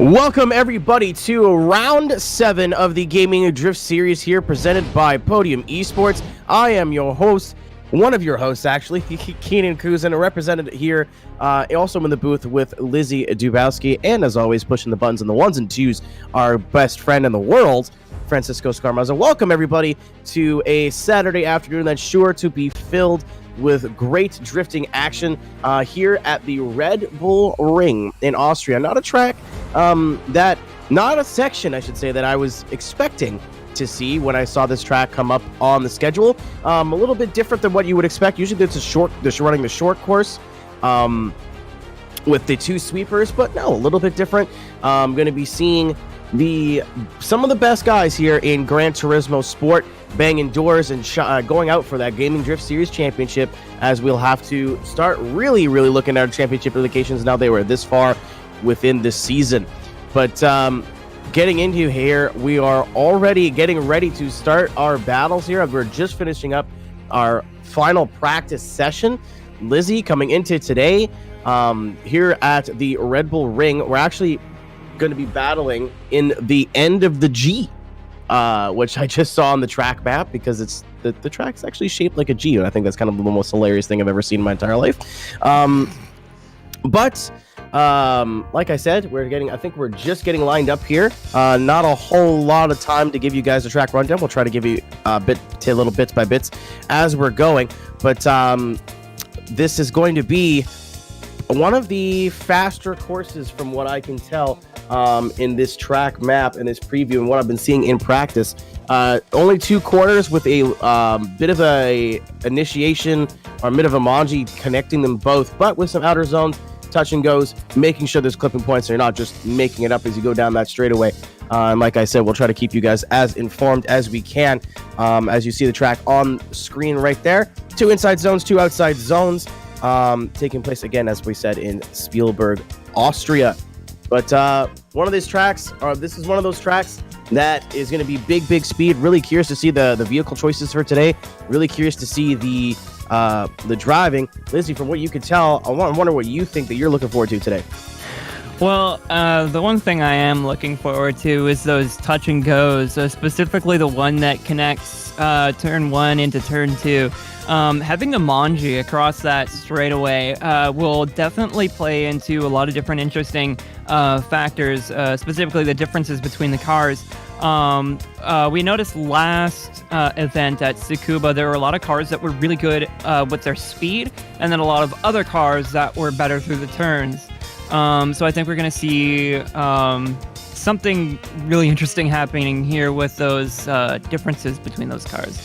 Welcome everybody to round 7 of the Gaming Drift series here, presented by Podium Esports. I am your host, one of your hosts actually, Keenan Kuzin, represented here, also in the booth with Lizzie Dubowski, and as always, pushing the buttons on the ones and twos, our best friend in the world, Francisco Scarmaza. Welcome everybody to a Saturday afternoon that's sure to be filled with great drifting action here at the Red Bull Ring in Austria. Not a section, I should say, that I was expecting to see when I saw this track come up on the schedule. A little bit different than what you would expect. Usually they're running the short course with the two sweepers, but no, a little bit different. I'm going to be seeing some of the best guys here in Gran Turismo Sport banging doors and going out for that Gaming Drift Series Championship, as we'll have to start really looking at our championship implications now they were this far within this season. But getting into here, we are already getting ready to start our battles here. We're just finishing up our final practice session. Lizzie, coming into today here at the Red Bull Ring, we're actually going to be battling in the end of the G, which I just saw on the track map, because it's the track's actually shaped like a G, and I think that's kind of the most hilarious thing I've ever seen in my entire life. But like I said, I think we're just getting lined up here. Not a whole lot of time to give you guys a track rundown. We'll try to give you little bits by bits as we're going. But this is going to be one of the faster courses from what I can tell in this track map and this preview and what I've been seeing in practice. Only 2 corners with a bit of a initiation or a bit of a manji connecting them both, but with some outer zones, touch and goes, making sure there's clipping points and you're not just making it up as you go down that straightaway. And like I said, we'll try to keep you guys as informed as we can. As you see the track on screen right there, 2 inside zones, 2 outside zones, taking place again, as we said, in Spielberg, Austria. But this is one of those tracks that is going to be big speed. Really curious to see the vehicle choices for today. Really curious to see the driving. Lizzie, from what you could tell, I wonder what you think that you're looking forward to today. Well, the one thing I am looking forward to is those touch and goes, specifically the one that connects turn 1 into turn 2. Having a manji across that straightaway will definitely play into a lot of different interesting factors, specifically the differences between the cars. We noticed last event at Tsukuba, there were a lot of cars that were really good with their speed, and then a lot of other cars that were better through the turns. So I think we're going to see something really interesting happening here with those differences between those cars.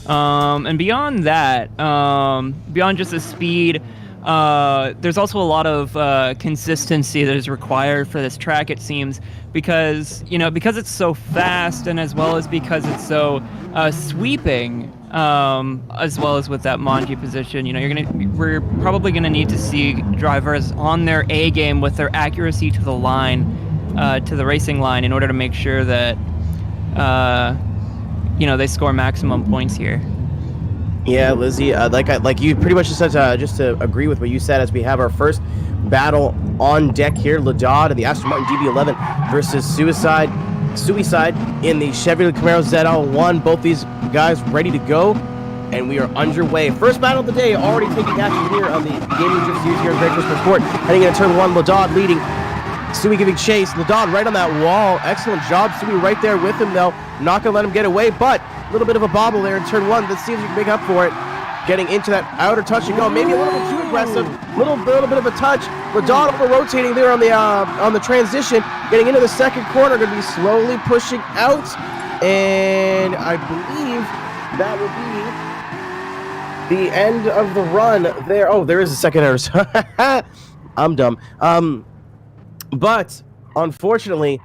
And beyond that, beyond just the speed, there's also a lot of consistency that is required for this track, it seems, because it's so fast, and as well as because it's so sweeping, as well as with that manji position. We're probably gonna need to see drivers on their A game with their accuracy to the line, to the racing line, in order to make sure that they score maximum points here. Yeah, Lizzie, like you pretty much just said, just to agree with what you said, as we have our first battle on deck here, Ladad and the Aston Martin DB11 versus Suicide in the Chevrolet Camaro ZL1. Both these guys ready to go, and we are underway. First battle of the day, already taking action here on the Gaming Drift Series here in Gran Turismo Sport. Heading into turn 1, Ladad leading, Sui giving chase. Ladad right on that wall. Excellent job. Sui right there with him, though. Not going to let him get away, but a little bit of a bobble there in turn 1. Let's see if you can make up for it. Getting into that outer touch and go. Maybe a little bit too aggressive. Little bit of a touch. Ladad over-rotating there on the transition. Getting into the second corner. Going to be slowly pushing out. And I believe that will be the end of the run there. Oh, there is a second error. I'm dumb. But unfortunately,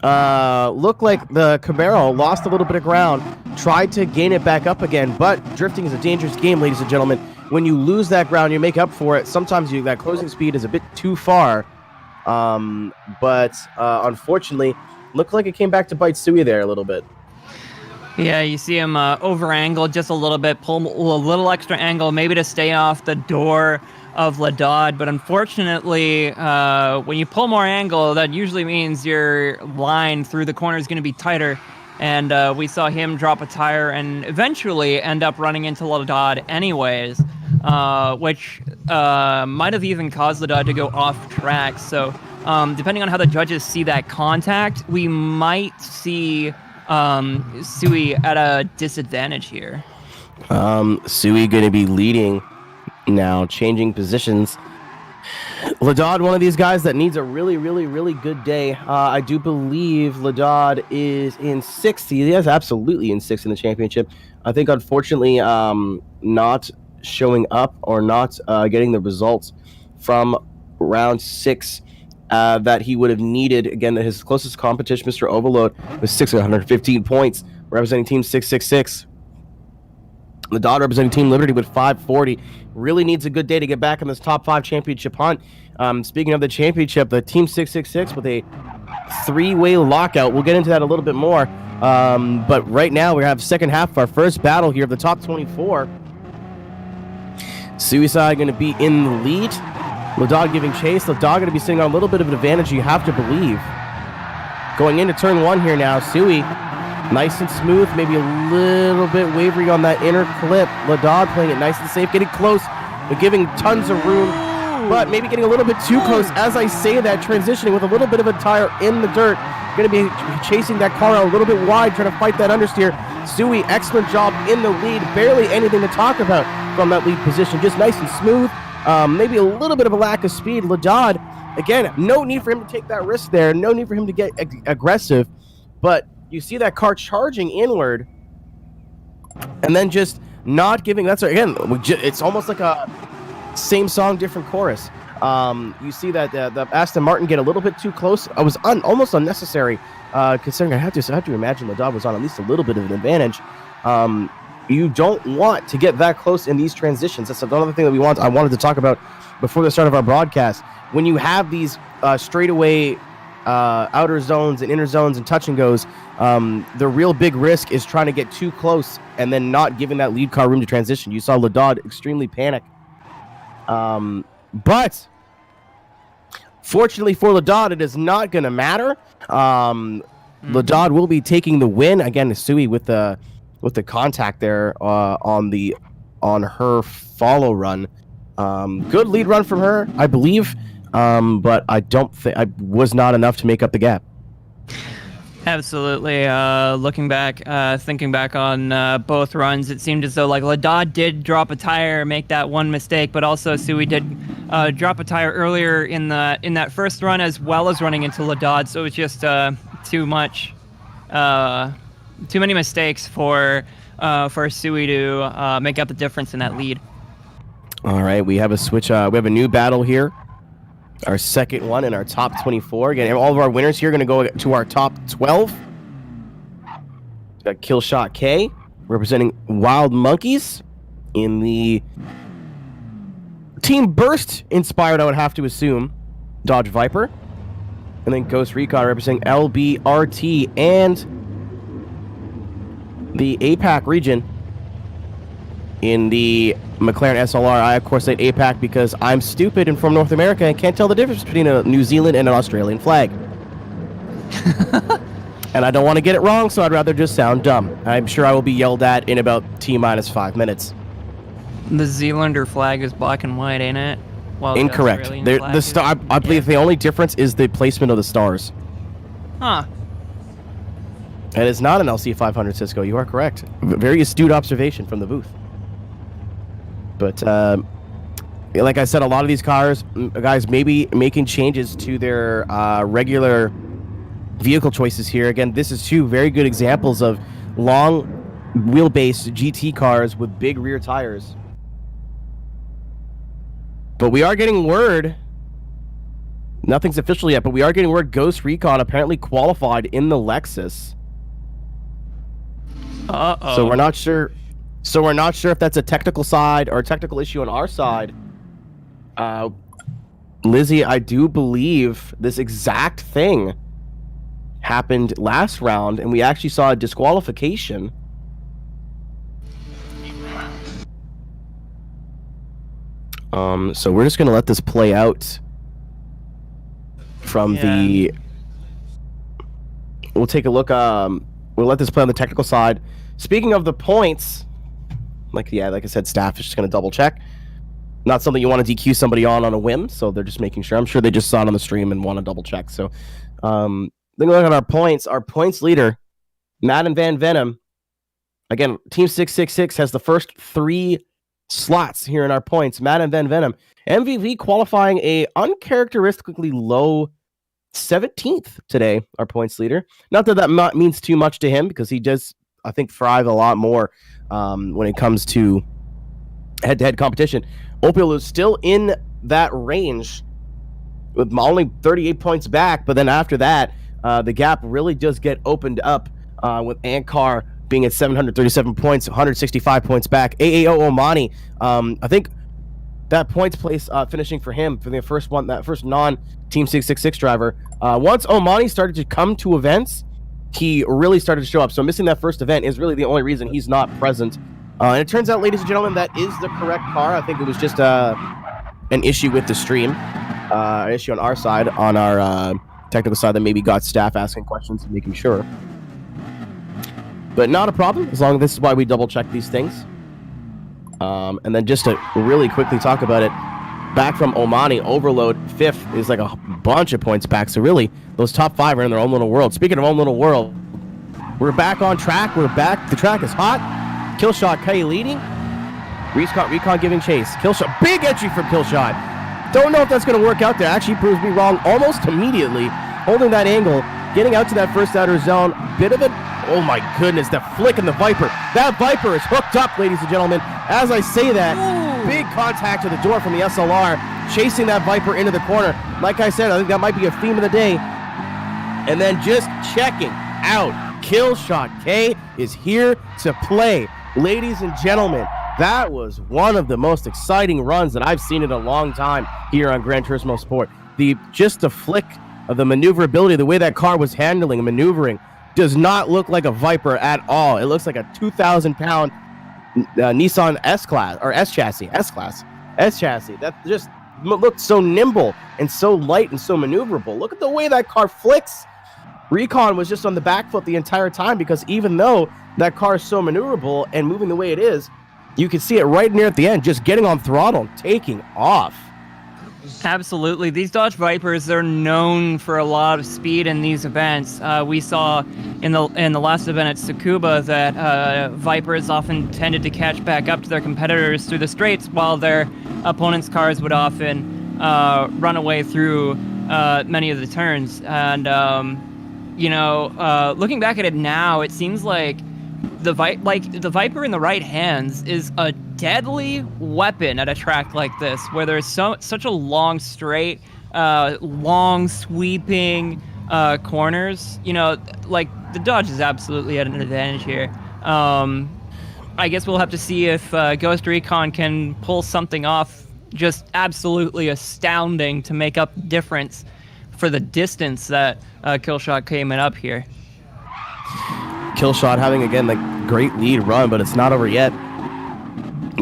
looked like the Camaro lost a little bit of ground, tried to gain it back up again, but drifting is a dangerous game, ladies and gentlemen. When you lose that ground, you make up for it. Sometimes that closing speed is a bit too far, but unfortunately, looked like it came back to bite Sui there a little bit. Yeah, you see him over-angle just a little bit, pull a little extra angle, maybe to stay off the door Ladad, but unfortunately, when you pull more angle, that usually means your line through the corner is going to be tighter. And we saw him drop a tire and eventually end up running into Ladad anyways, which might have even caused Ladad to go off track. So depending on how the judges see that contact, we might see Sui at a disadvantage here. Sui going to be leading now, changing positions. Ladad, one of these guys that needs a really, really, really good day. I do believe Ladad is in 6th. He is absolutely in 6th in the championship. I think, unfortunately, not showing up or not getting the results from round 6 that he would have needed. Again, his closest competition, Mr. Overload, was 615 points, representing Team 666. Ladad representing Team Liberty with 540. Really needs a good day to get back in this top 5 championship hunt. Speaking of the championship, the Team 666 with a 3-way lockout. We'll get into that a little bit more. But right now, we have second half of our first battle here of the top 24. Suicide going to be in the lead. Ladad giving chase. Ladad going to be sitting on a little bit of an advantage, you have to believe. Going into turn 1 here now, Sui. Nice and smooth, maybe a little bit wavering on that inner clip. Ladad playing it nice and safe, getting close, but giving tons of room, but maybe getting a little bit too close. As I say that, transitioning with a little bit of a tire in the dirt. Going to be chasing that car out a little bit wide, trying to fight that understeer. Sui, excellent job in the lead. Barely anything to talk about from that lead position. Just nice and smooth. Maybe a little bit of a lack of speed. Ladad, again, no need for him to take that risk there. No need for him to get aggressive, but you see that car charging inward and then just not giving. That's again, it's almost like a same song, different chorus. You see that the Aston Martin get a little bit too close. It was almost unnecessary, considering I have to imagine Ladad was on at least a little bit of an advantage. You don't want to get that close in these transitions. That's another thing that I wanted to talk about before the start of our broadcast. When you have these straightaway outer zones and inner zones and touch and goes, the real big risk is trying to get too close and then not giving that lead car room to transition. You saw Ladad extremely panic. But fortunately for Ladad, it is not going to matter. Ladad will be taking the win. Again, Sui with the contact there on her follow run. Good lead run from her, I believe. But I don't think I was not enough to make up the gap. Absolutely. Looking back, thinking back on both runs, it seemed as though like Ladad did drop a tire, make that one mistake, but also Sui did drop a tire earlier in that first run as well as running into Ladad. So it was just too many mistakes for Sui to make up the difference in that lead. All right, we have a switch. We have a new battle here. Our second one in our top 24. Again, all of our winners here are going to go to our top 12. Got Killshot K representing Wild Monkeys in the Team Burst inspired, I would have to assume, Dodge Viper. And then Ghost Recon representing LBRT and the APAC region in the McLaren SLR. I, of course, said APAC because I'm stupid and from North America and can't tell the difference between a New Zealand and an Australian flag. And I don't want to get it wrong, so I'd rather just sound dumb. I'm sure I will be yelled at in about T-5 minutes. The Zealander flag is black and white, ain't it? Well, incorrect. I believe the only difference is the placement of the stars. Huh. And it's not an LC500, Cisco. You are correct. Very astute observation from the booth. But like I said, a lot of these cars, guys, may be making changes to their regular vehicle choices here. Again, this is two very good examples of long wheelbase GT cars with big rear tires. But we are getting word, nothing's official yet, but we are getting word Ghost Recon apparently qualified in the Lexus. Uh-oh. So we're not sure if that's a technical side or a technical issue on our side. Lizzie, I do believe this exact thing happened last round, and we actually saw a disqualification. So we're just going to let this play out from the... We'll take a look. We'll let this play on the technical side. Speaking of the points, like I said, staff is just going to double check. Not something you want to DQ somebody on a whim, so they're just making sure. I'm sure they just saw it on the stream and want to double check. So, then look at our points. Our points leader, Madden Van Venom. Again, Team 666 has the first 3 slots here in our points. Madden Van Venom, MVP qualifying a uncharacteristically low 17th today, our points leader. Not that means too much to him, because he does, I think, thrive a lot more when it comes to head-to-head competition. Opio is still in that range with only 38 points back, but then after that, the gap really does get opened up with Ankar being at 737 points, 165 points back. AAO Omani, I think that points place finishing for him for the first one, that first non-Team 666 driver. Once Omani started to come to events, he really started to show up. So missing that first event is really the only reason he's not present. And it turns out, ladies and gentlemen, that is the correct car. I think it was just an issue with the stream, an issue on our side, on our technical side, that maybe got staff asking questions and making sure. But not a problem, as long as this is why we double check these things. And then just to really quickly talk about it, back from Omani, Overload 5th is like a bunch of points back. So really, those top 5 are in their own little world. Speaking of own little world, we're back on track. We're back. The track is hot. Killshot K leading. Recon giving chase. Killshot, big entry from Killshot. Don't know if that's going to work out there. Actually proves me wrong almost immediately. Holding that angle, getting out to that first outer zone. Bit of it. Oh my goodness, the flick in the Viper. That Viper is hooked up, ladies and gentlemen. As I say that, big contact to the door from the SLR, chasing that Viper into the corner. Like I said, I think that might be a theme of the day. And then just checking out, Killshot K is here to play. Ladies and gentlemen, that was one of the most exciting runs that I've seen in a long time here on Gran Turismo Sport. Just the flick of the maneuverability, the way that car was handling and maneuvering, does not look like a Viper at all. It looks like a 2,000-pound Nissan S-Class, or S-Chassis, S-Chassis. That just looked so nimble and so light and so maneuverable. Look at the way that car flicks. Recon was just on the back foot the entire time, because even though that car is so maneuverable and moving the way it is, you can see it right near at the end, just getting on throttle, taking off. Absolutely. These Dodge Vipers, they're known for a lot of speed in these events. We saw in the last event at Tsukuba that Vipers often tended to catch back up to their competitors through the straights, while their opponents' cars would often run away through many of the turns. And, looking back at it now, it seems like the Viper in the right hands is a deadly weapon at a track like this, where there's such a long straight, long sweeping corners. The Dodge is absolutely at an advantage here. I guess we'll have to see if Ghost Recon can pull something off just absolutely astounding to make up the difference for the distance that Killshot came in up here. Killshot having, again, the great lead run, but it's not over yet.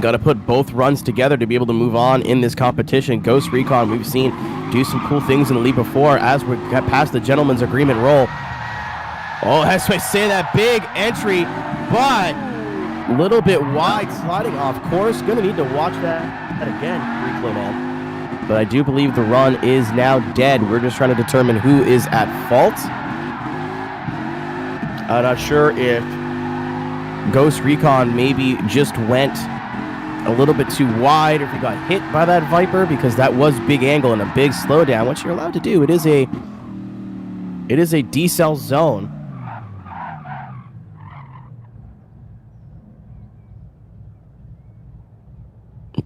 Got to put both runs together to be able to move on in this competition. Ghost Recon, we've seen do some cool things in the lead before as we get past the gentleman's agreement roll. Oh, as I say, that big entry, but a little bit wide, sliding off course. Going to need to watch that again, replay man. But I do believe the run is now dead. We're just trying to determine who is at fault. I'm not sure if Ghost Recon maybe just went a little bit too wide, or if he got hit by that Viper, because that was big angle and a big slowdown, which you're allowed to do. It is a decel zone.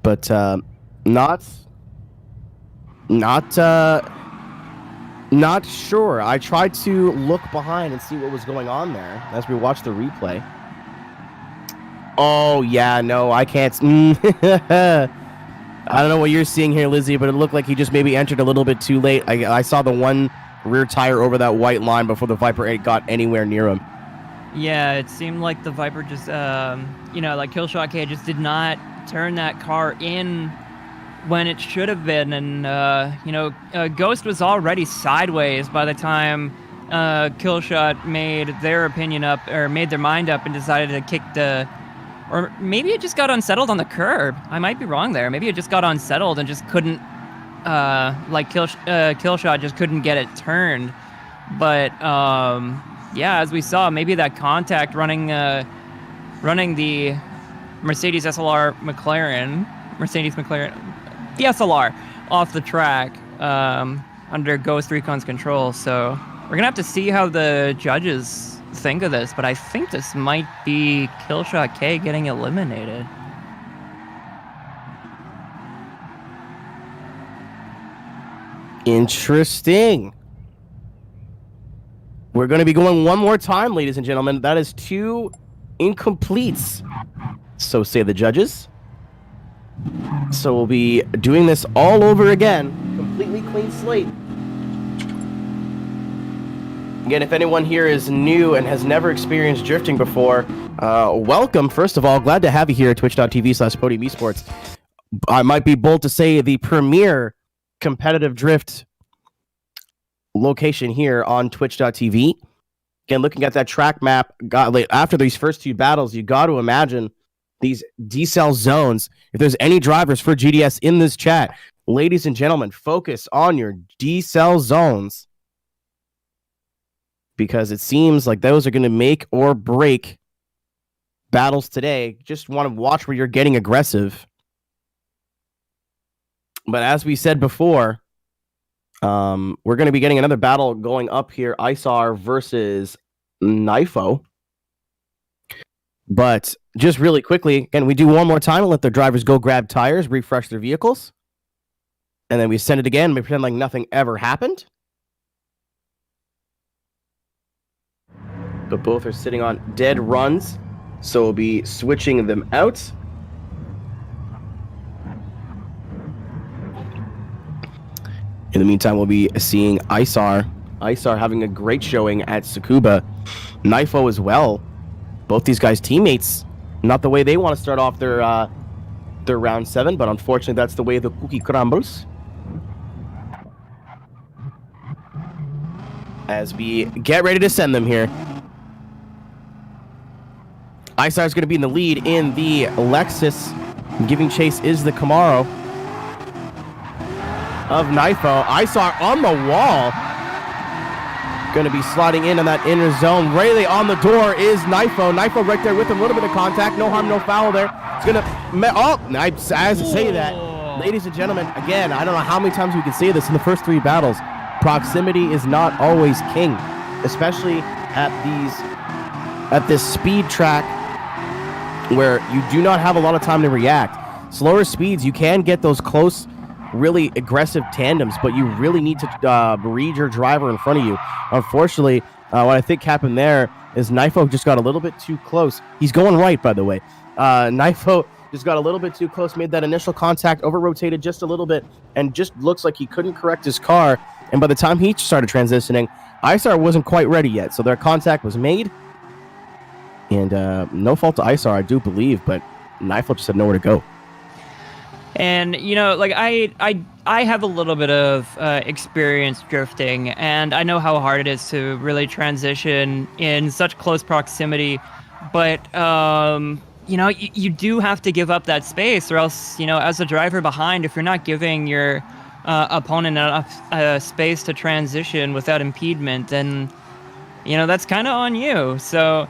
But not sure. I tried to look behind and see what was going on there as we watched the replay. Oh, yeah, no, I can't. I don't know what you're seeing here, Lizzie, but it looked like he just maybe entered a little bit too late. I saw the one rear tire over that white line before the Viper 8 got anywhere near him. Yeah, it seemed like the Viper just, like Killshot K just did not turn that car in when it should have been. And, Ghost was already sideways by the time Killshot made their opinion up, or made their mind up and decided to kick or maybe it just got unsettled on the curb. I might be wrong there. Maybe it just got unsettled and just couldn't, Killshot just couldn't get it turned. But, as we saw, maybe that contact running the Mercedes McLaren, the SLR, off the track under Ghost Recon's control. So we're going to have to see how the judges think of this, but I think this might be Killshot K getting eliminated. Interesting. We're going to be going one more time, ladies and gentlemen. That is 2 incompletes. So say the judges. So we'll be doing this all over again. Completely clean slate. Again, if anyone here is new and has never experienced drifting before, welcome. First of all, glad to have you here at twitch.tv/Podium Esports. I might be bold to say the premier competitive drift location here on twitch.tv. Again, looking at that track map, after these first 2 battles, you got to imagine these decel zones. If there's any drivers for GDS in this chat, ladies and gentlemen, focus on your decel zones, because it seems like those are going to make or break battles today. Just want to watch where you're getting aggressive. But as we said before, we're going to be getting another battle going up here, Isar versus Knifo. But just really quickly, again, we do one more time and let the drivers go grab tires, refresh their vehicles. And then we send it again and we pretend like nothing ever happened. But both are sitting on dead runs, so we'll be switching them out. In the meantime, we'll be seeing Isar having a great showing at Tsukuba. Knifo as well. Both these guys teammates. Not the way they want to start off their round 7, but unfortunately that's the way the cookie crumbles. As we get ready to send them here. Isar is going to be in the lead in the Lexus. Giving chase is the Camaro of Knifo. Isar on the wall. Going to be sliding in on that inner zone. Really on the door is Knifo. Knifo right there with him. A little bit of contact. No harm, no foul there. It's going to... as I say that, ladies and gentlemen, again, I don't know how many times we can say this in the first 3 battles. Proximity is not always king, especially at this speed track where you do not have a lot of time to react. Slower speeds, you can get those close, really aggressive tandems, but you really need to read your driver in front of you. Unfortunately, what I think happened there is Knifo just got a little bit too close. He's going right, by the way. Knifo just got a little bit too close, made that initial contact, over-rotated just a little bit, and just looks like he couldn't correct his car. And by the time he started transitioning, Isar wasn't quite ready yet, so their contact was made. And no fault to Isar, I do believe, but Knifo just had nowhere to go. And, I have a little bit of experience drifting, and I know how hard it is to really transition in such close proximity. But, you do have to give up that space, or else, as a driver behind, if you're not giving your opponent enough space to transition without impediment, then, that's kind of on you. So...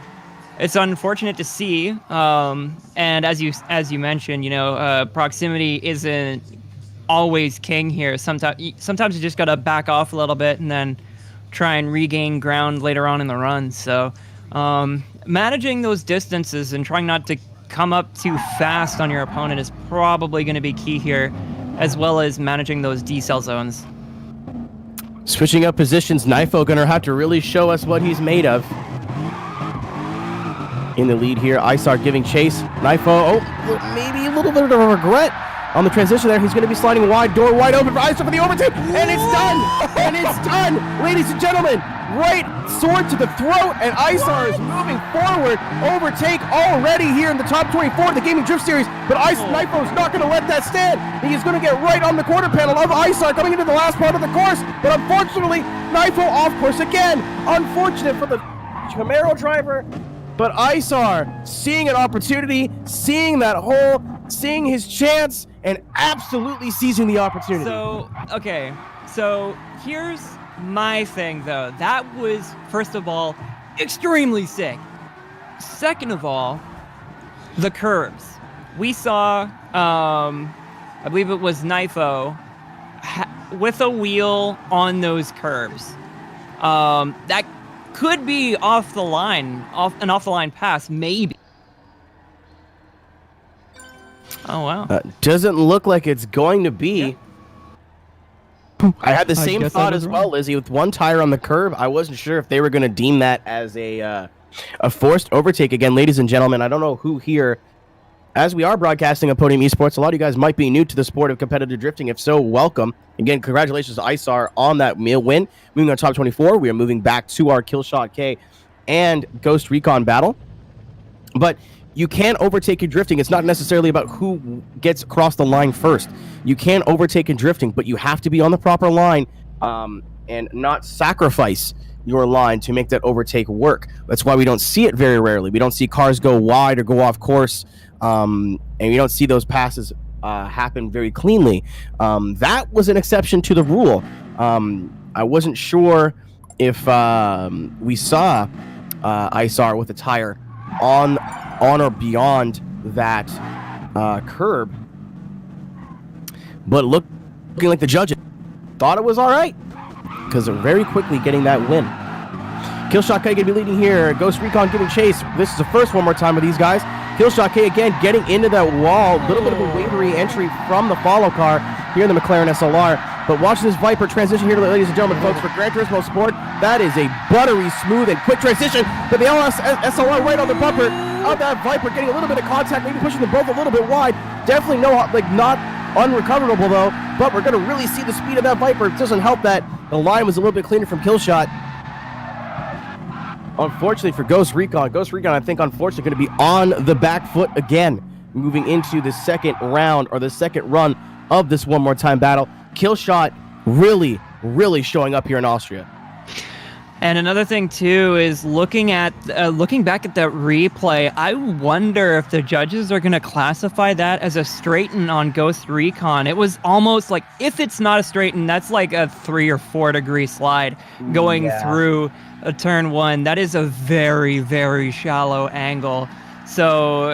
it's unfortunate to see, and as you mentioned, proximity isn't always king here. Sometimes you just gotta back off a little bit and then try and regain ground later on in the run. So, managing those distances and trying not to come up too fast on your opponent is probably going to be key here, as well as managing those decel zones. Switching up positions, Knifo gonna have to really show us what he's made of. In the lead here, Isar giving chase. Knifo, maybe a little bit of a regret on the transition there. He's going to be sliding wide, door wide open for Isar for the overtake, and it's done! And it's done! Ladies and gentlemen, right sword to the throat, and Isar is moving forward. Overtake already here in the top 24 of the Gaming Drift Series, but Nifo is not going to let that stand. He is going to get right on the quarter panel of Isar coming into the last part of the course, but unfortunately, Nifo off course again. Unfortunate for the Camaro driver, but Isar seeing an opportunity, seeing that hole, seeing his chance, and absolutely seizing the opportunity. So here's my thing, though. That was, first of all, extremely sick. Second of all, the curves. We saw, I believe it was Nifo, with a wheel on those curves. That could be off the line, off the line pass, maybe. Oh, wow. Doesn't look like it's going to be. Yeah. I had the same thought as well, Lizzie. With one tire on the curb, I wasn't sure if they were going to deem that as a forced overtake. Again, ladies and gentlemen, I don't know who here, as we are broadcasting on Podium Esports, a lot of you guys might be new to the sport of competitive drifting. If so, welcome. Again, congratulations to Isar on that win. Moving on top 24, we are moving back to our Killshot K and Ghost Recon battle. But you can overtake in drifting. It's not necessarily about who gets across the line first. You can overtake in drifting, but you have to be on the proper line and not sacrifice your line to make that overtake work. That's why we don't see it very rarely. We don't see cars go wide or go off course, and you don't see those passes happen very cleanly. That was an exception to the rule. I wasn't sure if we saw Isar with a tire on or beyond that curb, but looking like the judges thought it was all right because they're very quickly getting that win. Killshot K going to be leading here. Ghost Recon giving chase. This is the first one more time with these guys. Killshot K again getting into that wall. A little bit of a wavery entry from the follow car here in the McLaren SLR. But watch this Viper transition here, ladies and gentlemen, folks, for Gran Turismo Sport. That is a buttery, smooth, and quick transition. But the LS SLR right on the bumper of that Viper, getting a little bit of contact, maybe pushing them both a little bit wide. Definitely not unrecoverable, though. But we're going to really see the speed of that Viper. It doesn't help that the line was a little bit cleaner from Killshot. Unfortunately for Ghost Recon, I think, unfortunately, going to be on the back foot again, moving into the second round or the second run of this one more time battle. Killshot really, really showing up here in Austria. And another thing too is looking back at that replay. I wonder if the judges are going to classify that as a straighten on Ghost Recon. It was almost like, if it's not a straighten, that's like a 3 or 4 degree slide going through a turn 1. That is a very, very shallow angle. So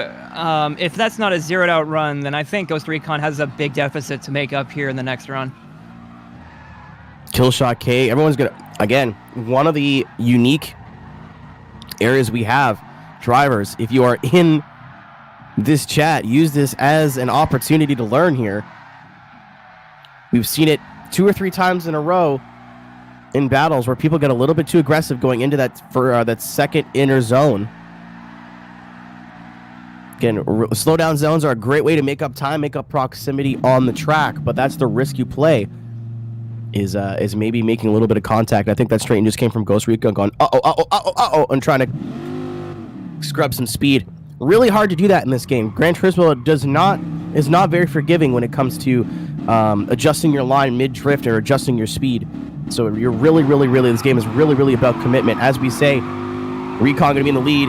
if that's not a zeroed out run, then I think Ghost Recon has a big deficit to make up here in the next run. Killshot K, everyone's going to, again, one of the unique areas we have, drivers, if you are in this chat, use this as an opportunity to learn here. We've seen it 2 or 3 times in a row in battles where people get a little bit too aggressive going into that second inner zone. Again, slow down zones are a great way to make up time, make up proximity on the track, but that's the risk you play, is maybe making a little bit of contact. I think that straighten just came from Ghost Recon going, and trying to scrub some speed. Really hard to do that in this game. Gran Turismo is not very forgiving when it comes to adjusting your line mid-drift or adjusting your speed. So you're really, this game is really, really about commitment. As we say, Recon going to be in the lead.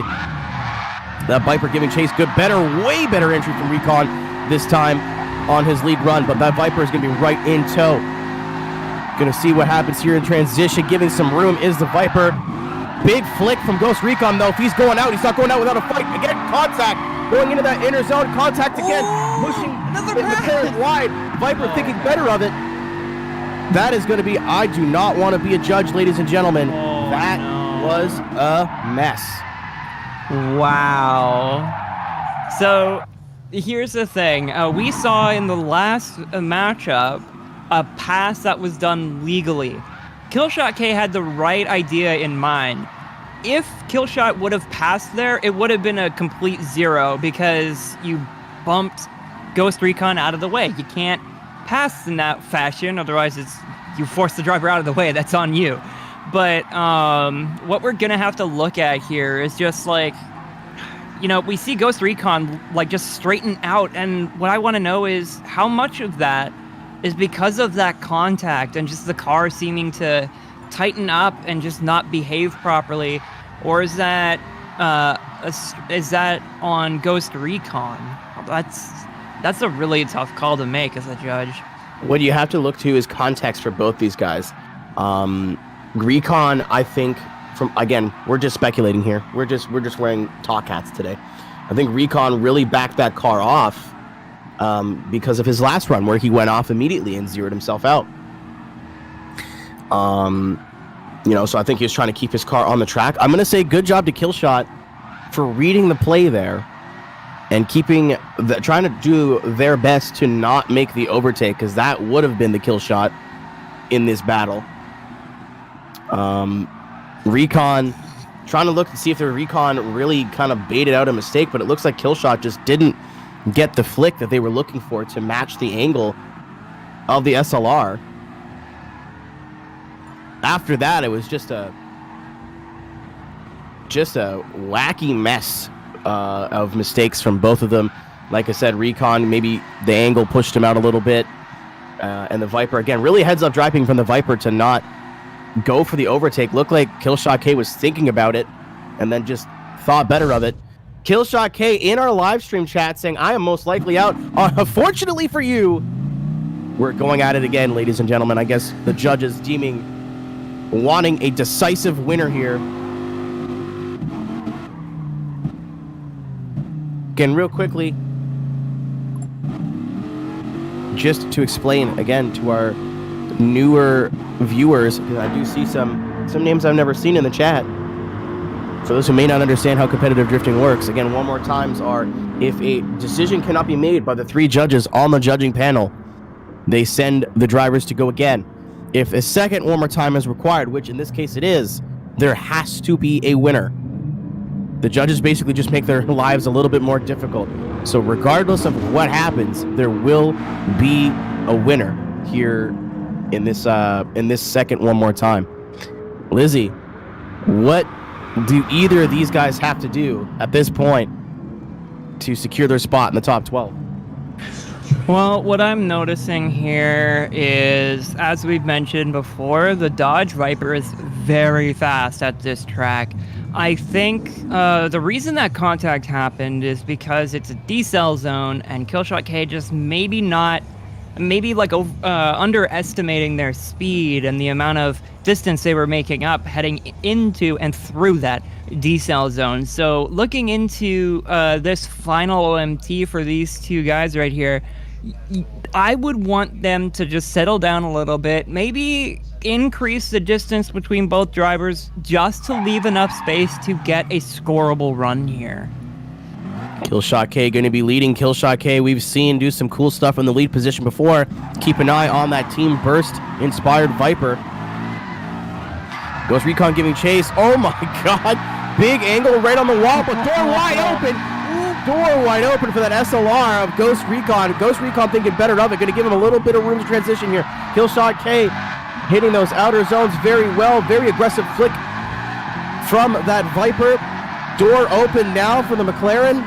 That Viper giving chase, way better entry from Recon this time on his lead run, but that Viper is going to be right in tow. Going to see what happens here in transition. Giving some room is the Viper. Big flick from Ghost Recon, though. If he's going out, he's not going out without a fight. Again, contact. Going into that inner zone. Contact again. Pushing the current wide. Viper thinking better of it. That is going to be, I do not want to be a judge, ladies and gentlemen. That was a mess. Wow. So here's the thing. We saw in the last matchup a pass that was done legally. Killshot K had the right idea in mind. If Killshot would have passed there, it would have been a complete 0 because you bumped Ghost Recon out of the way. You can't pass in that fashion, otherwise you force the driver out of the way. That's on you. But what we're gonna have to look at here is just like, we see Ghost Recon like just straighten out, and what I want to know is how much of that is because of that contact and just the car seeming to tighten up and just not behave properly, or is that on Ghost Recon? That's a really tough call to make as a judge. What you have to look to is context for both these guys. Recon, I think, we're just speculating here. We're just wearing talk hats today. I think Recon really backed that car off because of his last run, where he went off immediately and zeroed himself out. So I think he was trying to keep his car on the track. I'm gonna say good job to Killshot for reading the play there and trying to do their best to not make the overtake, because that would have been the kill shot in this battle. Recon trying to look to see if the Recon really kind of baited out a mistake, but it looks like Killshot just didn't get the flick that they were looking for to match the angle of the SLR. After that, it was just a wacky mess of mistakes from both of them. Like I said, Recon, maybe the angle pushed him out a little bit, and the Viper, again, really heads-up driving from the Viper to not go for the overtake. Looked like Killshot K was thinking about it and then just thought better of it. Killshot K in our live stream chat saying, I am most likely out. Fortunately for you, we're going at it again, ladies and gentlemen. I guess the judges wanting a decisive winner here. Again, real quickly, just to explain again to our newer viewers, because I do see some names I've never seen in the chat. For those who may not understand how competitive drifting works, again, one more times are, if a decision cannot be made by the 3 judges on the judging panel, they send the drivers to go again. If a second one more time is required, which in this case it is, there has to be a winner. The judges basically just make their lives a little bit more difficult. So regardless of what happens, there will be a winner here in this second one more time. Lizzie, what do either of these guys have to do at this point to secure their spot in the top 12? Well, what I'm noticing here is, as we've mentioned before, the Dodge Viper is very fast at this track. I think the reason that contact happened is because it's a decel zone, and Killshot K just underestimating their speed and the amount of distance they were making up heading into and through that decel zone. So looking into this final OMT for these two guys right here, I would want them to just settle down a little bit, maybe increase the distance between both drivers just to leave enough space to get a scoreable run here. Killshot K going to be leading. Killshot K, we've seen do some cool stuff in the lead position before. Keep an eye on that Team Burst inspired Viper. Ghost Recon giving chase. Oh my god. Big angle right on the wall, but door wide open. Door wide open for that SLR of Ghost Recon. Ghost Recon thinking better of it. Going to give him a little bit of room to transition here. Killshot K hitting those outer zones very well. Very aggressive flick from that Viper. Door open now for the McLaren,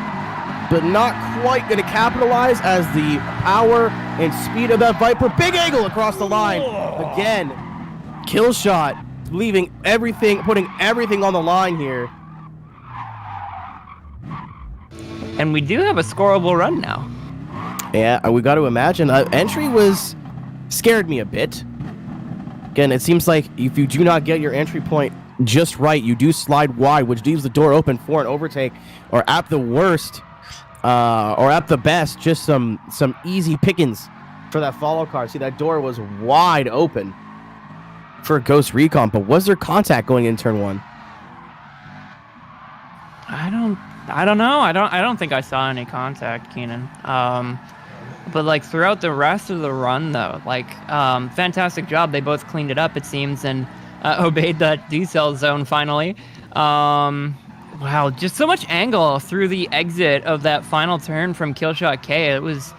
but not quite going to capitalize as the power and speed of that Viper. Big angle across the line. Again, Killshot leaving everything, putting everything on the line here. And we do have a scoreable run now. Yeah, we got to imagine. Entry scared me a bit. Again, it seems like if you do not get your entry point just right, you do slide wide, which leaves the door open for an overtake, or at the worst, or at the best, just some easy pickings for that follow car. See, that door was wide open for Ghost Recon, but was there contact going in turn 1? I don't know. I don't think I saw any contact, Keenan. But like throughout the rest of the run, though, like fantastic job. They both cleaned it up, it seems, and obeyed that decel zone finally. Wow, just so much angle through the exit of that final turn from Killshot K. It was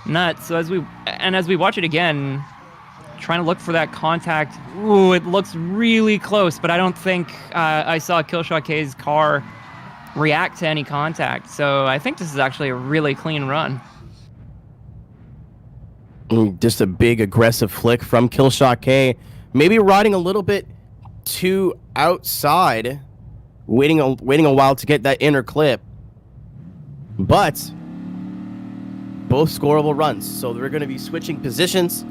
nuts. So as we watch it again, trying to look for that contact. Ooh, it looks really close, but I don't think I saw Killshot K's car react to any contact. So I think this is actually a really clean run. Just a big aggressive flick from Killshot K. Maybe riding a little bit too outside, waiting a while to get that inner clip. But both scoreable runs, so they're going to be switching positions.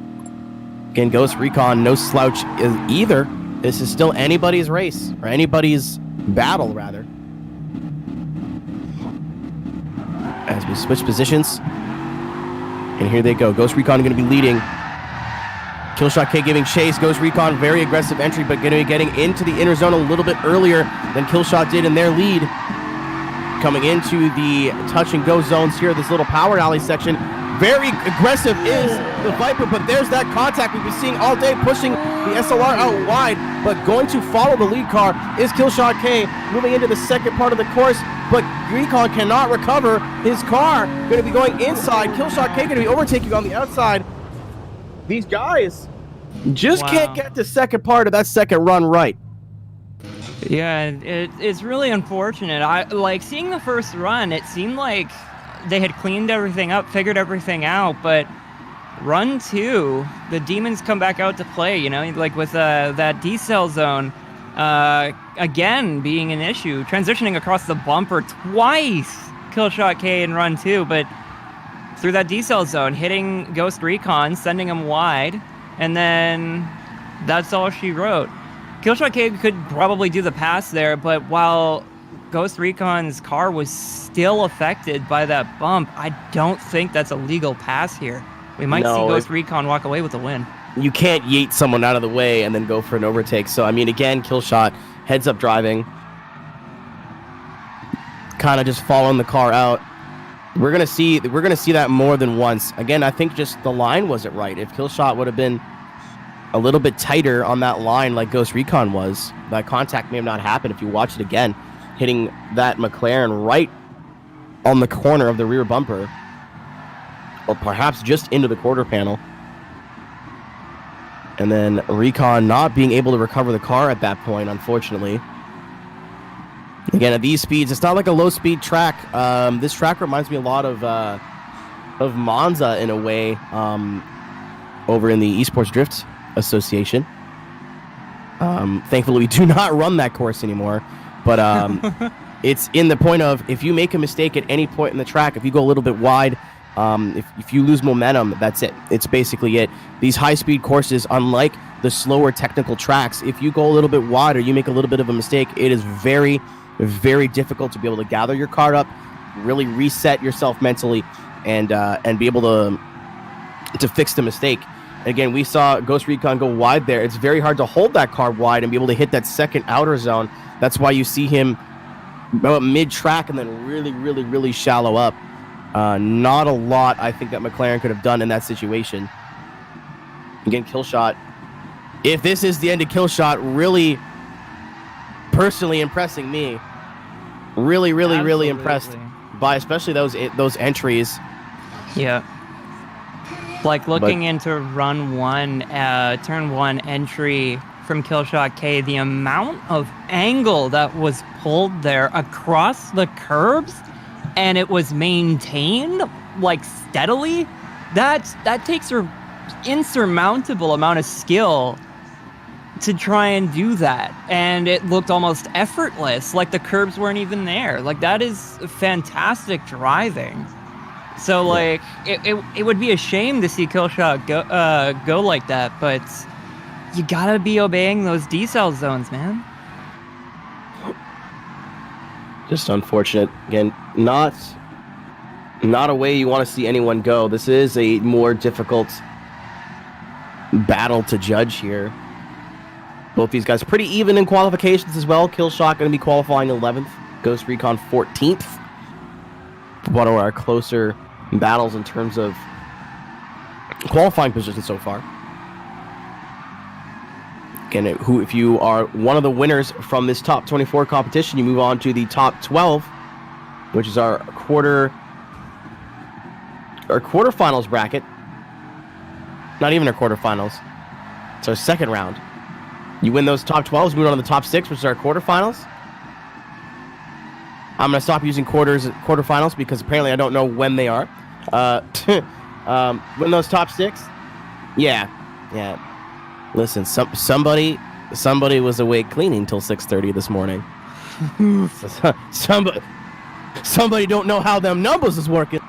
Again, Ghost Recon, no slouch either. This is still anybody's race, or anybody's battle, rather. As we switch positions. And here they go. Ghost Recon going to be leading. Killshot K giving chase. Ghost Recon, very aggressive entry, but going to be getting into the inner zone a little bit earlier than Killshot did in their lead. Coming into the touch and go zones here, this little power alley section. Very aggressive is the Viper, but there's that contact we've been seeing all day, pushing the SLR out wide, but going to follow the lead car is Killshot K, moving into the second part of the course, but Recon cannot recover his car. Going to be going inside. Killshot K going to be overtaking on the outside. These guys just can't get the second part of that second run right. Yeah, it's really unfortunate. I like seeing the first run. It seemed like they had cleaned everything up, figured everything out, but run 2, the demons come back out to play, you know, like with that decel zone, again being an issue, transitioning across the bumper twice, Killshot K in run 2, but through that decel zone, hitting Ghost Recon, sending him wide, and then that's all she wrote. Killshot K could probably do the pass there, but while Ghost Recon's car was still affected by that bump, I don't think that's a legal pass here. We might see Ghost Recon walk away with the win. You can't yeet someone out of the way and then go for an overtake. So, I mean, again, Killshot, heads up driving. Kind of just following the car out. We're gonna see that more than once. Again, I think just the line wasn't right. If Killshot would have been a little bit tighter on that line like Ghost Recon was, that contact may have not happened. If you watch it again, hitting that McLaren right on the corner of the rear bumper, or perhaps just into the quarter panel. And then Recon not being able to recover the car at that point, unfortunately. Again, at these speeds, it's not like a low-speed track. This track reminds me a lot of Monza in a way, over in the Esports Drift Association. Thankfully, we do not run that course anymore. But it's in the point of, if you make a mistake at any point in the track, if you go a little bit wide, if you lose momentum, that's it. It's basically it. These high-speed courses, unlike the slower technical tracks, if you go a little bit wide or you make a little bit of a mistake, it is very, very difficult to be able to gather your car up, really reset yourself mentally, and be able to fix the mistake. Again, we saw Ghost Recon go wide there. It's very hard to hold that car wide and be able to hit that second outer zone. That's why you see him mid-track and then really, really, really shallow up. Not a lot, I think, that McLaren could have done in that situation. Again, Killshot. If this is the end of Killshot, really personally impressing me. Really, really, really impressed by especially those entries. Yeah. Like looking into run 1, turn 1 entry from Killshot K, the amount of angle that was pulled there across the curbs, and it was maintained like steadily, that takes an insurmountable amount of skill to try and do that, and it looked almost effortless, like the curbs weren't even there. Like, that is fantastic driving. So like it would be a shame to see Killshot go like that, but you gotta be obeying those decel zones, man. Just unfortunate. Again, not a way you want to see anyone go. This is a more difficult battle to judge here. Both these guys pretty even in qualifications as well. Killshot going to be qualifying 11th. Ghost Recon 14th. One of our closer battles in terms of qualifying position so far. Again, if you are one of the winners from this top 24 competition, you move on to the top 12, which is our quarterfinals bracket. Not even our quarterfinals. It's our second round. You win those top 12s, move on to the top 6, which is our quarterfinals. I'm going to stop using quarterfinals because apparently I don't know when they are. Win those top 6. Yeah. Listen, somebody was awake cleaning until 6:30 this morning. somebody don't know how them numbers is working.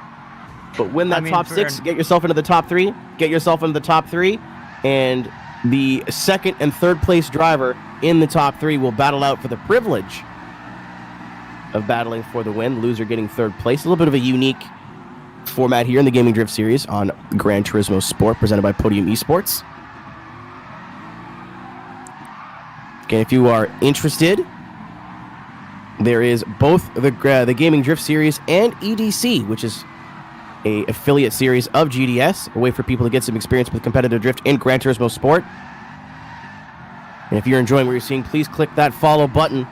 But win that top 6, get yourself into the top 3. And the second and third place driver in the top 3 will battle out for the privilege of battling for the win. Loser getting third place. A little bit of a unique format here in the Gaming Drift Series on Gran Turismo Sport, presented by Podium Esports. Okay, if you are interested, there is both the Gaming Drift Series and EDC, which is a affiliate series of GDS, a way for people to get some experience with competitive drift in Gran Turismo Sport. And if you're enjoying what you're seeing, please click that follow button.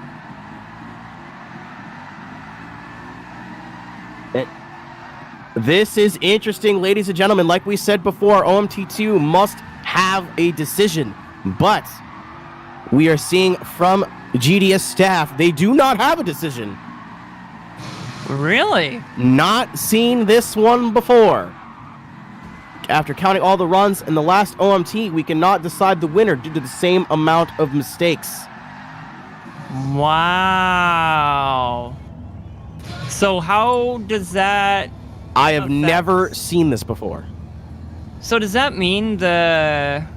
This is interesting, ladies and gentlemen. Like we said before, OMT2 must have a decision, but we are seeing from GDS staff, they do not have a decision. Really? Not seen this one before. After counting all the runs in the last OMT, we cannot decide the winner due to the same amount of mistakes. Wow. So how does that... I have never seen this before. So does that mean the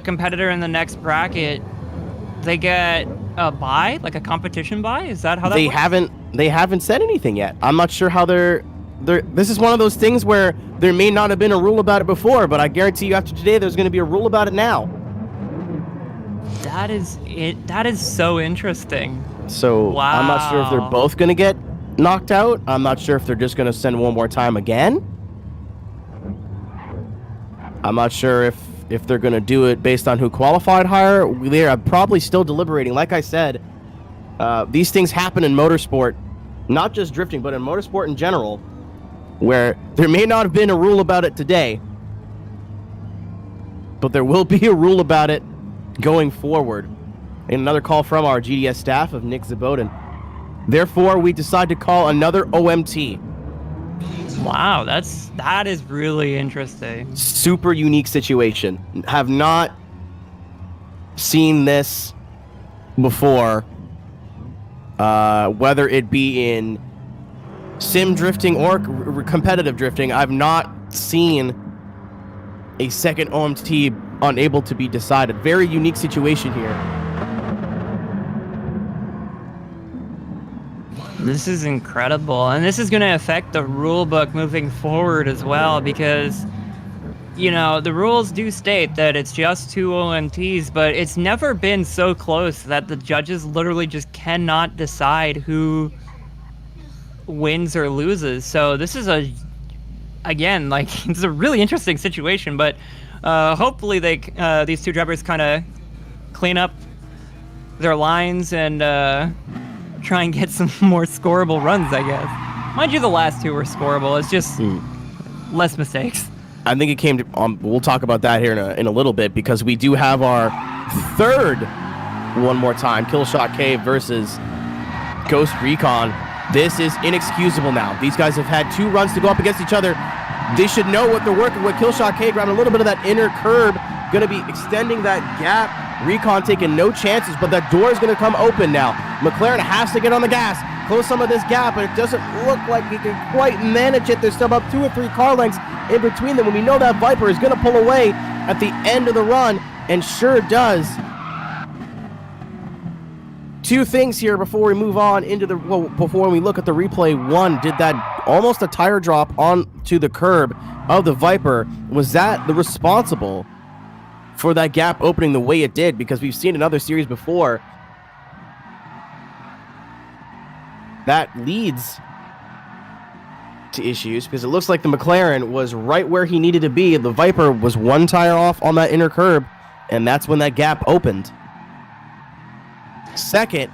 competitor in the next bracket, they get a bye, like a competition bye? Is that how that works? They haven't said anything yet. I'm not sure how they're this is one of those things where there may not have been a rule about it before, but I guarantee you after today there's going to be a rule about it now. That is so interesting. So wow. I'm not sure if they're both going to get knocked out. I'm not sure if they're just going to send one more time again. I'm not sure if they're going to do it based on who qualified higher. They're probably still deliberating. Like I said, these things happen in motorsport, not just drifting, but in motorsport in general, where there may not have been a rule about it today, but there will be a rule about it going forward. And another call from our GDS staff of Nick Zabotin. Therefore, we decide to call another OMT. Wow, that is really interesting. Super unique situation. Have not seen this before. Whether it be in sim drifting or competitive drifting, I've not seen a second OMT unable to be decided. Very unique situation here. This is incredible, and this is going to affect the rule book moving forward as well, because, you know, the rules do state that it's just 2 OMTs, but it's never been so close that the judges literally just cannot decide who wins or loses. So this is again, it's a really interesting situation, but hopefully these two drivers kind of clean up their lines and try and get some more scoreable runs, I guess. Mind you, the last 2 were scoreable. It's just less mistakes. I think it came to... we'll talk about that here in a little bit, because we do have our third one more time. Killshot K versus Ghost Recon. This is inexcusable now. These guys have had 2 runs to go up against each other. They should know what they're working with. Killshot K grabbing a little bit of that inner curb. Going to be extending that gap. Recon taking no chances, but that door is going to come open now. McLaren has to get on the gas, close some of this gap, but it doesn't look like he can quite manage it. There's still about 2 or 3 car lengths in between them, when we know that Viper is going to pull away at the end of the run, and sure does. 2 things here before we move on into the... Well, before we look at the replay. 1, did that almost a tire drop onto the curb of the Viper. Was that the responsible for that gap opening the way it did? Because we've seen in other series before that leads to issues, because it looks like the McLaren was right where he needed to be. The Viper was 1 tire off on that inner curb, and that's when that gap opened. Second,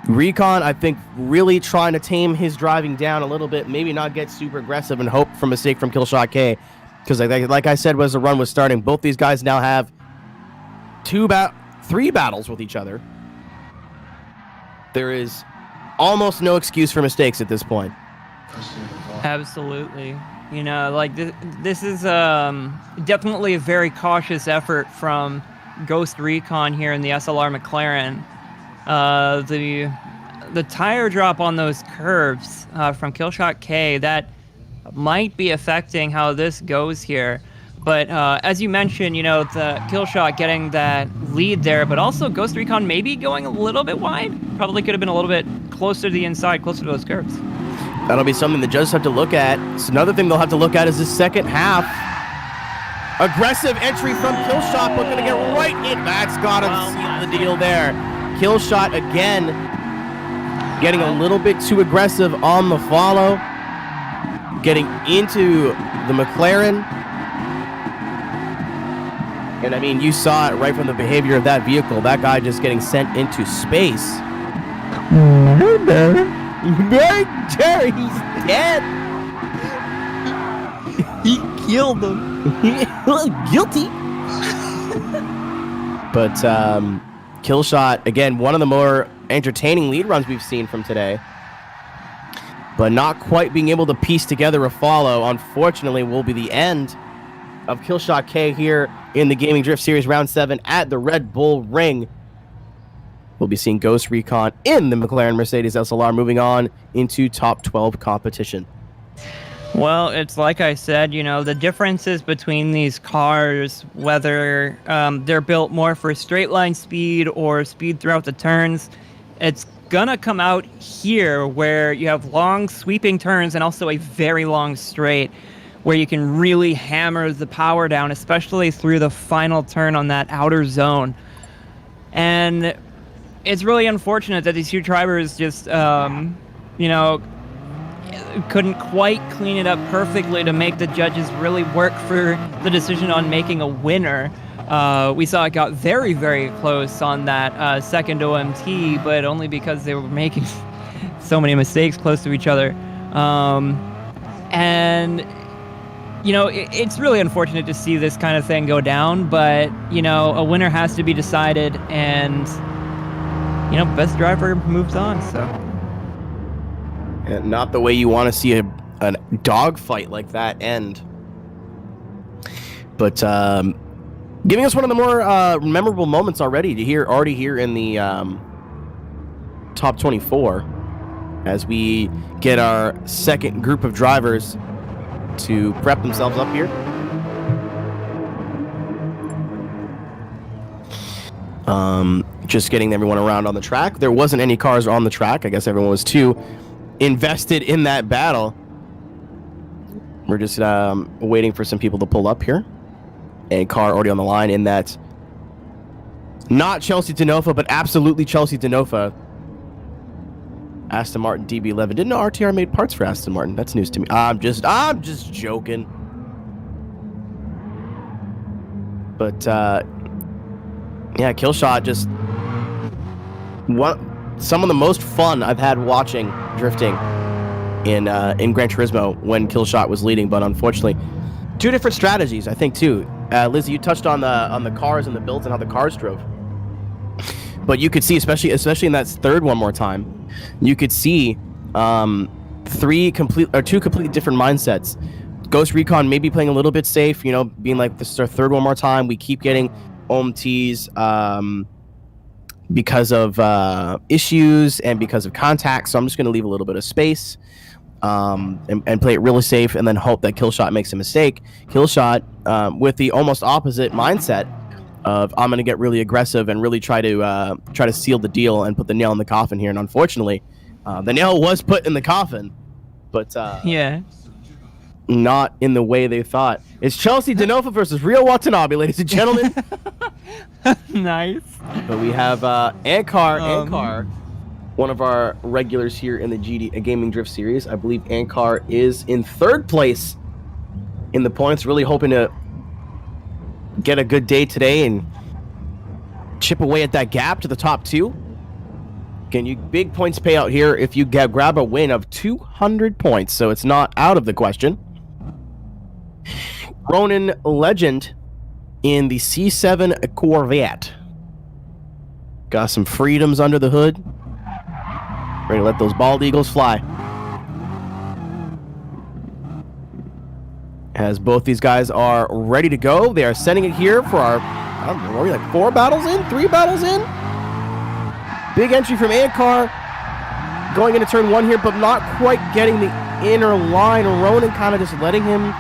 Recon, I think, really trying to tame his driving down a little bit, maybe not get super aggressive and hope for a mistake from Killshot K. Because like I said, as the run was starting, both these guys now have three battles with each other. There is almost no excuse for mistakes at this point. Absolutely. You know, like this is definitely a very cautious effort from Ghost Recon here in the SLR McLaren. The tire drop on those curves from Killshot K, that might be affecting how this goes here. But as you mentioned, you know, the Killshot getting that lead there, but also Ghost Recon maybe going a little bit wide. Probably could have been a little bit closer to the inside, closer to those curves. That'll be something the judges have to look at. So another thing they'll have to look at is the second half. Aggressive entry from Killshot, but gonna get right in. That's gotta seal the deal there. Killshot again, getting a little bit too aggressive on the follow. Getting into the McLaren. And I mean, you saw it right from the behavior of that vehicle. That guy just getting sent into space. Jerry, he's dead. He killed him. Guilty. But Killshot, again, one of the more entertaining lead runs we've seen from today. But not quite being able to piece together a follow, unfortunately, will be the end of Killshot K here in the Gaming Drift Series Round 7 at the Red Bull Ring. We'll be seeing Ghost Recon in the McLaren Mercedes SLR moving on into top 12 competition. Well, it's like I said, you know, the differences between these cars, whether they're built more for straight line speed or speed throughout the turns, it's gonna come out here where you have long sweeping turns and also a very long straight where you can really hammer the power down, especially through the final turn on that outer zone. And it's really unfortunate that these two drivers just, you know, couldn't quite clean it up perfectly to make the judges really work for the decision on making a winner. We saw it got very, very close on that second OMT, but only because they were making so many mistakes close to each other. And, you know, it's really unfortunate to see this kind of thing go down, but, you know, a winner has to be decided, and, you know, best driver moves on, so. And not the way you want to see a dogfight like that end. But giving us one of the more memorable moments already here in the top 24 as we get our second group of drivers to prep themselves up here. Just getting everyone around on the track. There wasn't any cars on the track. I guess everyone was too invested in that battle. We're just waiting for some people to pull up here. A car already on the line in that, not Chelsea Denofa, but absolutely Chelsea Denofa. Aston Martin DB11. Didn't know RTR made parts for Aston Martin. That's news to me. I'm just joking. But yeah, Killshot just some of the most fun I've had watching drifting in Gran Turismo when Killshot was leading, but unfortunately, two different strategies, I think, too. Lizzie, you touched on the cars and the builds and how the cars drove, but you could see, especially in that third one more time, you could see two completely different mindsets. Ghost Recon maybe playing a little bit safe, you know, being like, this is our third one more time. We keep getting OMTs because of issues and because of contacts, so I'm just going to leave a little bit of space and play it really safe, and then hope that Killshot makes a mistake. Killshot with the almost opposite mindset of, I'm going to get really aggressive and really try to seal the deal and put the nail in the coffin here. And unfortunately, the nail was put in the coffin, but yeah, not in the way they thought. It's Chelsea Denofa versus Rio Watanabe, ladies and gentlemen. Nice. But we have Ankar, one of our regulars here in the Gaming Drift Series. I believe Ankar is in third place in the points, really hoping to get a good day today and chip away at that gap to the top two. Can you big points payout here if you grab a win of 200 points, so it's not out of the question. Ronin Legend in the C7 Corvette. Got some freedoms under the hood. Ready to let those bald eagles fly. As both these guys are ready to go, they are sending it here for our, I don't know, are we like 4 battles in? 3 battles in? Big entry from Ankar. Going into turn 1 here, but not quite getting the inner line. Ronan kind of just letting him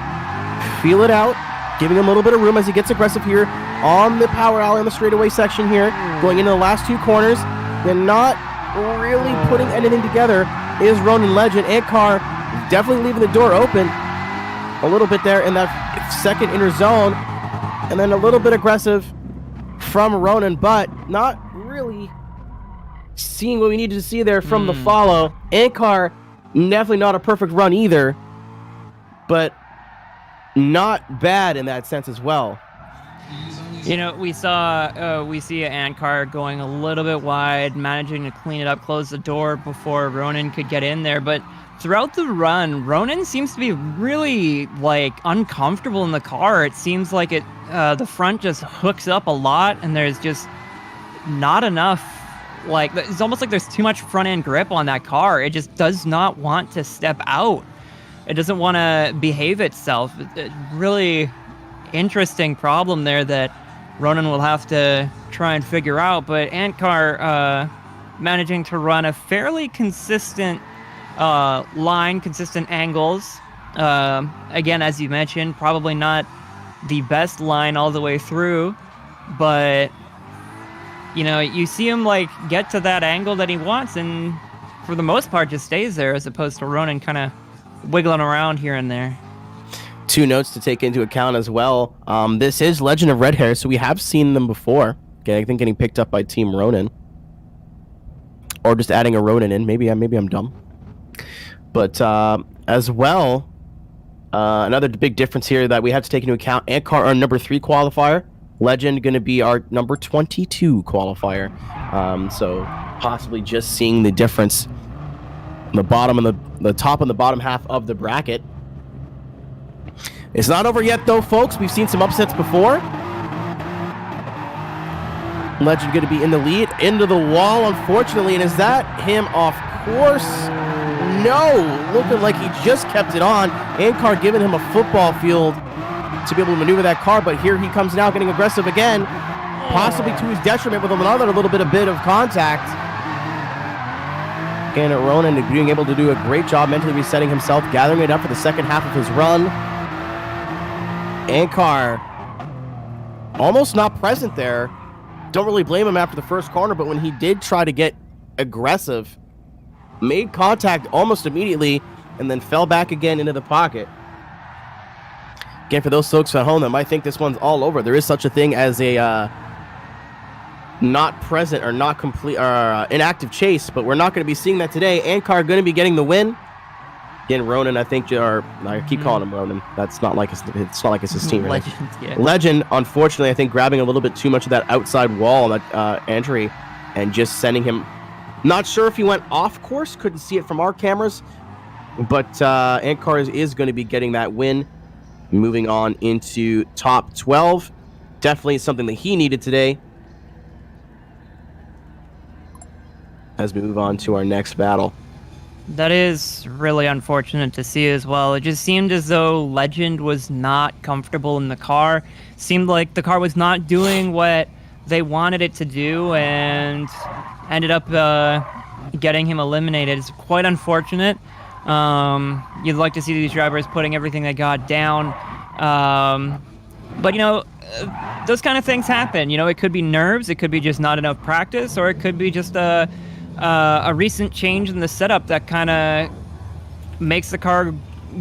feel it out, giving him a little bit of room as he gets aggressive here on the power alley on the straightaway section here, going into the last 2 corners. Then not really putting anything together is Ronan Legend. Ankar definitely leaving the door open a little bit there in that second inner zone, and then a little bit aggressive from Ronan, but not really seeing what we needed to see there from the follow. Ankar, definitely not a perfect run either, but not bad in that sense as well. You know, we see Ankar going a little bit wide, managing to clean it up, close the door before Ronan could get in there, but throughout the run, Ronan seems to be really, like, uncomfortable in the car. It seems like the front just hooks up a lot, and there's just not enough, like, it's almost like there's too much front-end grip on that car. It just does not want to step out. It doesn't want to behave itself. Really interesting problem there that Ronan will have to try and figure out, but Ankar managing to run a fairly consistent line, consistent angles. Again, as you mentioned, probably not the best line all the way through, but you know, you see him like get to that angle that he wants, and for the most part just stays there, as opposed to Ronan kind of wiggling around here and there. 2 notes to take into account as well. This is Legend of Red Hair, so we have seen them before. Okay, I think getting picked up by Team Ronan, or just adding a Ronan in. Maybe I'm dumb. But as well, another big difference here that we have to take into account, Ankar, our number 3 qualifier. Legend going to be our number 22 qualifier. So possibly just seeing the difference on the bottom and the top and the bottom half of the bracket. It's not over yet, though, folks. We've seen some upsets before. Legend going to be in the lead. Into the wall, unfortunately. And is that him off course? No. Looking like he just kept it on. Ankar giving him a football field to be able to maneuver that car. But here he comes now getting aggressive again. Possibly to his detriment with another little bit of contact. Again, Ronan being able to do a great job mentally resetting himself, gathering it up for the second half of his run. Ankar almost not present there. Don't really blame him after the first corner, but when he did try to get aggressive, made contact almost immediately, and then fell back again into the pocket. Again, for those folks at home that might think this one's all over, there is such a thing as a not present or not complete or inactive chase, but we're not going to be seeing that today. Ankar going to be getting the win. Again, Ronan, I think, or I keep calling him Ronan. That's not like it's not like it's his team. Really. Legend, yeah. Legend, unfortunately, I think grabbing a little bit too much of that outside wall on that entry, and just sending him. Not sure if he went off course. Couldn't see it from our cameras, but Ankar is going to be getting that win. Moving on into top 12, definitely something that he needed today. As we move on to our next battle. That is really unfortunate to see as well. It just seemed as though Legend was not comfortable in the car. Seemed like the car was not doing what they wanted it to do, and ended up getting him eliminated. It's quite unfortunate. You'd like to see these drivers putting everything they got down. But, you know, those kind of things happen. You know, it could be nerves, it could be just not enough practice, or it could be just a recent change in the setup that kind of makes the car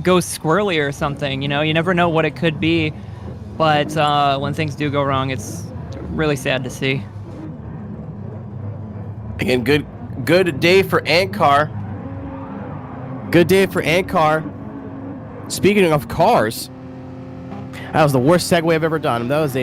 go squirrely or something. You know, you never know what it could be. But when things do go wrong, it's really sad to see. Again, good day for Ankar. Good day for Ankar. Speaking of cars, that was the worst segue I've ever done. That was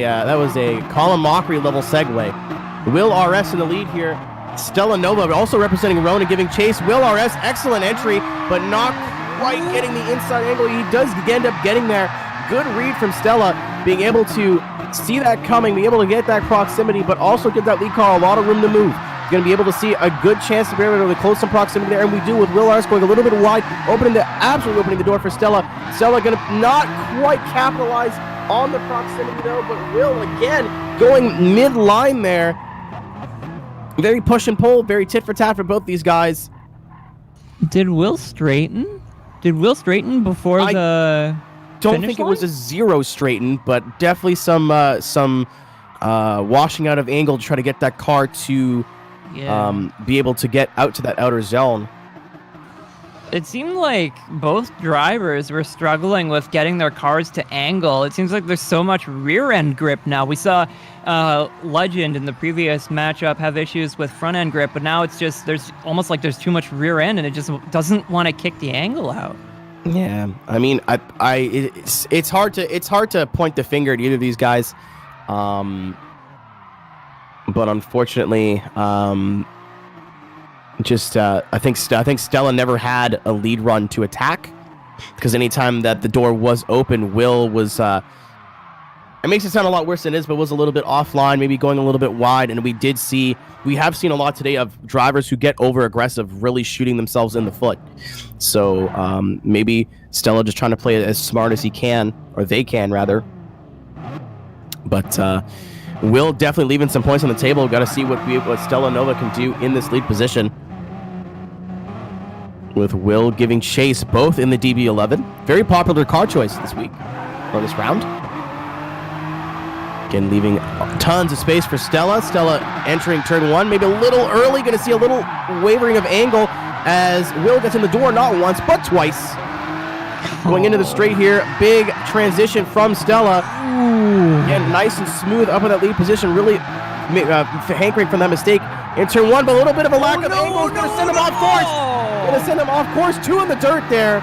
a Colin Mockery level segue. Will RS in the lead here. Stella Nova also representing Ronan giving chase. Will RS, excellent entry, but not quite getting the inside angle. He does end up getting there. good read from Stella, being able to see that coming, be able to get that proximity, but also give that lead car a lot of room to move. He's going to be able to see a good chance to be able to close some proximity there, and we do with Will RS going a little bit wide, absolutely opening the door for Stella. Stella going to not quite capitalize on the proximity though, but Will again going mid-line there. Very push and pull, very tit for tat for both these guys. Did Will straighten? Did Will straighten before the don't think line? It was a zero straighten, but definitely some washing out of angle to try to get that car to be able to get out to that outer zone. It seemed like both drivers were struggling with getting their cars to angle. It seems like there's so much rear end grip now. We saw Legend in the previous matchup have issues with front end grip, but now it's just there's almost like there's too much rear end and it just doesn't want to kick the angle out. Yeah, I mean, it's hard to point the finger at either of these guys, but unfortunately, I think Stella never had a lead run to attack, because anytime that the door was open, Will was. It makes it sound a lot worse than it is, but was a little bit offline, maybe going a little bit wide, and we have seen a lot today of drivers who get over aggressive, really shooting themselves in the foot. So maybe Stella just trying to play it as smart as he can, or they can rather. But Will definitely leaving some points on the table. Got to see what Stella Nova can do in this lead position. With Will giving chase both in the DB11. Very popular car choice this week, or this round. Again, leaving tons of space for Stella. Stella entering turn one, maybe a little early. Going to see a little wavering of angle as Will gets in the door, not once, but twice. Going into the straight here. Big transition from Stella. Again, nice and smooth up in that lead position. Really hankering from that mistake in turn one, but a little bit of a lack of angle. Going to send him off course. Going to send him off course. Two in the dirt there.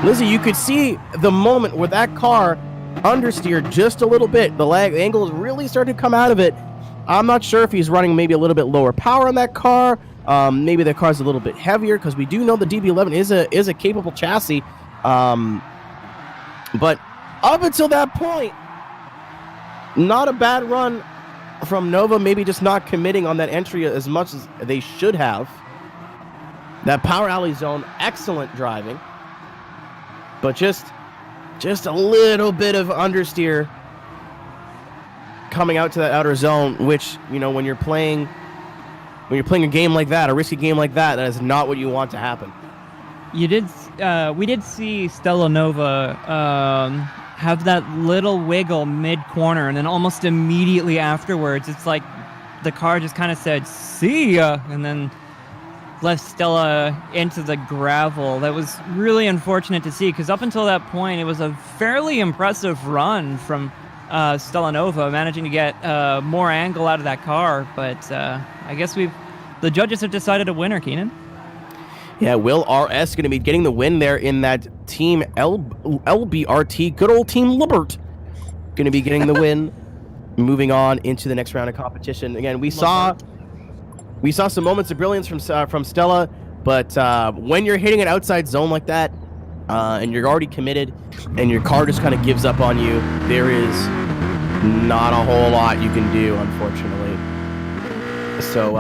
Lizzie, you could see the moment where that car understeered just a little bit. The angle really started to come out of it. I'm not sure if he's running maybe a little bit lower power on that car. Maybe the car's a little bit heavier, because we do know the DB11 is a capable chassis. But up until that point, not a bad run from Nova. Maybe just not committing on that entry as much as they should have. That power alley zone, excellent driving, but just a little bit of understeer coming out to that outer zone, which, you know, when you're playing a game like that, a risky game like that, that is not what you want to happen. We did see Stella Nova have that little wiggle mid-corner, and then almost immediately afterwards, it's like the car just kind of said, "See ya," and then left Stella into the gravel. That was really unfortunate to see, because up until that point, it was a fairly impressive run from Stella Nova, managing to get more angle out of that car. But I guess the judges have decided a winner, Keenan. Yeah, Will RS going to be getting the win there in that team LBRT. Good old Team Libert going to be getting the win. Moving on into the next round of competition. Again, we saw some moments of brilliance from Stella, but when you're hitting an outside zone like that, and you're already committed, and your car just kind of gives up on you, there is not a whole lot you can do, unfortunately. So,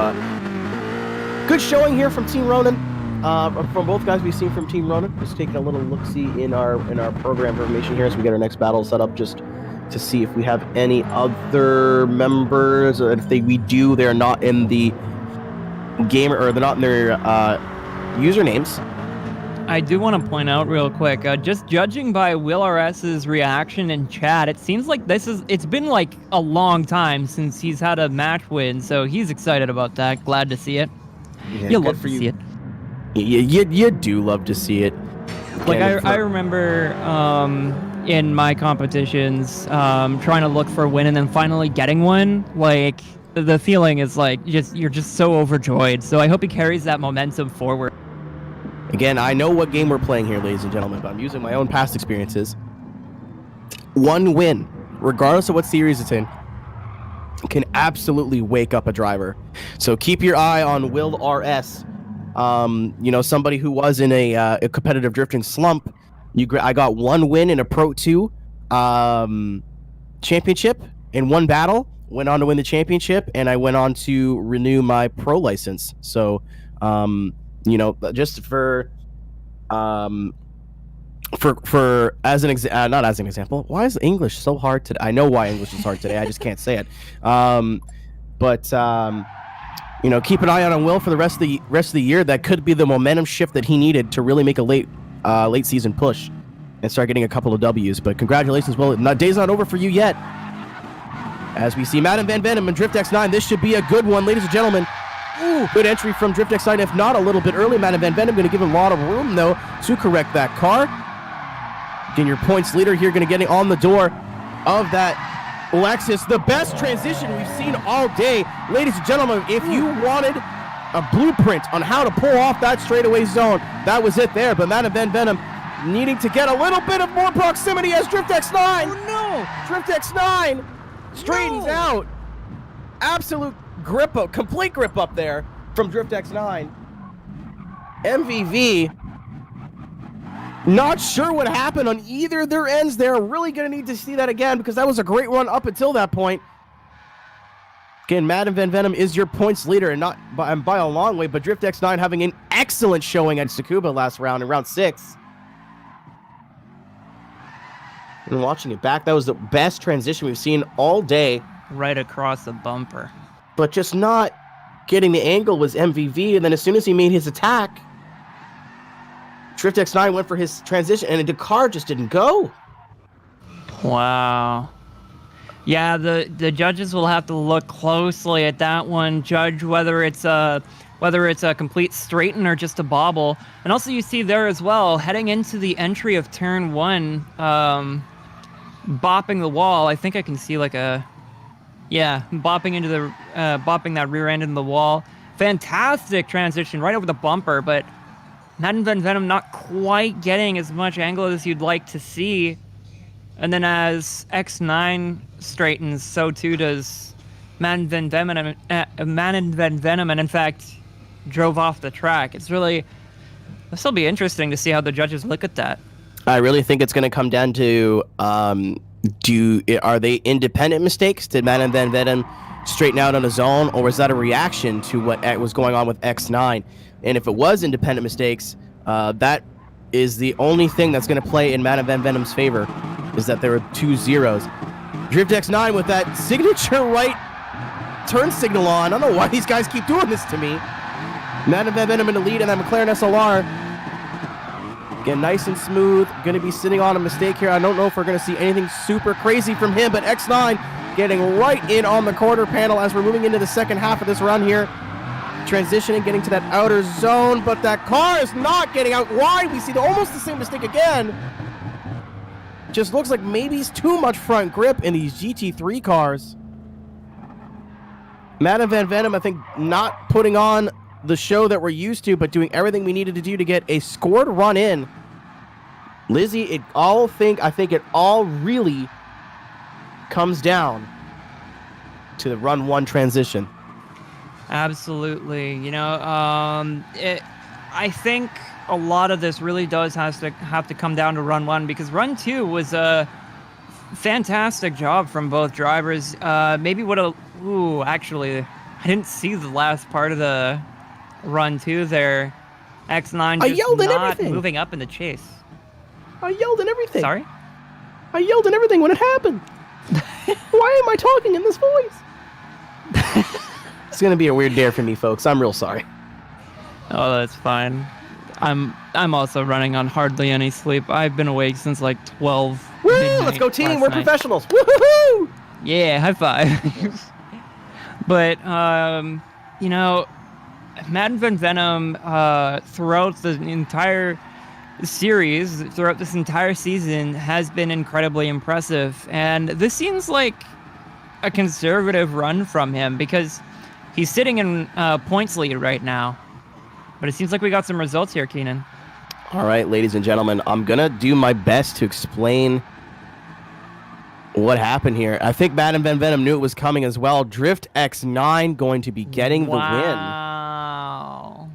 good showing here from Team Ronan. From both guys we've seen from Team Ronan. Just taking a little look-see in our program information here as we get our next battle set up, just to see if we have any other members, or if we do, they're not in the game, or they're not in their usernames. I do want to point out real quick, just judging by Will RS's reaction in chat, it seems like it's been like a long time since he's had a match win, so he's excited about that. Glad to see it. Yeah, you love to see it. You do love to see it. Like, I remember in my competitions trying to look for a win and then finally getting one. Like, the feeling is like you're just so overjoyed. So I hope he carries that momentum forward. Again, I know what game we're playing here, ladies and gentlemen, but I'm using my own past experiences. One win, regardless of what series it's in, can absolutely wake up a driver. So keep your eye on Will RS. Somebody who was in a competitive drifting slump, I got one win in a Pro 2 championship in one battle. Went on to win the championship, and I went on to renew my pro license. So, just for as an not as an example. Why is English so hard today? I know why English is hard today. I just can't say it. Keep an eye on Will for the rest of the year. That could be the momentum shift that he needed to really make a late season push and start getting a couple of W's. But congratulations, Will. Day's not over for you yet. As we see Madden Van Venom and Drift X9, this should be a good one, ladies and gentlemen. Ooh, good entry from Drift X9, if not a little bit early. Madden Van Venom going to give him a lot of room, though, to correct that car. Again, your points leader here going to get on the door of that Lexus. The best transition we've seen all day. Ladies and gentlemen, if you wanted a blueprint on how to pull off that straightaway zone, that was it there. But Madden Van Venom needing to get a little bit of more proximity as Drift X9. Oh, no! Drift X9 straightens out. Absolute grip up, complete grip up there from Drift X9. MVV, not sure what happened on either of their ends. They're really going to need to see that again because that was a great run up until that point. Again, Madden Van Venom is your points leader and not by a long way, but Drift X9 having an excellent showing at Tsukuba last round in round 6. And watching it back, that was the best transition we've seen all day. Right across the bumper. But just not getting the angle was MVV, and then as soon as he made his attack, Drift X9 went for his transition, and the car just didn't go. Wow. Yeah, the judges will have to look closely at that one, judge whether it's a complete straighten or just a bobble. And also you see there as well, heading into the entry of turn 1, bopping the wall. I think I can see bopping that rear end into the wall. Fantastic transition right over the bumper, but Madden Van Venom not quite getting as much angle as you'd like to see. And then as X9 straightens, so too does Madden Van Venom, and in fact drove off the track. This will be interesting to see how the judges look at that. I really think it's going to come down to are they independent mistakes? Did Madden Van Venom straighten out on his own, or was that a reaction to what was going on with X9? And if it was independent mistakes, that is the only thing that's going to play in Madden Van Venom's favor, is that there were 2 zeros. Drift X9 with that signature right turn signal on. I don't know why these guys keep doing this to me. Madden Van Venom in the lead, and that McLaren SLR. Again, nice and smooth. Going to be sitting on a mistake here. I don't know if we're going to see anything super crazy from him, but X9 getting right in on the quarter panel as we're moving into the second half of this run here. Transitioning, getting to that outer zone, but that car is not getting out wide. We see almost the same mistake again. Just looks like maybe it's too much front grip in these GT3 cars. Madden Van Venom, I think, not putting on the show that we're used to, but doing everything we needed to do to get a scored run in. Lizzie, I think it all really comes down to the run 1 transition. Absolutely. I think a lot of this really does have to come down to run 1, because run 2 was a fantastic job from both drivers. Actually, I didn't see the last part of the run 2 there. X9 just not moving up in the chase. I yelled and everything. Sorry? I yelled and everything when it happened. Why am I talking in this voice? It's going to be a weird day for me, folks. I'm real sorry. Oh, that's fine. I'm also running on hardly any sleep. I've been awake since like 12. Woo! Let's go team. We're professionals. Woohoo! Yeah, high five. But Madden Van Venom throughout the entire series, throughout this entire season, has been incredibly impressive. And this seems like a conservative run from him, because he's sitting in points lead right now. But it seems like we got some results here, Keenan. All right, ladies and gentlemen, I'm going to do my best to explain what happened here. I think Madden Van Venom knew it was coming as well. Drift X9 going to be getting the win. Wow.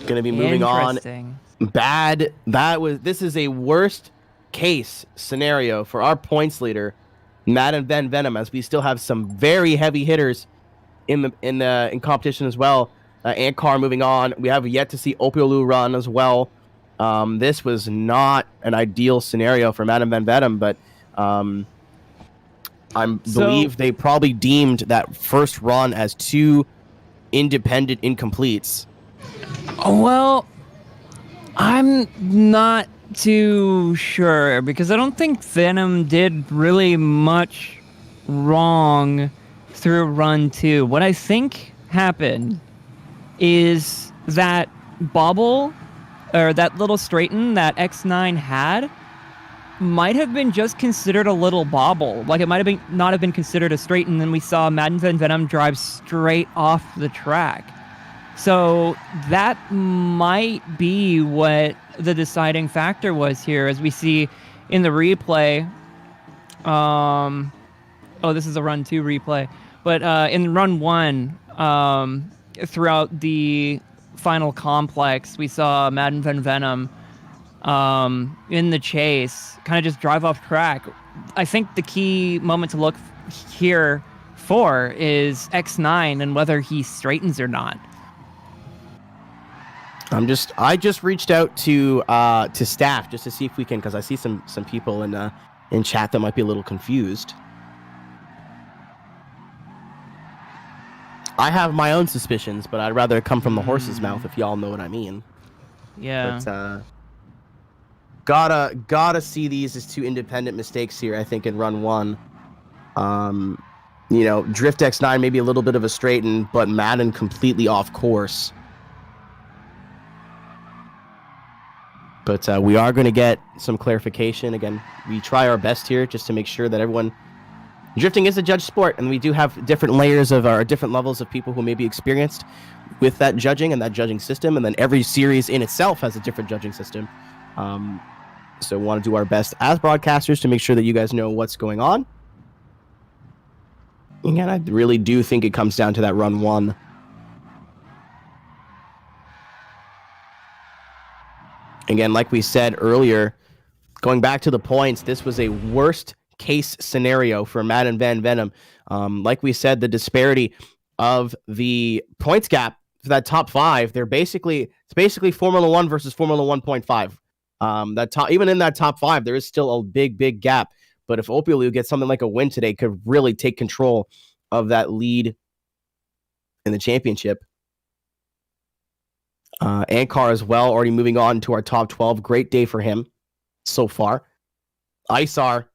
Going to be moving on Bad. This is a worst case scenario for our points leader, Madden Van Venom, as we still have some very heavy hitters in competition as well. Ankar moving on. We have yet to see Opiolu run as well. This was not an ideal scenario for Madden Van Venom, but I believe they probably deemed that first run as two independent incompletes. Well, I'm not too sure because I don't think Venom did really much wrong through run 2. What I think happened is that bobble or that little straighten that X9 had might have been just considered a little bobble. Like it might have been not have been considered a straighten, and we saw Madden Van Venom drive straight off the track. So that might be what the deciding factor was here, as we see in the replay. This is a run 2 replay, but in run 1, throughout the final complex, we saw Madden Van Venom in the chase kind of just drive off track. I think the key moment to look here for is X9 and whether he straightens or not. I just reached out to staff just to see if we can, because I see some people in chat that might be a little confused. I have my own suspicions, but I'd rather it come from the horse's mouth, if y'all know what I mean. Yeah. But gotta see these as two independent mistakes here, I think, in run 1. Drift X9 maybe a little bit of a straighten, but Madden completely off course. But we are going to get some clarification. Again, we try our best here just to make sure that everyone... Drifting is a judge sport, and we do have different layers of our different levels of people who may be experienced with that judging and that judging system, and then every series in itself has a different judging system. So we want to do our best as broadcasters to make sure that you guys know what's going on. Again, I really do think it comes down to that run 1. Again, like we said earlier, going back to the points, this was a worst case scenario for Madden Van Venom. Like we said, the disparity of the points gap for that top 5, it's basically Formula 1 versus Formula 1.5. Even in that top 5, there is still a big gap. But if Opiolu gets something like a win today, could really take control of that lead in the championship. Ankar as well, already moving on to our top 12. Great day for him so far. Isar,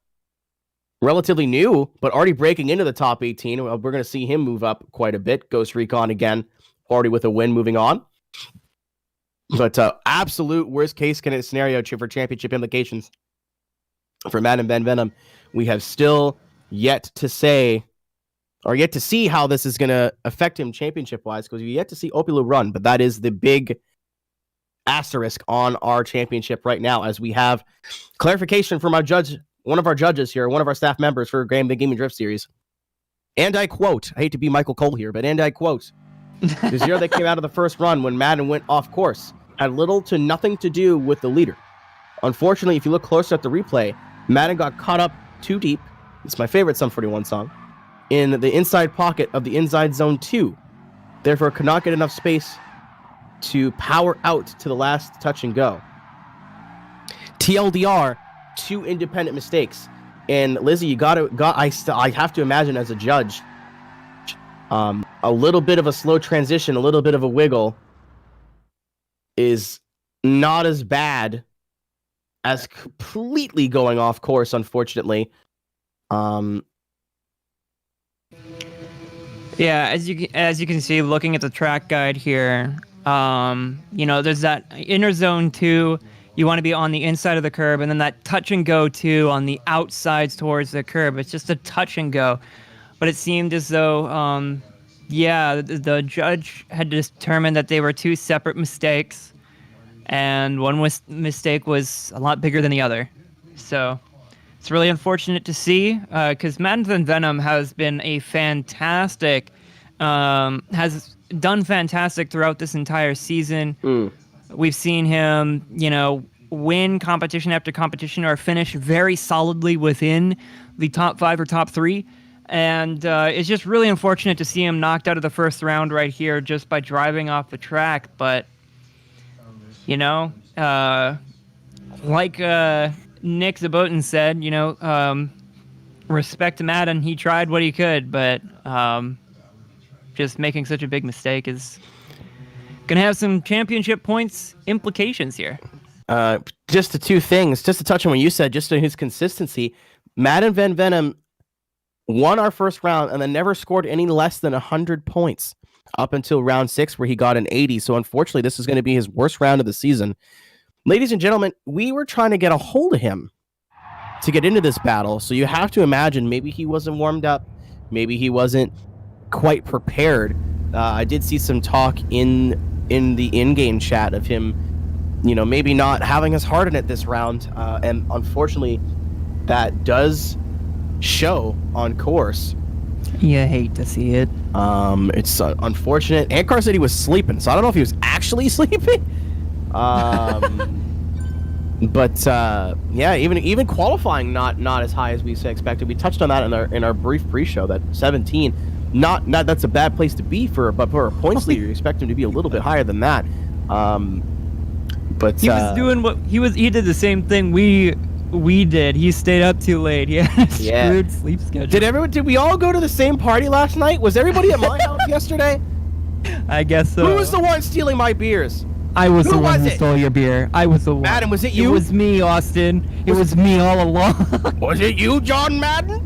relatively new, but already breaking into the top 18. We're going to see him move up quite a bit. Ghost Recon again, already with a win moving on. But absolute worst case scenario for championship implications for Madden Van Venom. We have still yet to see how this is going to affect him championship-wise, because we've yet to see Opiolu run, but that is the big asterisk on our championship right now, as we have clarification from one of our judges here, one of our staff members for the Gaming Drift series. And I quote, I hate to be Michael Cole here, but and I quote, the zero that came out of the first run when Madden went off course had little to nothing to do with the leader. Unfortunately, if you look closer at the replay, Madden got caught up too deep. It's my favorite Sum 41 song. In the inside pocket of the inside zone 2. Therefore, could not get enough space to power out to the last touch and go. TLDR, 2 independent mistakes. And Lizzie, I have to imagine as a judge, a little bit of a slow transition, a little bit of a wiggle is not as bad as completely going off course, unfortunately. Yeah, as you can see, looking at the track guide here, there's that inner zone 2. You want to be on the inside of the curb, and then that touch and go 2 on the outsides towards the curb. It's just a touch and go, but it seemed as though, the judge had determined that they were 2 separate mistakes, and one mistake was a lot bigger than the other. So it's really unfortunate to see, because Madden Van Venom has been has done fantastic throughout this entire season. We've seen him, win competition after competition or finish very solidly within the top 5 or top 3. And it's just really unfortunate to see him knocked out of the first round right here just by driving off the track. But, like Nick Zabotin said, respect to Madden. He tried what he could, but just making such a big mistake is going to have some championship points implications here. Just the 2 things, just to touch on what you said, just on his consistency. Madden Van Venom won our first round and then never scored any less than 100 points up until round 6 where he got an 80. So unfortunately, this is going to be his worst round of the season. Ladies and gentlemen, we were trying to get a hold of him to get into this battle. So you have to imagine maybe he wasn't warmed up. Maybe he wasn't quite prepared. I did see some talk in the in-game chat of him, maybe not having his heart in it this round. And unfortunately, that does show on course. You hate to see it. It's unfortunate. Ankar said he was sleeping, so I don't know if he was actually sleeping. But yeah, even qualifying not as high as we expected. We touched on that in our brief pre-show that 17. Not that's a bad place to be for a points leader. You expect him to be a little bit higher than that. But he was doing what he did the same thing we did. He stayed up too late. He had a screwed sleep schedule. Did we all go to the same party last night? Was everybody at my house yesterday? I guess so. Who was the one stealing my beers? I was the one who stole your beer. I was the one. Madden, was it you? It was me, Austin. It was me all along. Was it you, John Madden?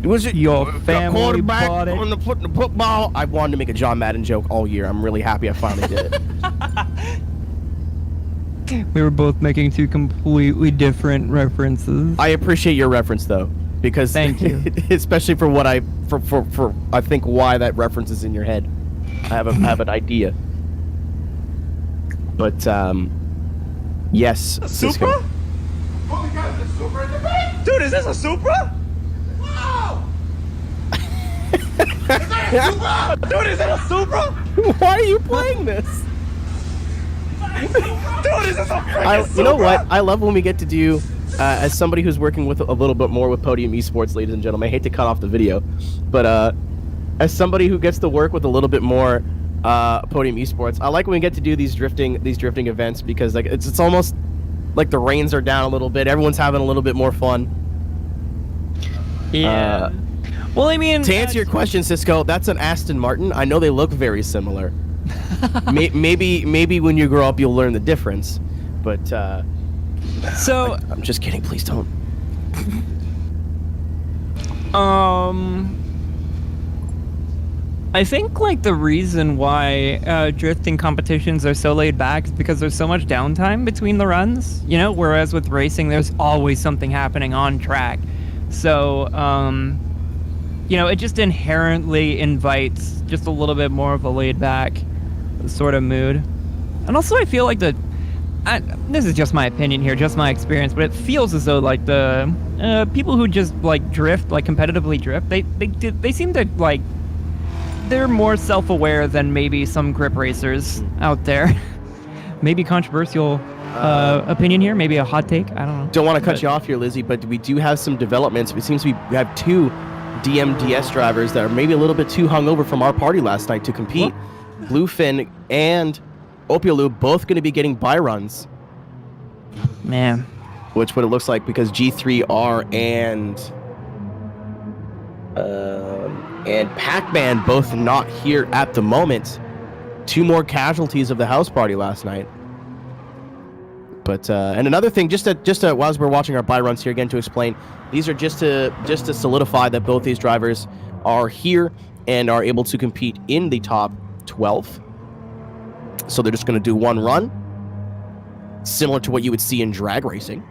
Was it your family quarterback bought it? on the football? I wanted to make a John Madden joke all year. I'm really happy I finally did it. We were both making 2 completely different references. I appreciate your reference though, because thank you, especially for what I think why that reference is in your head. I have an idea. But yes, Cisco. Supra? Oh my God, is a Supra in the back? Dude, is this a Supra? Wow! Is that a Supra? Dude, is that a Supra? Why are you playing this? Dude, is this a freaking Supra? You know what? I love when we get to do, as somebody who's working with a little bit more with Podium Esports, ladies and gentlemen. I hate to cut off the video, but as somebody who gets to work with a little bit more Podium Esports, I like when we get to do these drifting events because like it's almost like the reins are down a little bit. Everyone's having a little bit more fun. Yeah. Well, I mean, to answer your question, Cisco, that's an Aston Martin. I know they look very similar. maybe when you grow up you'll learn the difference, but so I'm just kidding. Please don't. I think like the reason why drifting competitions are so laid back is because there's so much downtime between the runs, whereas with racing there's always something happening on track. So it just inherently invites just a little bit more of a laid back sort of mood. And also I feel like this is just my opinion here, just my experience, but it feels as though like the people who just like drift, like competitively drift, they seem to like, they're more self-aware than maybe some grip racers out there. Maybe controversial opinion here, maybe a hot take, I don't know. Don't want to cut you off here, Lizzie, but we do have some developments. It seems we have 2 DMDS drivers that are maybe a little bit too hungover from our party last night to compete. What? Bluefin and Opiolu both going to be getting buy runs. Man. Which what it looks like because G3R and Pac-Man both not here at the moment. 2 more casualties of the house party last night. But and another thing, just to while we're watching our buy runs here again to explain, these are just to solidify that both these drivers are here and are able to compete in the top 12. So they're just going to do 1 run, similar to what you would see in drag racing.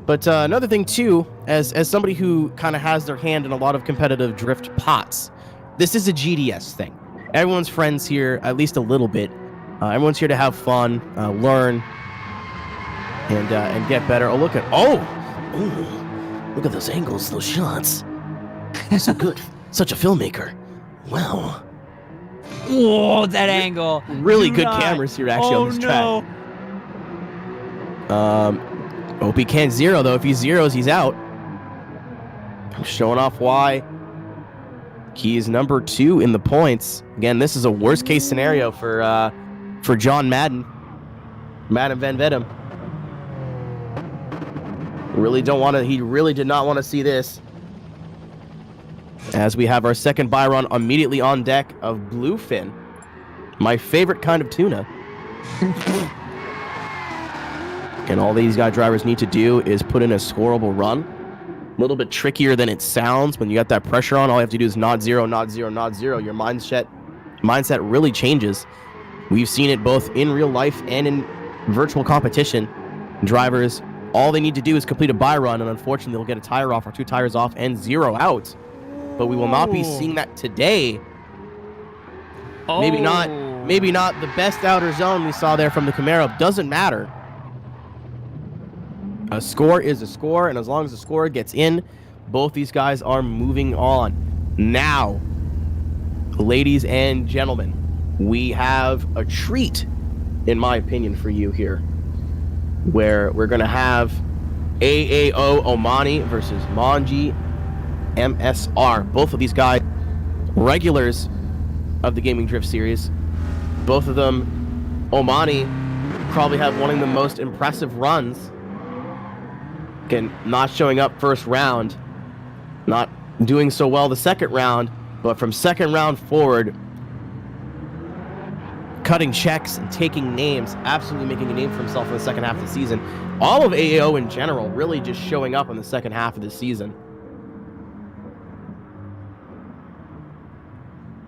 But another thing too, as somebody who kind of has their hand in a lot of competitive drift pots, this is a GDS thing. Everyone's friends here, at least a little bit. Everyone's here to have fun, learn, and get better. Look at those angles, those shots. So good, such a filmmaker. Wow. Oh, that angle. Really good cameras here, actually, on this track. Hope he can't zero, though. If he zeros, he's out. Showing off why he is number 2 in the points. Again, this is a worst-case scenario for John Madden. Madden Van Vetem. He really did not want to see this. As we have our second buy run immediately on deck of bluefin. My favorite kind of tuna. And all these drivers need to do is put in a scoreable run. A little bit trickier than it sounds. When you got that pressure on, all you have to do is not zero, not zero, not zero. Your mindset really changes. We've seen it both in real life and in virtual competition. Drivers, all they need to do is complete a buy run, and unfortunately they'll get a tire off or 2 tires off and 0 out. But we will not be seeing that today. Oh. Maybe not the best outer zone we saw there from the Camaro. Doesn't matter. A score is a score, and as long as the score gets in, both these guys are moving on. Now, ladies and gentlemen, we have a treat, in my opinion, for you here, where we're going to have AAO Omani versus Manji MSR. Both of these guys, regulars of the Gaming Drift series. Both of them, Omani, probably have one of the most impressive runs. Again, not showing up first round, not doing so well the second round, but from second round forward, cutting checks and taking names, absolutely making a name for himself in the second half of the season. All of AAO in general really just showing up in the second half of the season.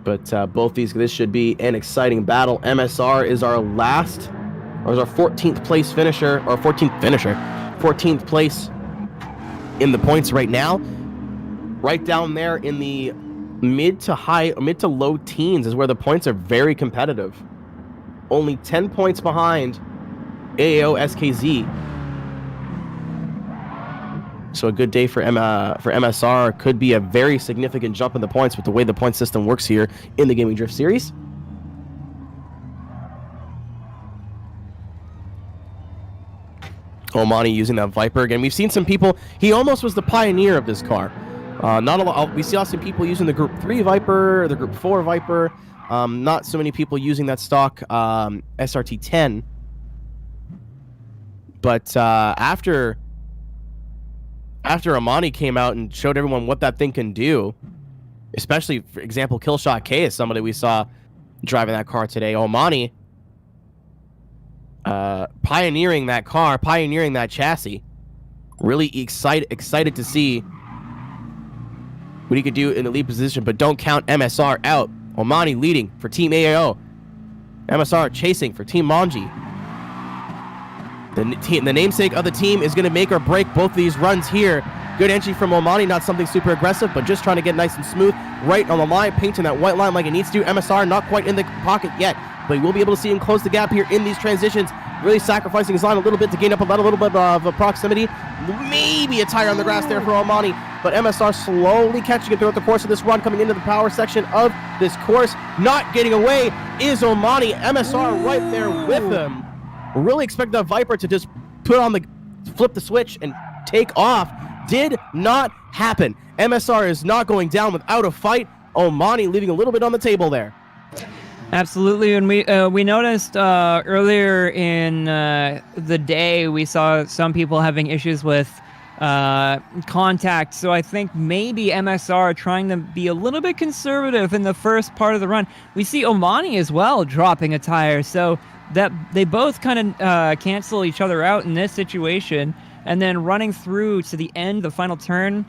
But this should be an exciting battle. MSR is our 14th place finisher, or 14th place in the points right now. Right down there in the mid to low teens is where the points are very competitive. Only 10 points behind AAO SKZ. So a good day for MSR. Could be a very significant jump in the points with the way the point system works here in the Gaming Drift series. Omani using that Viper again. We've seen some people. He almost was the pioneer of this car. Not a lot. We saw some people using the Group 3 Viper, the Group 4 Viper. Not so many people using that stock SRT10. But after Omani came out and showed everyone what that thing can do, especially, for example, Killshot K is somebody we saw driving that car today. Omani pioneering that car, pioneering that chassis. Really excited to see what he could do in the lead position, but don't count MSR out. Omani leading for Team AAO. MSR chasing for Team Manji. The namesake of the team is going to make or break both of these runs here. Good entry from Omani, not something super aggressive, but just trying to get nice and smooth. Right on the line, painting that white line like it needs to. MSR not quite in the pocket yet, but you will be able to see him close the gap here in these transitions. Really sacrificing his line a little bit to gain up a little bit of proximity. Maybe a tire on the grass there for Omani, but MSR slowly catching it throughout the course of this run, coming into the power section of this course. Not getting away is Omani. MSR right there with him. Really expect that Viper to just flip the switch and take off. Did not happen. MSR is not going down without a fight. Omani leaving a little bit on the table there. Absolutely, and we noticed earlier in the day we saw some people having issues with contact, so I think maybe MSR trying to be a little bit conservative in the first part of the run. We see Omani as well dropping a tire, so that they both kind of cancel each other out in this situation, and then running through to the end, the final turn,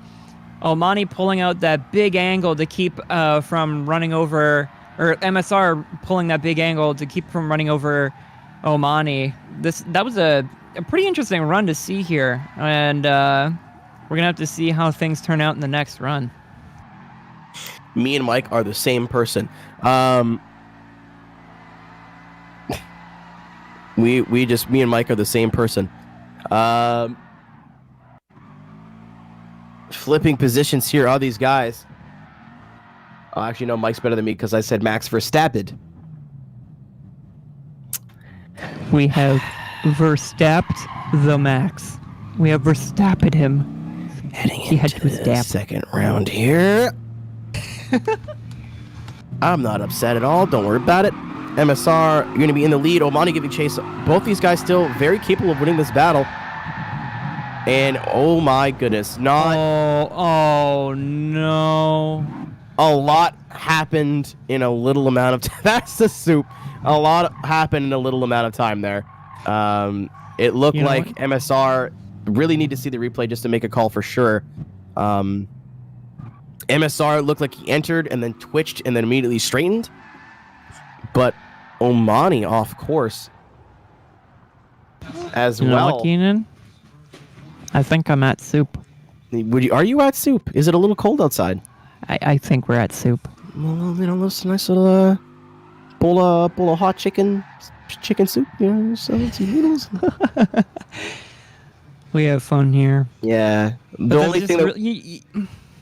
Omani pulling out that big angle to keep from running over, or MSR pulling that big angle to keep from running over Omani. That was a pretty interesting run to see here, and we're gonna have to see how things turn out in the next run. Me and Mike are the same person. Me and Mike are the same person. Flipping positions here are these guys. Oh, actually, no, Mike's better than me because I said Max Verstappen. We have Verstapped the Max. We have Verstapped him. Heading He had into to the stab. second round here. I'm not upset at all. Don't worry about it. MSR, you're going to be in the lead. Omani giving chase. Both these guys still very capable of winning this battle. And oh my goodness, not Oh no. a lot happened in a little amount of time. That's the soup. A lot happened in a little amount of time there. It looked like MSR really need to see the replay just to make a call for sure. MSR looked like he entered and then twitched and then immediately straightened. But Omani off course as well. Keenan? I think I'm at soup. Are you at soup? Is it a little cold outside? I think we're at soup. Well, you know, this nice little bowl of hot chicken soup. You know, some noodles. We have fun here. Yeah. The only thing that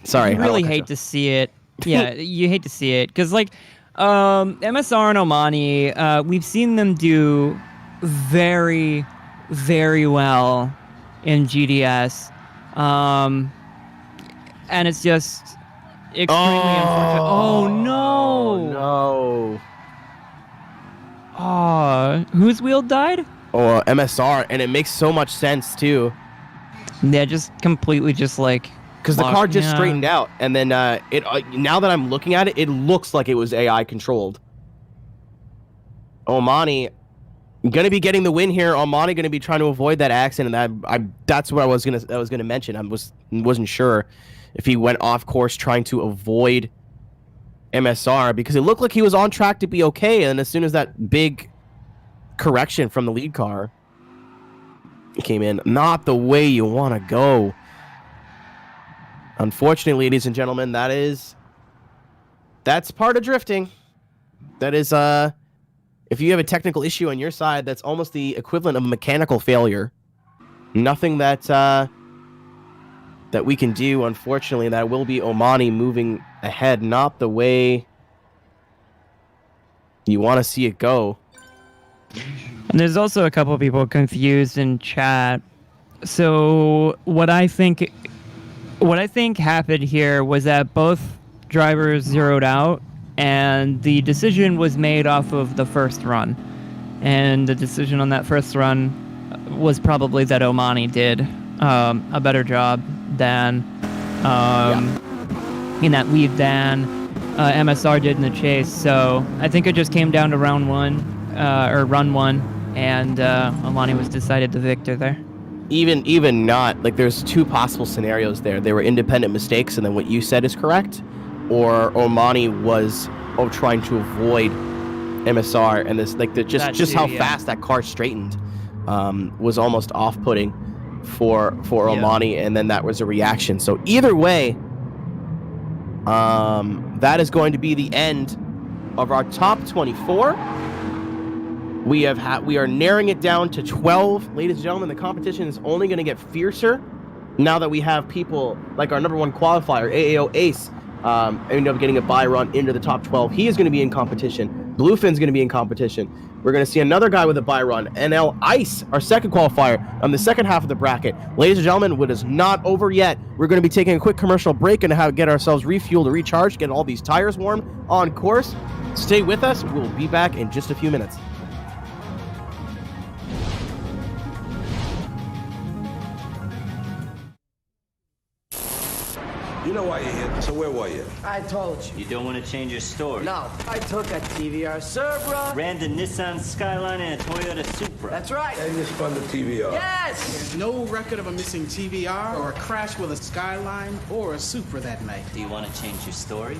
sorry, you really hate to see it. Yeah, you hate to see it because like MSR and Omani, we've seen them do very, very well in GDS, and it's just extremely unfortunate. Oh no! No. Whose wheel died? Oh, MSR, and it makes so much sense too. Yeah, just completely just like because the car just straightened out, and then it. Now that I'm looking at it, it looks like it was AI controlled. Omani gonna be getting the win here. Omani gonna be trying to avoid that accident. That's what I was gonna mention. Wasn't sure if he went off course trying to avoid MSR because it looked like he was on track to be okay, and as soon as that big correction from the lead car came in, not the way you want to go. Unfortunately, ladies and gentlemen, that's part of drifting. That is if you have a technical issue on your side, that's almost the equivalent of a mechanical failure. Nothing that we can do, unfortunately. That will be Omani moving ahead, not the way you want to see it go. And there's also a couple of people confused in chat. So what I think happened here was that both drivers zeroed out, and the decision was made off of the first run. And the decision on that first run was probably that Omani did a better job than in that lead than MSR did in the chase. So I think it just came down to run one, and Omani was decided the victor there. Even not, like, there's two possible scenarios there. They were independent mistakes, and then what you said is correct, or Omani was trying to avoid MSR, and this, like, just how fast that car straightened was almost off-putting for Omani, and then that was a reaction. So either way, that is going to be the end of our top 24. We are narrowing it down to 12. Ladies and gentlemen, the competition is only going to get fiercer now that we have people like our number one qualifier, AAO Ace, ended up getting a bye run into the top 12. He is going to be in competition. Bluefin's going to be in competition. We're going to see another guy with a bye run. NL Ice, our second qualifier, on the second half of the bracket. Ladies and gentlemen, it is not over yet. We're going to be taking a quick commercial break and get ourselves refueled or recharged, get all these tires warm on course. Stay with us. We'll be back in just a few minutes. You know why you're here, so where were you? I told you. You don't want to change your story? No, I took a TVR Supra. Ran the Nissan Skyline and a Toyota Supra. That's right. And you spun the TVR. Yes! There's no record of a missing TVR or a crash with a Skyline or a Supra that night. Do you want to change your story?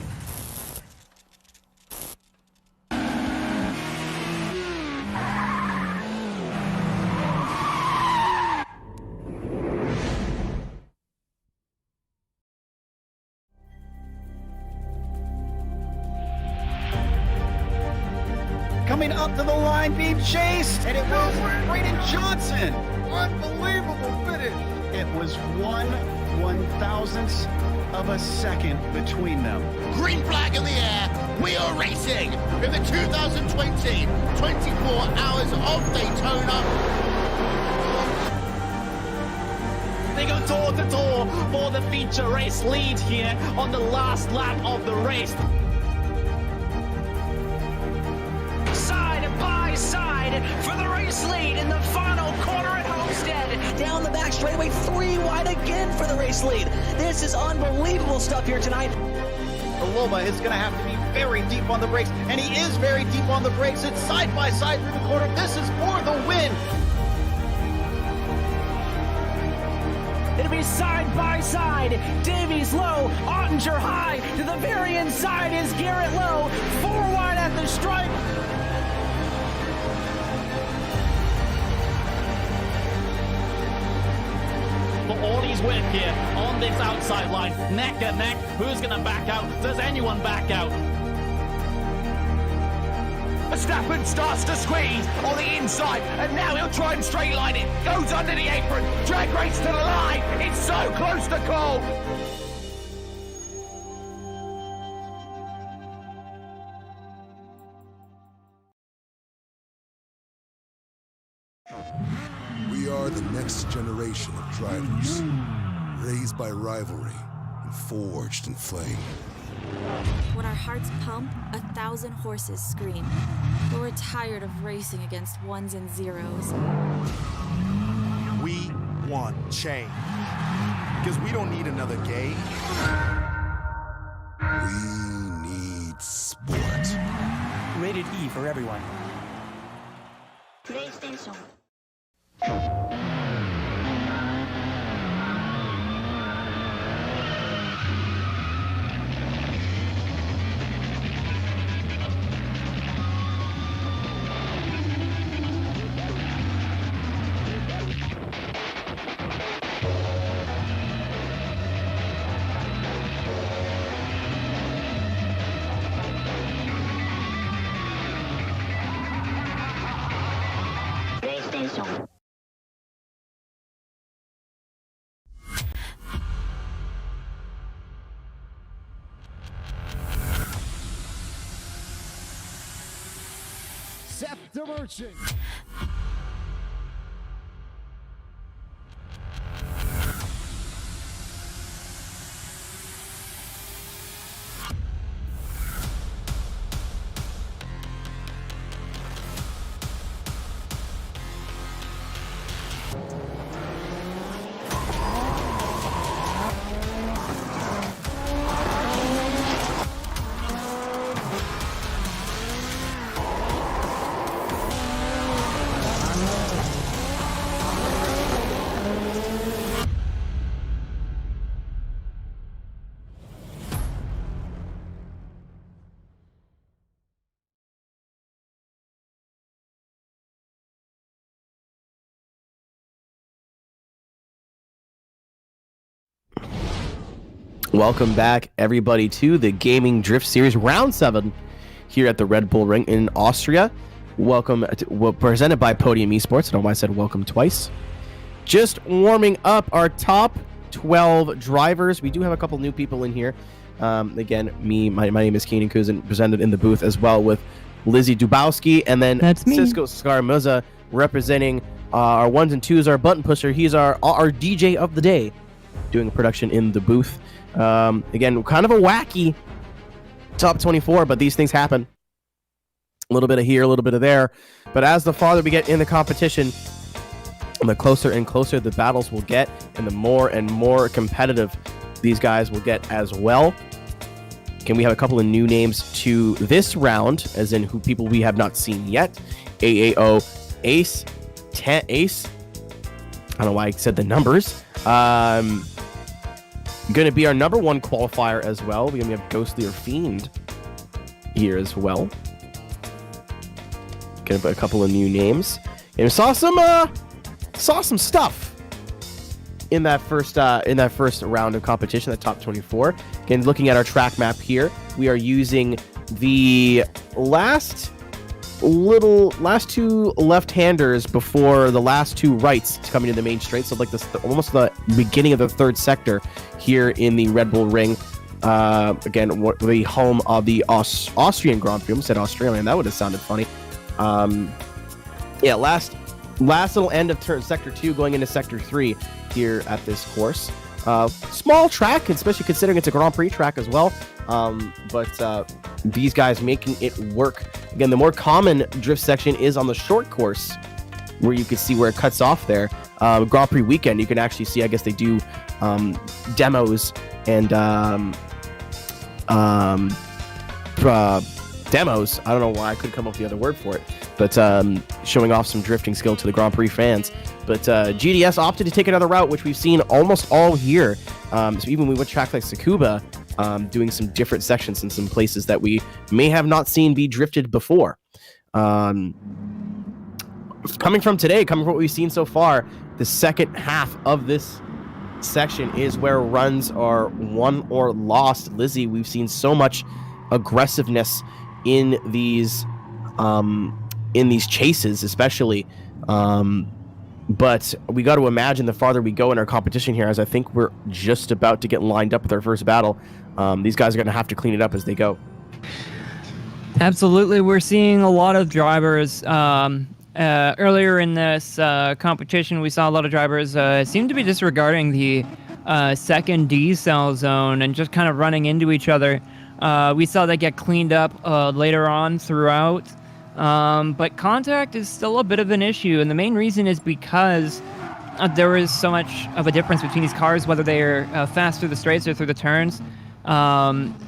Coming up to the line, being chased, and it was Braden Johnson. Unbelievable finish. It was 1/1000th of a second between them. Green flag in the air. We are racing in the 2020 24 Hours of Daytona. They go door to door for the feature race lead here on the last lap of the race. Side by side for the race lead in the final corner at Homestead. Down the back straightaway, 3 wide again for the race lead. This is unbelievable stuff here tonight. Loba is going to have to be very deep on the brakes, and he is very deep on the brakes. It's side by side through the corner. This is for the win. It'll be side by side. Davies low, Ottinger high. To the very inside is Garrett low. 4 wide at the stripe. For all his work here on this outside line, neck and neck. Who's going to back out? Does anyone back out? Verstappen starts to squeeze on the inside, and now he'll try and straight line it. Goes under the apron, drag race to the line. It's so close to call. We are the next generation of drivers, raised by rivalry and forged in flame. When our hearts pump, 1,000 horses scream. But we're tired of racing against ones and zeros. We want change. Because we don't need another game. We need sport. Rated E for everyone. PlayStation. Seth the Merchant. Welcome back, everybody, to the Gaming Drift Series Round 7 here at the Red Bull Ring in Austria. Welcome, presented by Podium Esports. I don't know why I said welcome twice. Just warming up our top 12 drivers. We do have a couple new people in here. Again, my name is Keenan Kuzin, presented in the booth as well with Lizzie Dubowski, and then That's me. Cisco Scarmuza representing our ones and twos, our button pusher. He's our DJ of the day, doing production in the booth. Again, kind of a wacky top 24, but these things happen. A little bit of here, a little bit of there. But as the farther we get in the competition, the closer and closer the battles will get, and the more and more competitive these guys will get as well. Can we have a couple of new names to this round, as in who people we have not seen yet? AAO Ace, Ace. I don't know why I said the numbers. Going to be our number one qualifier as well. We have Ghostly or Fiend here as well. Going to put a couple of new names. And saw some stuff in that first round of competition, the top 24. Again, looking at our track map here, we are using the last last two left-handers before the last two rights coming to the main straight. So like this, almost the beginning of the third sector here in the Red Bull Ring. Again, the home of the Austrian Grand Prix. I almost said Australian. That would have sounded funny. Yeah, last little end of sector 2 going into sector 3 here at this course. Small track, especially considering it's a Grand Prix track as well. But these guys making it work. Again, the more common drift section is on the short course, where you can see where it cuts off there. Grand Prix weekend, you can actually see, I guess they do demos and demos. I don't know why I couldn't come up with the other word for it, but showing off some drifting skill to the Grand Prix fans. But GDS opted to take another route, which we've seen almost all here. So even we went track like Tsukuba, doing some different sections in some places that we may have not seen be drifted before. Coming from what we've seen so far, the second half of this section is where runs are won or lost. Lizzie, we've seen so much aggressiveness in these chases, especially. But we got to imagine the farther we go in our competition here, as I think we're just about to get lined up with our first battle. These guys are going to have to clean it up as they go. Absolutely. We're seeing a lot of drivers. Earlier in this competition, we saw a lot of drivers seem to be disregarding the second decel zone and just kind of running into each other. We saw that get cleaned up later on throughout. But contact is still a bit of an issue, and the main reason is because there is so much of a difference between these cars, whether they are fast through the straights or through the turns.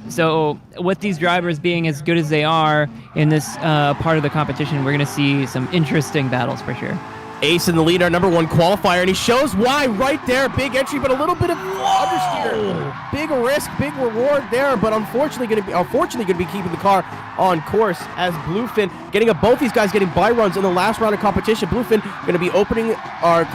So with these drivers being as good as they are in this part of the competition, we're going to see some interesting battles for sure. Ace in the lead, our number one qualifier, and he shows why right there. Big entry, but a little bit of understeer. Big risk, big reward there, but unfortunately going to be keeping the car on course as Bluefin getting both these guys getting by runs in the last round of competition. Bluefin going to be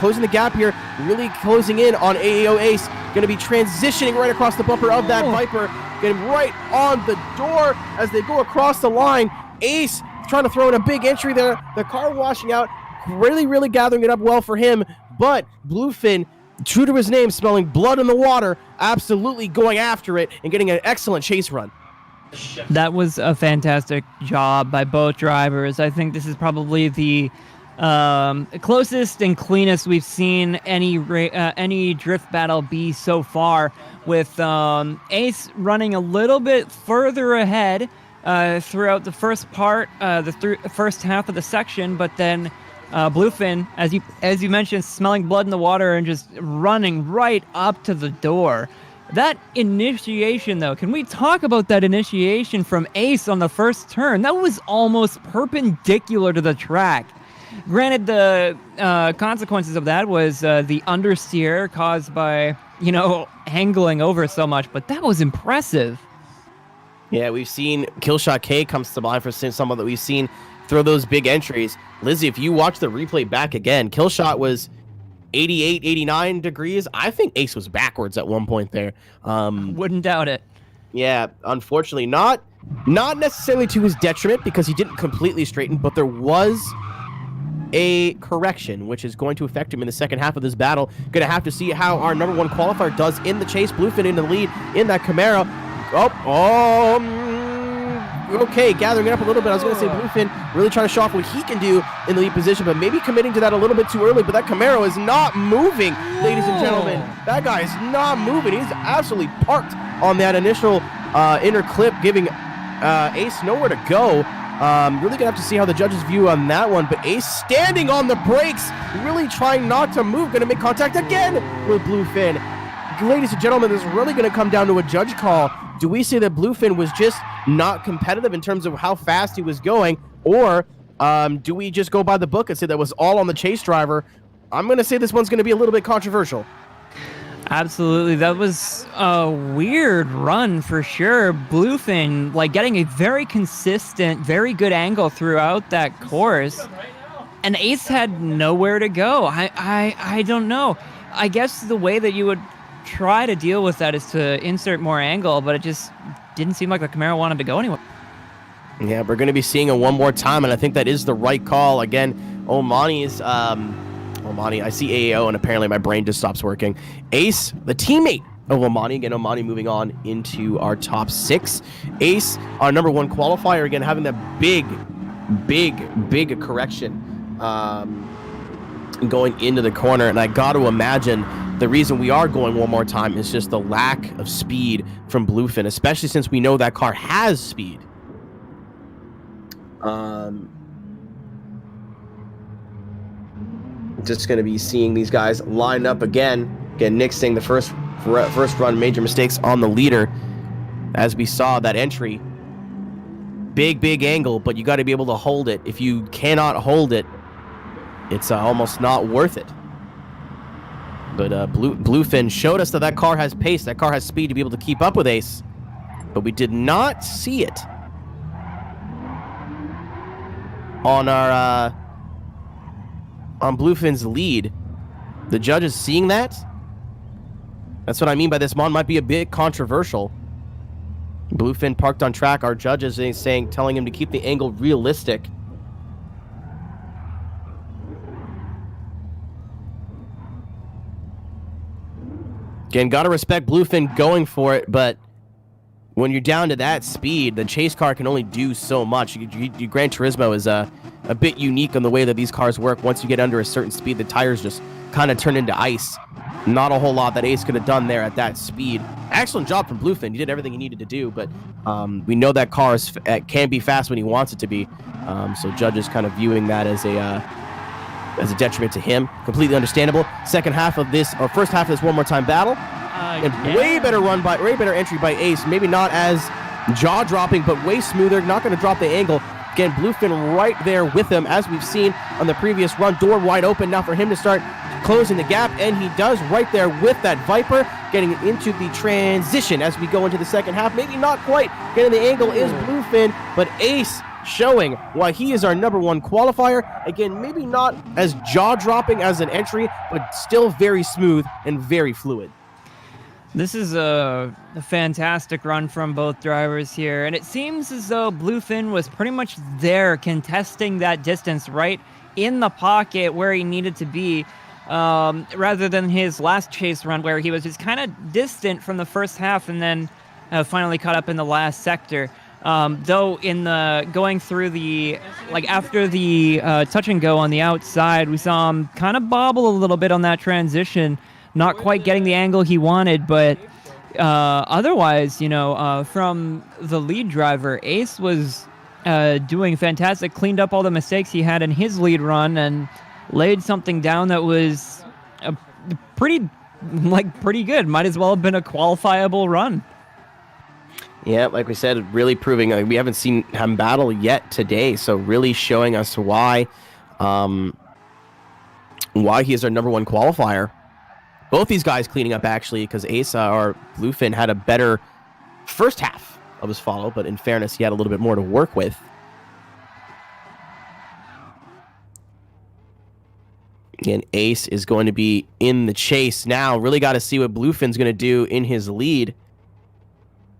closing the gap here, really closing in on AEO Ace. Going to be transitioning right across the bumper of that Viper, getting right on the door as they go across the line. Ace trying to throw in a big entry there. The car washing out. Really gathering it up well for him, but Bluefin, true to his name, smelling blood in the water, absolutely going after it and getting an excellent chase run. That was a fantastic job by both drivers. I think this is probably the closest and cleanest we've seen any drift battle be so far, with Ace running a little bit further ahead throughout the first part, the first half of the section, but then Bluefin, as you mentioned, smelling blood in the water and just running right up to the door. That initiation, though, can we talk about that initiation from Ace on the first turn? That was almost perpendicular to the track. Granted, the consequences of that was the understeer caused by, angling over so much, but that was impressive. Yeah, we've seen Killshot K comes to mind for someone that we've seen throw those big entries. Lizzie, if you watch the replay back again, Killshot was 88, 89 degrees. I think Ace was backwards at one point there. Wouldn't doubt it. Yeah, unfortunately, not necessarily to his detriment because he didn't completely straighten, but there was a correction, which is going to affect him in the second half of this battle. Going to have to see how our number one qualifier does in the chase. Bluefin in the lead in that Camaro. Okay, gathering it up a little bit. I was going to say Bluefin really trying to show off what he can do in the lead position, but maybe committing to that a little bit too early. But that Camaro is not moving, ladies and gentlemen. That guy is not moving. He's absolutely parked on that initial inner clip, giving Ace nowhere to go. Really going to have to see how the judges view on that one. But Ace standing on the brakes, really trying not to move. Going to make contact again with Bluefin. Ladies and gentlemen, this is really going to come down to a judge call. Do we say that Bluefin was just not competitive in terms of how fast he was going, or do we just go by the book and say that was all on the chase driver? I'm going to say this one's going to be a little bit controversial. Absolutely. That was a weird run for sure. Bluefin, getting a very consistent, very good angle throughout that course. And Ace had nowhere to go. I don't know. I guess the way that you would try to deal with that is to insert more angle, but it just didn't seem like the Camaro wanted to go anywhere. Yeah, we're going to be seeing it one more time, and I think that is the right call. Again, Omani's, Omani, I see AAO, and apparently my brain just stops working. Ace, the teammate of Omani. Again, Omani moving on into our top 6. Ace, our number 1 qualifier, again, having that big correction going into the corner. And I got to imagine the reason we are going one more time is just the lack of speed from Bluefin, especially since we know that car has speed. Just going to be seeing these guys line up again. Again, Nick saying the first run major mistakes on the leader. As we saw that entry, big angle, but you got to be able to hold it. If you cannot hold it, it's almost not worth it. But Bluefin showed us that that car has pace, that car has speed to be able to keep up with Ace, but we did not see it on our on Bluefin's lead. The judges seeing that. That's what I mean by this mod might be a bit controversial. Bluefin parked on track. Our judges telling him to keep the angle realistic. Again, gotta respect Bluefin going for it, but when you're down to that speed, the chase car can only do so much. Gran Turismo is a bit unique in the way that these cars work. Once you get under a certain speed, the tires just kind of turn into ice. Not a whole lot that Ace could have done there at that speed. Excellent job from Bluefin. He did everything he needed to do, but we know that car can be fast when he wants it to be. So judges kind of viewing that as a detriment to him. Completely understandable. Second half of this, or first half of this one more time battle. Way better entry by Ace. Maybe not as jaw-dropping, but way smoother. Not going to drop the angle. Again, Bluefin right there with him, as we've seen on the previous run. Door wide open now for him to start closing the gap, and he does right there with that Viper, getting into the transition as we go into the second half. Maybe not quite getting the angle is Bluefin, but Ace showing why he is our number 1 qualifier. Again, maybe not as jaw-dropping as an entry, but still very smooth and very fluid. This is a fantastic run from both drivers here, and it seems as though Bluefin was pretty much there contesting that distance right in the pocket where he needed to be, rather than his last chase run where he was just kind of distant from the first half and then finally caught up in the last sector. Though in the going through the, after the touch and go on the outside, we saw him kind of bobble a little bit on that transition, not quite getting the angle he wanted, but otherwise, from the lead driver, Ace was doing fantastic, cleaned up all the mistakes he had in his lead run and laid something down that was pretty good. Might as well have been a qualifiable run. Yeah, like we said, really proving we haven't seen him battle yet today, so really showing us why he is our number 1 qualifier. Both these guys cleaning up, actually, because Ace or Bluefin had a better first half of his follow, but in fairness, he had a little bit more to work with. Again, Ace is going to be in the chase now. Really got to see what Bluefin's going to do in his lead.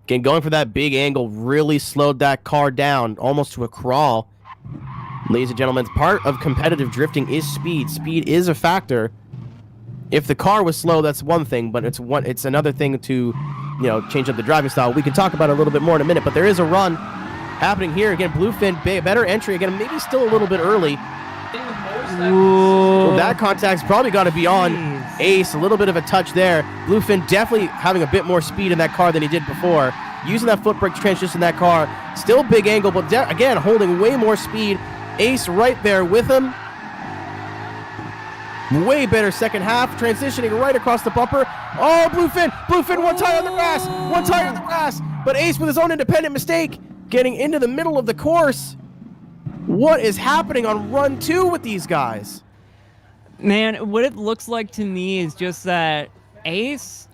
Again, going for that big angle really slowed that car down, almost to a crawl. Ladies and gentlemen, part of competitive drifting is speed. Speed is a factor. If the car was slow, that's one thing, but it's another thing to, change up the driving style. We can talk about it a little bit more in a minute, but there is a run happening here. Again, Bluefin, better entry. Again, maybe still a little bit early. So that contact's probably got to be on Ace. A little bit of a touch there. Bluefin definitely having a bit more speed in that car than he did before. Using that foot brake transition in that car. Still big angle, but again, holding way more speed. Ace right there with him. Way better second half, transitioning right across the bumper. Oh, Bluefin, one tire on the grass, but Ace with his own independent mistake, getting into the middle of the course. What is happening on run 2 with these guys? Man, what it looks like to me is just that Ace,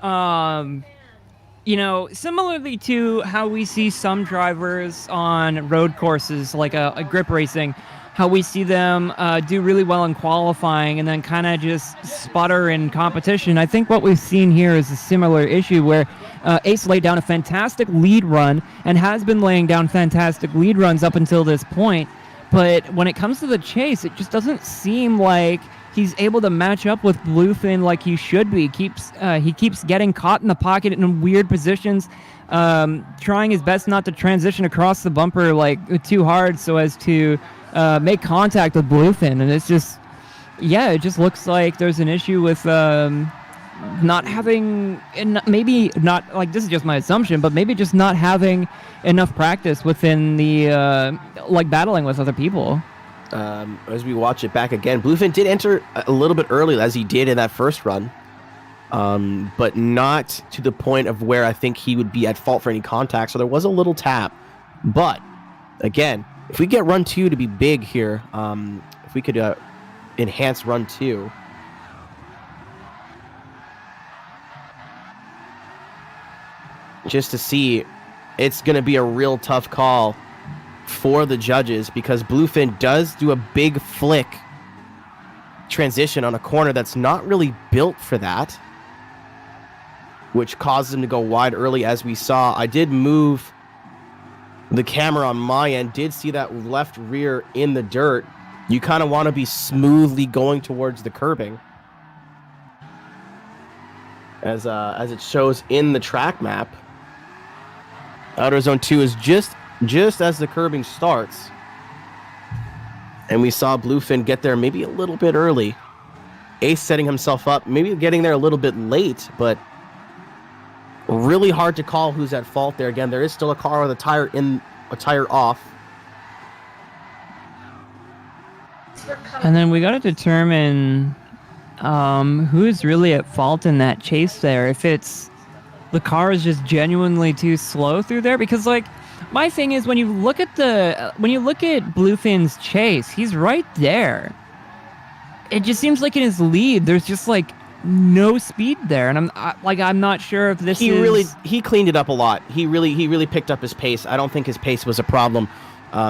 similarly to how we see some drivers on road courses like a grip racing, how we see them do really well in qualifying and then kind of just sputter in competition. I think what we've seen here is a similar issue where Ace laid down a fantastic lead run and has been laying down fantastic lead runs up until this point. But when it comes to the chase, it just doesn't seem like he's able to match up with Bluefin like he should be. He keeps getting caught in the pocket in weird positions, trying his best not to transition across the bumper like too hard so as to make contact with Bluefin. And it's just, it just looks like there's an issue with not having, and maybe not, like, this is just my assumption, but maybe just not having enough practice within the like battling with other people. As we watch it back again, Bluefin did enter a little bit early, as he did in that first run, but not to the point of where I think he would be at fault for any contact. So there was a little tap, but again, if we get run 2 to be big here, if we could enhance run 2. Just to see, it's going to be a real tough call for the judges because Bluefin does do a big flick transition on a corner that's not really built for that, which causes him to go wide early, as we saw. I did move the camera on my end, did see that left rear in the dirt. You kind of want to be smoothly going towards the curbing, as it shows in the track map. Outer Zone 2 is just as the curbing starts. And we saw Bluefin get there maybe a little bit early. Ace setting himself up, maybe getting there a little bit late, but really hard to call who's at fault there. Again, there is still a car with a tire off. And then we got to determine who's really at fault in that chase there. If it's the car is just genuinely too slow through there, because like my thing is when you look at Bluefin's chase, he's right there. It just seems like in his lead, there's just like no speed there, and I'm not sure if this he cleaned it up a lot. He really picked up his pace. I don't think his pace was a problem.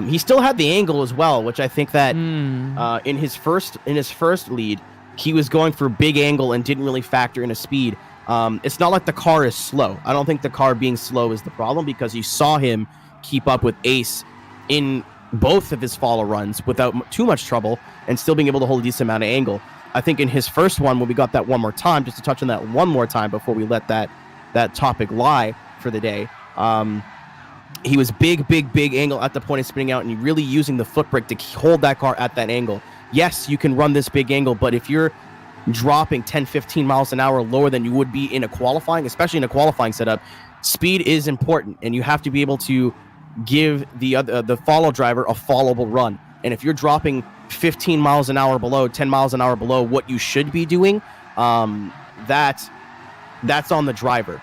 He still had the angle as well, which I think that in his first lead, he was going for big angle and didn't really factor in a speed. It's not like the car is slow. I don't think the car being slow is the problem, because you saw him keep up with Ace in both of his follow runs without too much trouble and still being able to hold a decent amount of angle. I think in his first one, when we got that one more time, just to touch on that one more time before we let that topic lie for the day, he was big angle at the point of spinning out and really using the foot brake to hold that car at that angle. Yes, you can run this big angle, but if you're dropping 10-15 miles an hour lower than you would be in a qualifying, especially in a qualifying setup, speed is important, and you have to be able to give the follow driver a followable run. And if you're dropping 15 miles an hour below, 10 miles an hour below what you should be doing, that's on the driver.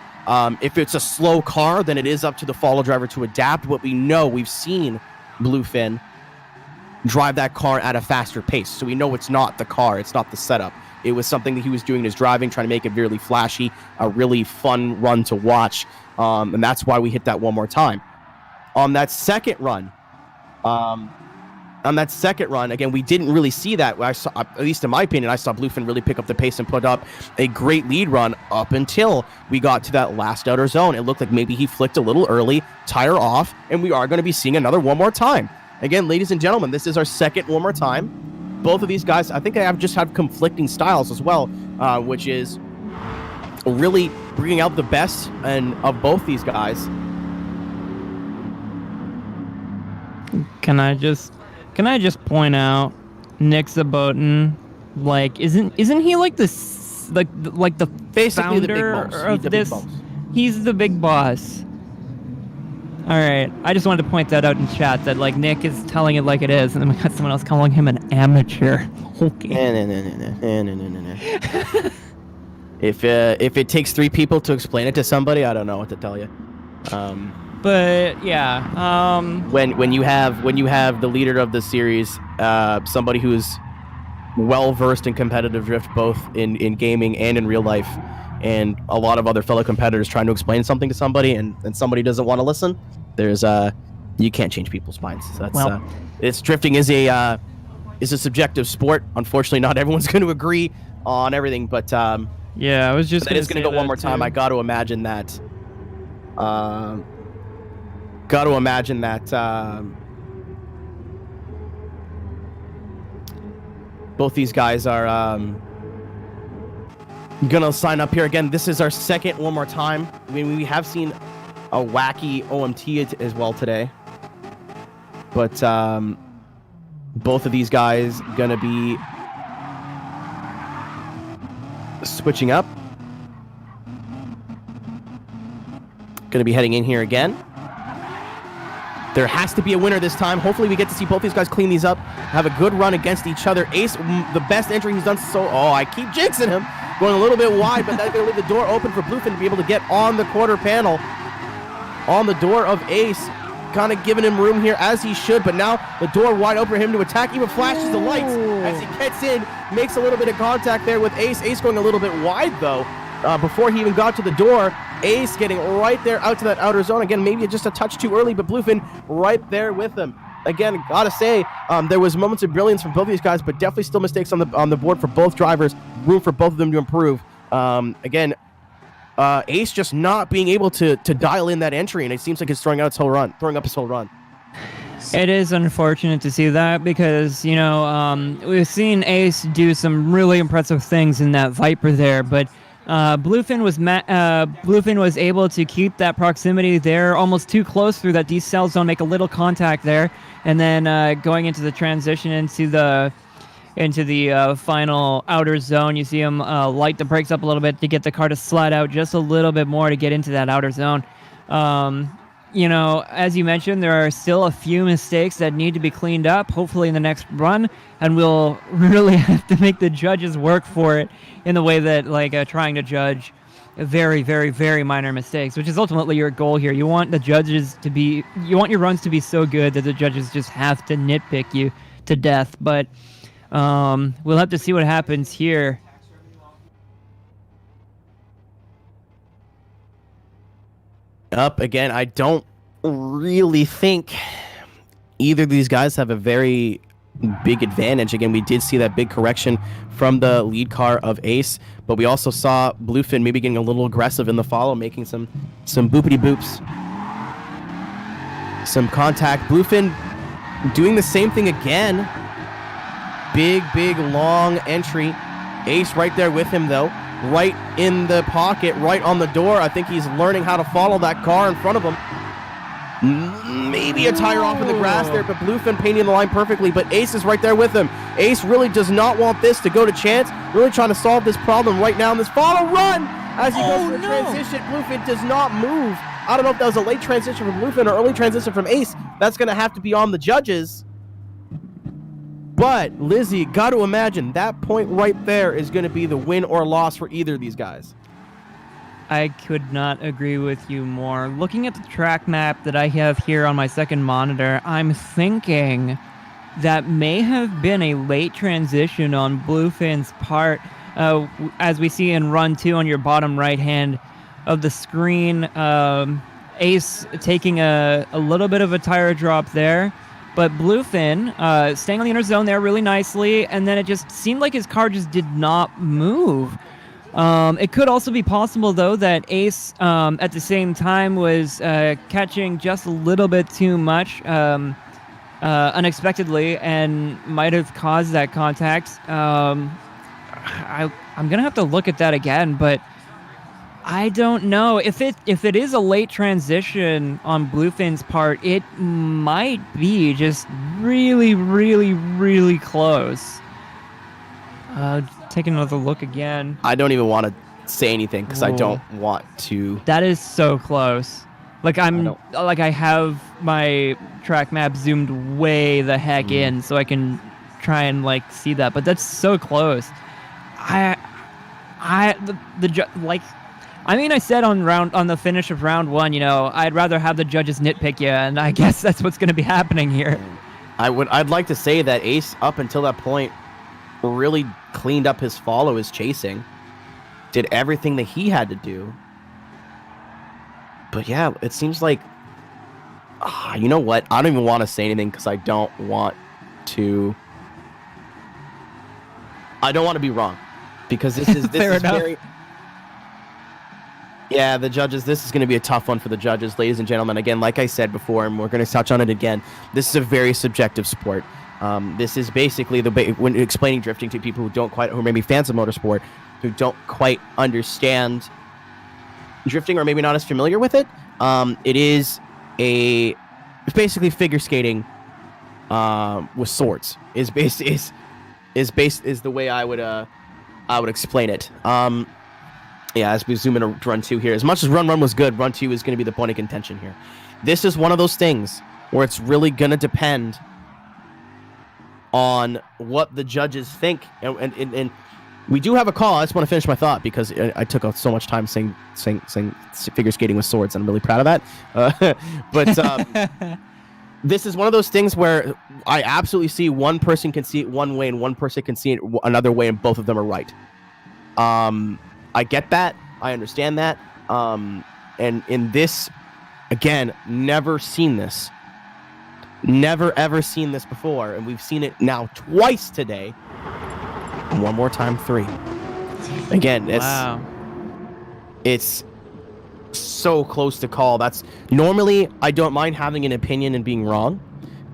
If it's a slow car, then it is up to the follow driver to adapt. What we know, we've seen Bluefin drive that car at a faster pace, so we know it's not the car, it's not the setup. It was something that he was doing in his driving, trying to make it really flashy, a really fun run to watch, and that's why we hit that one more time. On that second run, again, we didn't really see that. I saw, at least in my opinion, I saw Bluefin really pick up the pace and put up a great lead run up until we got to that last outer zone. It looked like maybe he flicked a little early, tire off, and we are going to be seeing another one more time. Again, ladies and gentlemen, this is our second one more time. Both of these guys, I think they just have conflicting styles as well, which is really bringing out the best of both these guys. Can I just point out Nick Sabotin? Like, isn't he like this, like the basically founder the big boss? He's the big boss. All right, I just wanted to point that out in chat, that like Nick is telling it like it is, and then we got someone else calling him an amateur. Okay. No. If it takes 3 people to explain it to somebody, I don't know what to tell you. But yeah, when you have the leader of the series, somebody who's well versed in competitive drift, both in gaming and in real life, and a lot of other fellow competitors trying to explain something to somebody, and somebody doesn't want to listen, there's You can't change people's minds. So that's it's drifting is a subjective sport. Unfortunately, not everyone's going to agree on everything, but yeah, I was just. It's going to go one more time. I got to imagine that. Both these guys are gonna sign up here again. This is our second one more time. I mean, we have seen a wacky OMT as well today, but both of these guys gonna be switching up. Gonna be heading in here again. There has to be a winner this time. Hopefully we get to see both these guys clean these up, have a good run against each other. Ace, the best entry he's done so... Oh, I keep jinxing him. Going a little bit wide, but that's going to leave the door open for Bluefin to be able to get on the quarter panel. On the door of Ace. Kind of giving him room here as he should, but now the door wide open for him to attack. Even flashes the lights as he gets in. Makes a little bit of contact there with Ace. Ace going a little bit wide, though. Before he even got to the door, Ace getting right there out to that outer zone. Again, maybe just a touch too early, but Bluefin right there with him. Again, gotta say, there was moments of brilliance from both of these guys, but definitely still mistakes on the board for both drivers. Room for both of them to improve. Again, Ace just not being able to dial in that entry, and it seems like it's throwing up his whole run. It is unfortunate to see that because, you know, we've seen Ace do some really impressive things in that Viper there, but Bluefin was able to keep that proximity there, almost too close through that decel zone, make a little contact there, and then going into the transition into the final outer zone, you see him light the brakes up a little bit to get the car to slide out just a little bit more to get into that outer zone. You know, as you mentioned, there are still a few mistakes that need to be cleaned up, hopefully in the next run, and we'll really have to make the judges work for it in the way that, like, trying to judge very, very, very minor mistakes, which is ultimately your goal here. You want the judges to be, you want your runs to be so good that the judges just have to nitpick you to death, but we'll have to see what happens here. Up again, I don't really think either of these guys have a very big advantage. Again, we did see that big correction from the lead car of Ace, but we also saw Bluefin maybe getting a little aggressive in the follow, making some boopity boops, some contact. Bluefin doing the same thing again. Big long entry. Ace right there with him though. Right in the pocket, right on the door. I think he's learning how to follow that car in front of him. Maybe a tire off in the grass there, but Bluefin painting the line perfectly, but Ace is right there with him. Ace really does not want this to go to chance. Really trying to solve this problem right now in this final run. As he goes for the transition, Bluefin does not move. I don't know if that was a late transition from Bluefin or early transition from Ace. That's going to have to be on the judges. But, Lizzie, got to imagine that point right there is going to be the win or loss for either of these guys. I could not agree with you more. Looking at the track map that I have here on my second monitor, I'm thinking that may have been a late transition on Bluefin's part. As we see in Run 2 on your bottom right hand of the screen, Ace taking a little bit of a tire drop there. But Bluefin staying on the inner zone there really nicely, and then it just seemed like his car just did not move. It could also be possible, though, that Ace at the same time was catching just a little bit too much unexpectedly and might have caused that contact. I'm going to have to look at that again, but I don't know. If it is a late transition on Bluefin's part, it might be just really, really, really close. Take another look again. I don't even want to say anything because I don't want to. That is so close. Like I have my track map zoomed way the heck in so I can try and like see that, but that's so close. I said on the finish of round 1, you know, I'd rather have the judges nitpick you, and I guess that's what's going to be happening here. I'd like to say that Ace up until that point really cleaned up his follow, his chasing, did everything that he had to do. But yeah, it seems like You know what? I don't even want to say anything because I don't want to be wrong, because this is very. Yeah, the judges. This is going to be a tough one for the judges, ladies and gentlemen. Again, like I said before, and we're going to touch on it again. This is a very subjective sport. This is basically when explaining drifting to people who may be fans of motorsport, who don't quite understand drifting or maybe not as familiar with it. It's basically figure skating with swords. Is the way I would explain it. As we zoom into Run 2 here, as much as Run 1 was good, Run 2 is going to be the point of contention here. This is one of those things where it's really going to depend on what the judges think, and we do have a call. I just want to finish my thought because I took up so much time saying figure skating with swords, and I'm really proud of that. But this is one of those things where I absolutely see one person can see it one way and one person can see it another way, and both of them are right. I get that. I understand that. And in this, again, never seen this. Never, ever seen this before. And we've seen it now twice today. And one more time, 3. Again, it's so close to call. That's normally, I don't mind having an opinion and being wrong,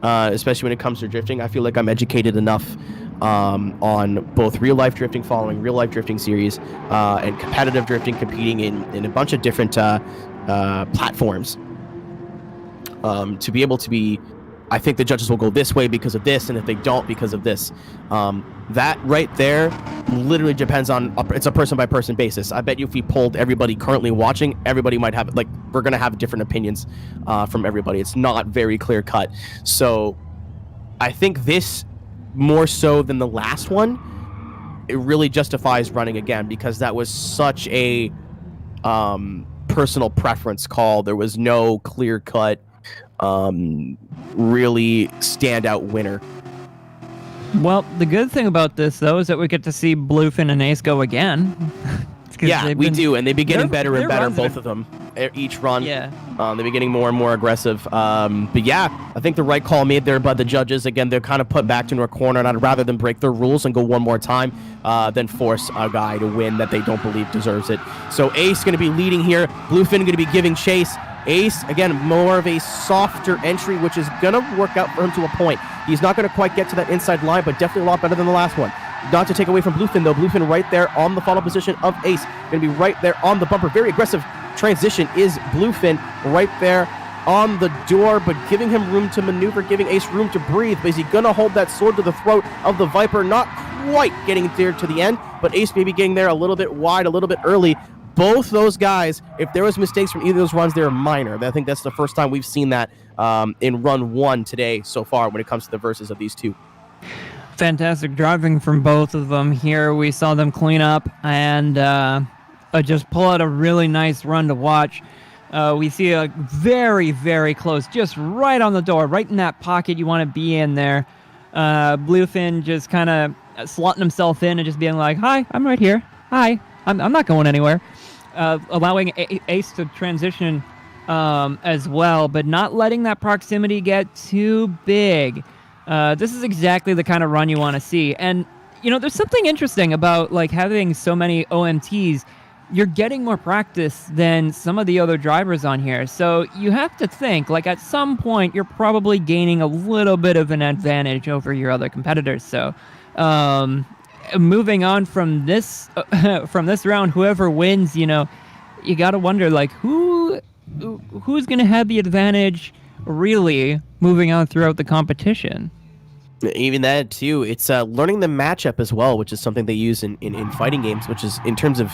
especially when it comes to drifting. I feel like I'm educated enough on both real-life drifting, following real-life drifting series, and competitive drifting, competing in a bunch of different platforms, to be able to be, I think the judges will go this way because of this, and if they don't, because of this. That right there literally depends on, it's a person-by-person basis. I bet you if we polled everybody currently watching, everybody might have, we're going to have different opinions from everybody. It's not very clear-cut. So I think this, more so than the last one, it really justifies running again, because that was such a personal preference call. There was no clear-cut, really standout winner. Well, the good thing about this, though, is that we get to see Bluefin and Ace go again. Yeah, we do, and they've been getting better and better, both of them. Each run, yeah. They've been getting more and more aggressive. But yeah, I think the right call made there by the judges. Again, they're kind of put back into a corner, and I'd rather them break their rules and go one more time than force a guy to win that they don't believe deserves it. So Ace going to be leading here. Bluefin going to be giving chase. Ace, again, more of a softer entry, which is going to work out for him to a point. He's not going to quite get to that inside line, but definitely a lot better than the last one. Not to take away from Bluefin, though. Bluefin right there on the follow position of Ace. Going to be right there on the bumper. Very aggressive transition is Bluefin right there on the door, but giving him room to maneuver, giving Ace room to breathe. But is he going to hold that sword to the throat of the Viper? Not quite getting there to the end, but Ace maybe getting there a little bit wide, a little bit early. Both those guys, if there was mistakes from either of those runs, they're minor. I think that's the first time we've seen that in Run 1 today so far when it comes to the verses of these two. Fantastic driving from both of them here. We saw them clean up and just pull out a really nice run to watch. We see a very, very close, just right on the door, right in that pocket you want to be in there. Bluefin just kind of slotting himself in and just being like, hi, I'm right here. Hi, I'm not going anywhere. Allowing Ace to transition as well, but not letting that proximity get too big. This is exactly the kind of run you want to see. And, you know, there's something interesting about, like, having so many OMTs. You're getting more practice than some of the other drivers on here. So you have to think, like, at some point, you're probably gaining a little bit of an advantage over your other competitors. So, moving on from this round, whoever wins, you know, you got to wonder, like, who's going to have the advantage really moving on throughout the competition. Even that too, it's learning the matchup as well, which is something they use in fighting games, which is, in terms of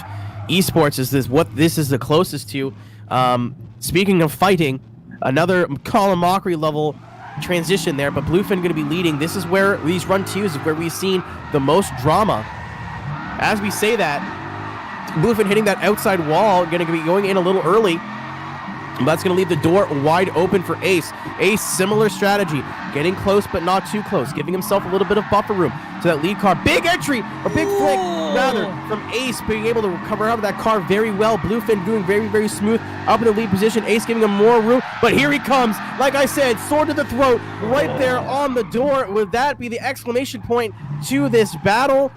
esports, is what this is the closest to. Speaking of fighting, another Colin Mockery level transition there, but Bluefin going to be leading. This is where these Run 2s is where we've seen the most drama. As we say that, Bluefin hitting that outside wall, going to be going in a little early. That's going to leave the door wide open for Ace. Ace, similar strategy, getting close but not too close, giving himself a little bit of buffer room, to that lead car. Big entry, or big flick, rather, from Ace being able to recover out of that car very well. Bluefin doing very, very smooth up in the lead position. Ace giving him more room, but here he comes. Like I said, sword to the throat right there on the door. Would that be the exclamation point to this battle?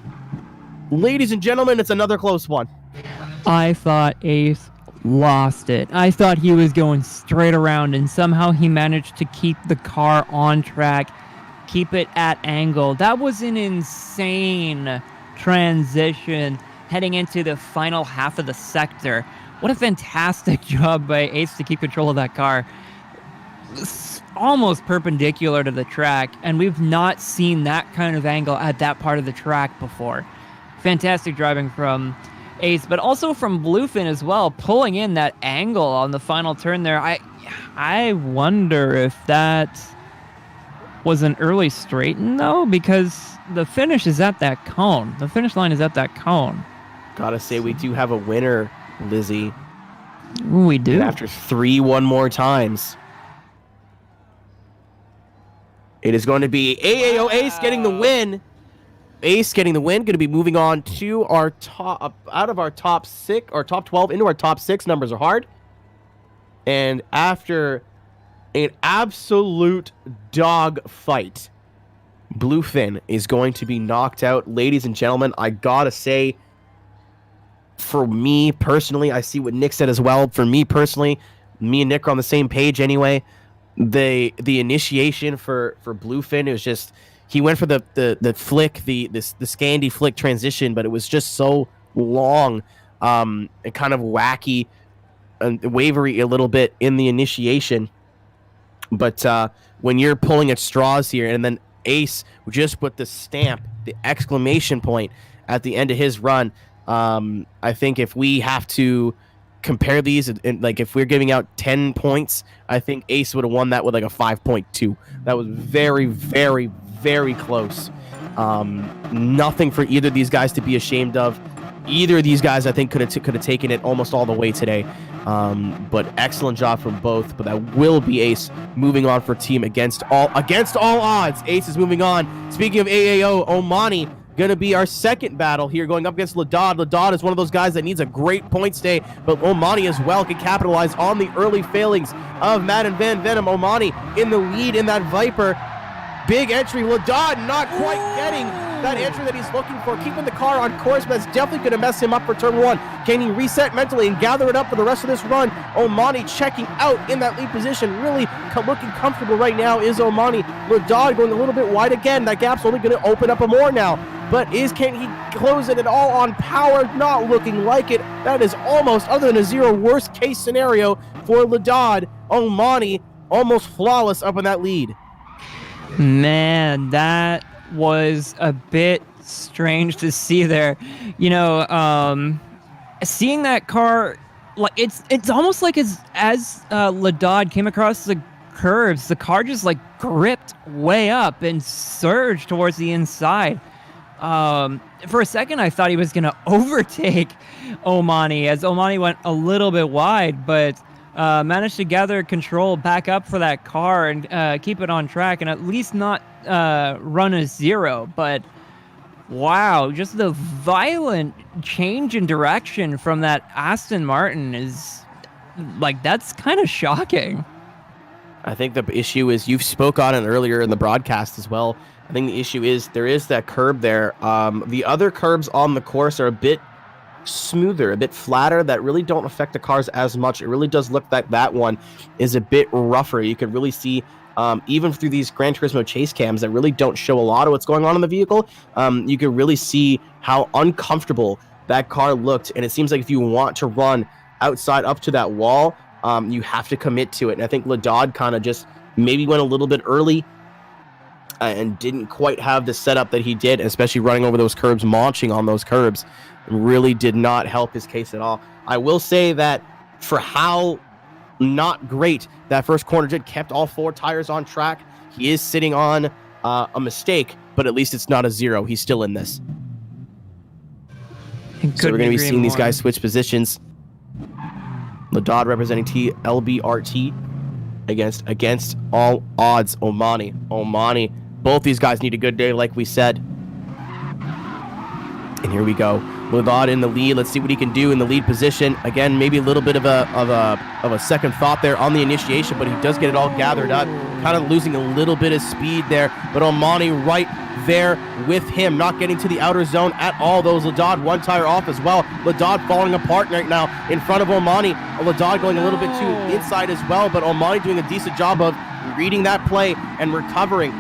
Ladies and gentlemen, it's another close one. I thought Ace lost it. I thought he was going straight around, and somehow he managed to keep the car on track, keep it at angle. That was an insane transition heading into the final half of the sector. What a fantastic job by Ace to keep control of that car. It's almost perpendicular to the track, and we've not seen that kind of angle at that part of the track before. Fantastic driving from Ace, but also from Bluefin as well, pulling in that angle on the final turn there. I wonder if that was an early straighten, though, because the finish is at that cone. The finish line is at that cone. Gotta say, we do have a winner, Lizzie. We do. And after 3 more times, it is going to be AAO Ace getting the win. Ace getting the win, going to be moving on to our top, out of our top 6 or top 12 into our top 6. Numbers are hard. And after an absolute dog fight, Bluefin is going to be knocked out. Ladies and gentlemen, I gotta say, for me personally, I see what Nick said as well. For me personally, me and Nick are on the same page anyway. The initiation for Bluefin, it was just, he went for the flick, the Scandi flick transition, but it was just so long and kind of wacky and wavery a little bit in the initiation. But when you're pulling at straws here, and then Ace just put the stamp, the exclamation point at the end of his run, I think if we have to compare these, and like if we're giving out 10 points, I think Ace would have won that with like a 5.2. That was very, very, very close. Nothing for either of these guys to be ashamed of. Either of these guys, I think, could have taken it almost all the way today. But excellent job from both. But that will be Ace moving on for team against all odds. Ace is moving on. Speaking of AAO, Omani going to be our second battle here, going up against Ladad. Ladad is one of those guys that needs a great points day, but Omani as well can capitalize on the early failings of Madden Van Venom. Omani in the lead in that Viper. Big entry. Ladad not quite getting that entry that he's looking for, keeping the car on course, but it's definitely going to mess him up for turn 1. Can he reset mentally and gather it up for the rest of this run? Omani checking out in that lead position, really looking comfortable right now is Omani. Ladad going a little bit wide again. That gap's only going to open up more now. But can he close it at all on power? Not looking like it. That is almost, other than a 0, worst case scenario for Ladad. Omani almost flawless up in that lead. Man, that was a bit strange to see there. You know, seeing that car, like it's almost like as Ladad came across the curves, the car just like gripped way up and surged towards the inside. For a second, I thought he was going to overtake Omani as Omani went a little bit wide, but managed to gather control back up for that car and keep it on track and at least not run a 0. But wow, just the violent change in direction from that Aston Martin is like, that's kind of shocking. I think the issue is, you've spoke on it earlier in the broadcast as well. I think the issue is there is that curb there. The other curbs on the course are a bit smoother, a bit flatter, that really don't affect the cars as much. It really does look like that one is a bit rougher. You could really see, even through these Gran Turismo chase cams that really don't show a lot of what's going on in the vehicle, you can really see how uncomfortable that car looked. And it seems like if you want to run outside up to that wall, you have to commit to it. And I think Ladad kind of just maybe went a little bit early and didn't quite have the setup that he did, especially running over those curbs, launching on those curbs, really did not help his case at all. I will say that for how not great that first corner did, kept all 4 tires on track, he is sitting on a mistake, but at least it's not a 0. He's still in this. So we're going to be seeing these guys switch positions. Ladad representing TLBRT against all odds Omani. Both these guys need a good day, like we said. And here we go. Ladad in the lead. Let's see what he can do in the lead position. Again, maybe a little bit of a second thought there on the initiation, but he does get it all gathered up. Kind of losing a little bit of speed there, but Omani right there with him, not getting to the outer zone at all. Those Ladad one tire off as well. Ladad falling apart right now in front of Omani. Ladad going a little bit too inside as well, but Omani doing a decent job of reading that play and recovering.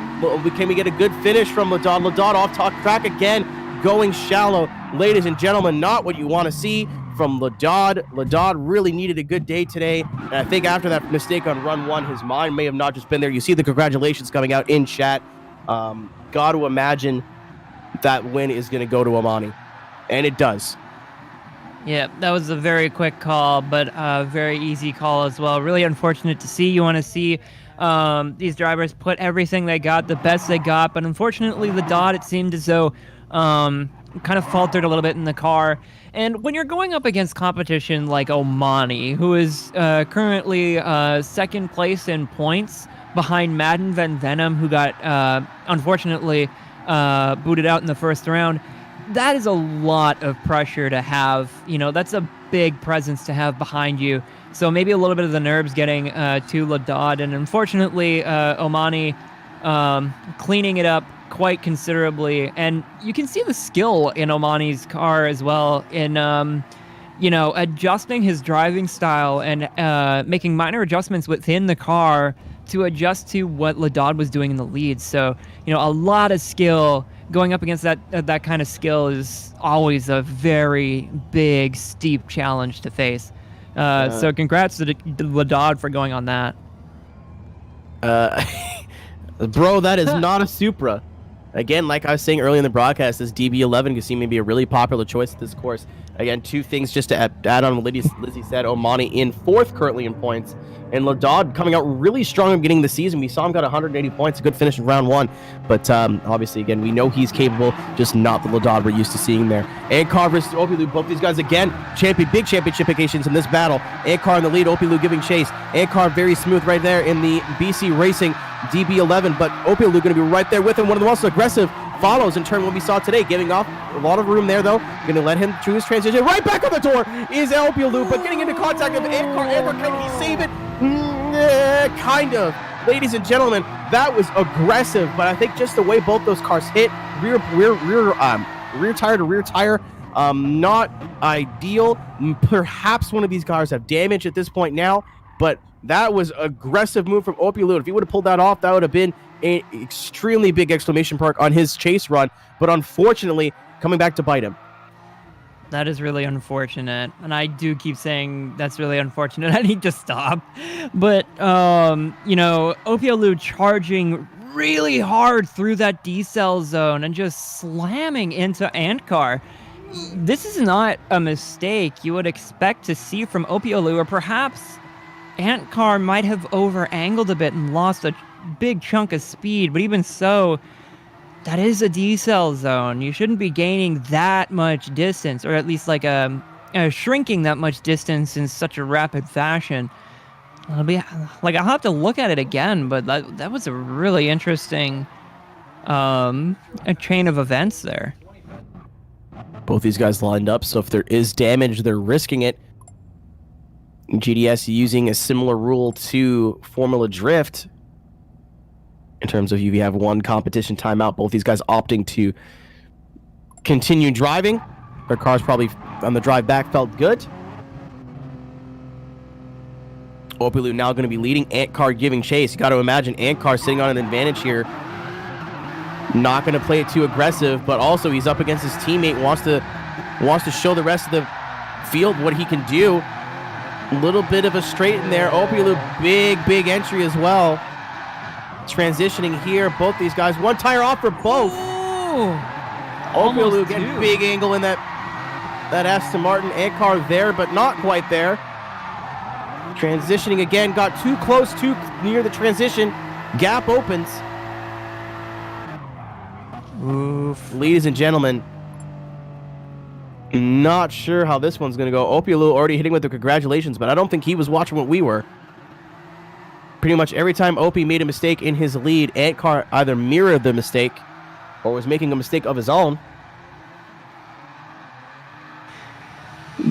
Can we get a good finish from Ladad? Ladad off track again, going shallow. Ladies and gentlemen, not what you want to see from Ladad. Ladad really needed a good day today, and I think after that mistake on run 1, his mind may have not just been there. You see the congratulations coming out in chat. Got to imagine that win is going to go to Omani, and it does. Yeah, that was a very quick call, but a very easy call as well. Really unfortunate to see. You want to see these drivers put everything they got, the best they got, but unfortunately Ladad, it seemed as though kind of faltered a little bit in the car. And when you're going up against competition like Omani, who is currently second place in points behind Madden Van Venom, who got unfortunately booted out in the first round, that is a lot of pressure to have. You know, that's a big presence to have behind you. So maybe a little bit of the nerves getting to Ladad, and unfortunately Omani cleaning it up quite considerably. And you can see the skill in Omani's car as well in adjusting his driving style and making minor adjustments within the car to adjust to what Ladad was doing in the lead. So, a lot of skill. Going up against that kind of skill is always a very big, steep challenge to face. So congrats to Ladad for going on that. Bro, that is not a Supra. Again, like I was saying earlier in the broadcast, this DB11 can seem to be a really popular choice at this course. Again, two things just to add on what Lizzie said. Omani in 4th currently in points, and Ladad coming out really strong in the beginning of the season. We saw him got 180 points, a good finish in round 1. But obviously, again, we know he's capable, just not the Ladad we're used to seeing there. Ankar versus Opilu, both these guys again, big championship occasions in this battle. Ankar in the lead, Opilu giving chase. Ankar very smooth right there in the BC Racing DB11, but Opilu going to be right there with him. One of the most aggressive follows in turn 1 we saw today, giving off a lot of room there though. Going to let him through his transition. Right back on the door is Opilu, but getting into contact with Ankar. Ankar, can he save it? Kind of. Ladies and gentlemen, that was aggressive, but I think just the way both those cars hit, rear tire to rear tire, not ideal. Perhaps one of these cars have damage at this point now, but that was aggressive move from Opilu. If he would have pulled that off, that would have been an extremely big exclamation mark on his chase run, but unfortunately, coming back to bite him. That is really unfortunate, and I do keep saying that's really unfortunate. I need to stop. But, Opiolu charging really hard through that decel zone and just slamming into Ankar. This is not a mistake you would expect to see from Opiolu, or perhaps Ankar might have over-angled a bit and lost a big chunk of speed, but even so, that is a decel zone. You shouldn't be gaining that much distance, or at least shrinking that much distance in such a rapid fashion. I'll have to look at it again, but that was a really interesting a chain of events there. Both these guys lined up, so if there is damage, they're risking it. GDS using a similar rule to Formula Drift in terms of if you have one competition timeout, both these guys opting to continue driving. Their cars probably on the drive back felt good. Opilu now going to be leading. Ankar giving chase. You got to imagine Ankar sitting on an advantage here. Not going to play it too aggressive, but also he's up against his teammate. Wants to show the rest of the field what he can do. A little bit of a straight in there. Opilu, big entry as well. Transitioning here, both these guys. One tire off for both. Opilu getting big angle in that Aston Martin. Ankar there, but not quite there. Transitioning again, got too close, too near the transition. Gap opens. Oof. Ladies and gentlemen, not sure how this one's going to go. Opilu already hitting with the congratulations, but I don't think he was watching what we were. Pretty much every time Opie made a mistake in his lead, Ankar either mirrored the mistake or was making a mistake of his own.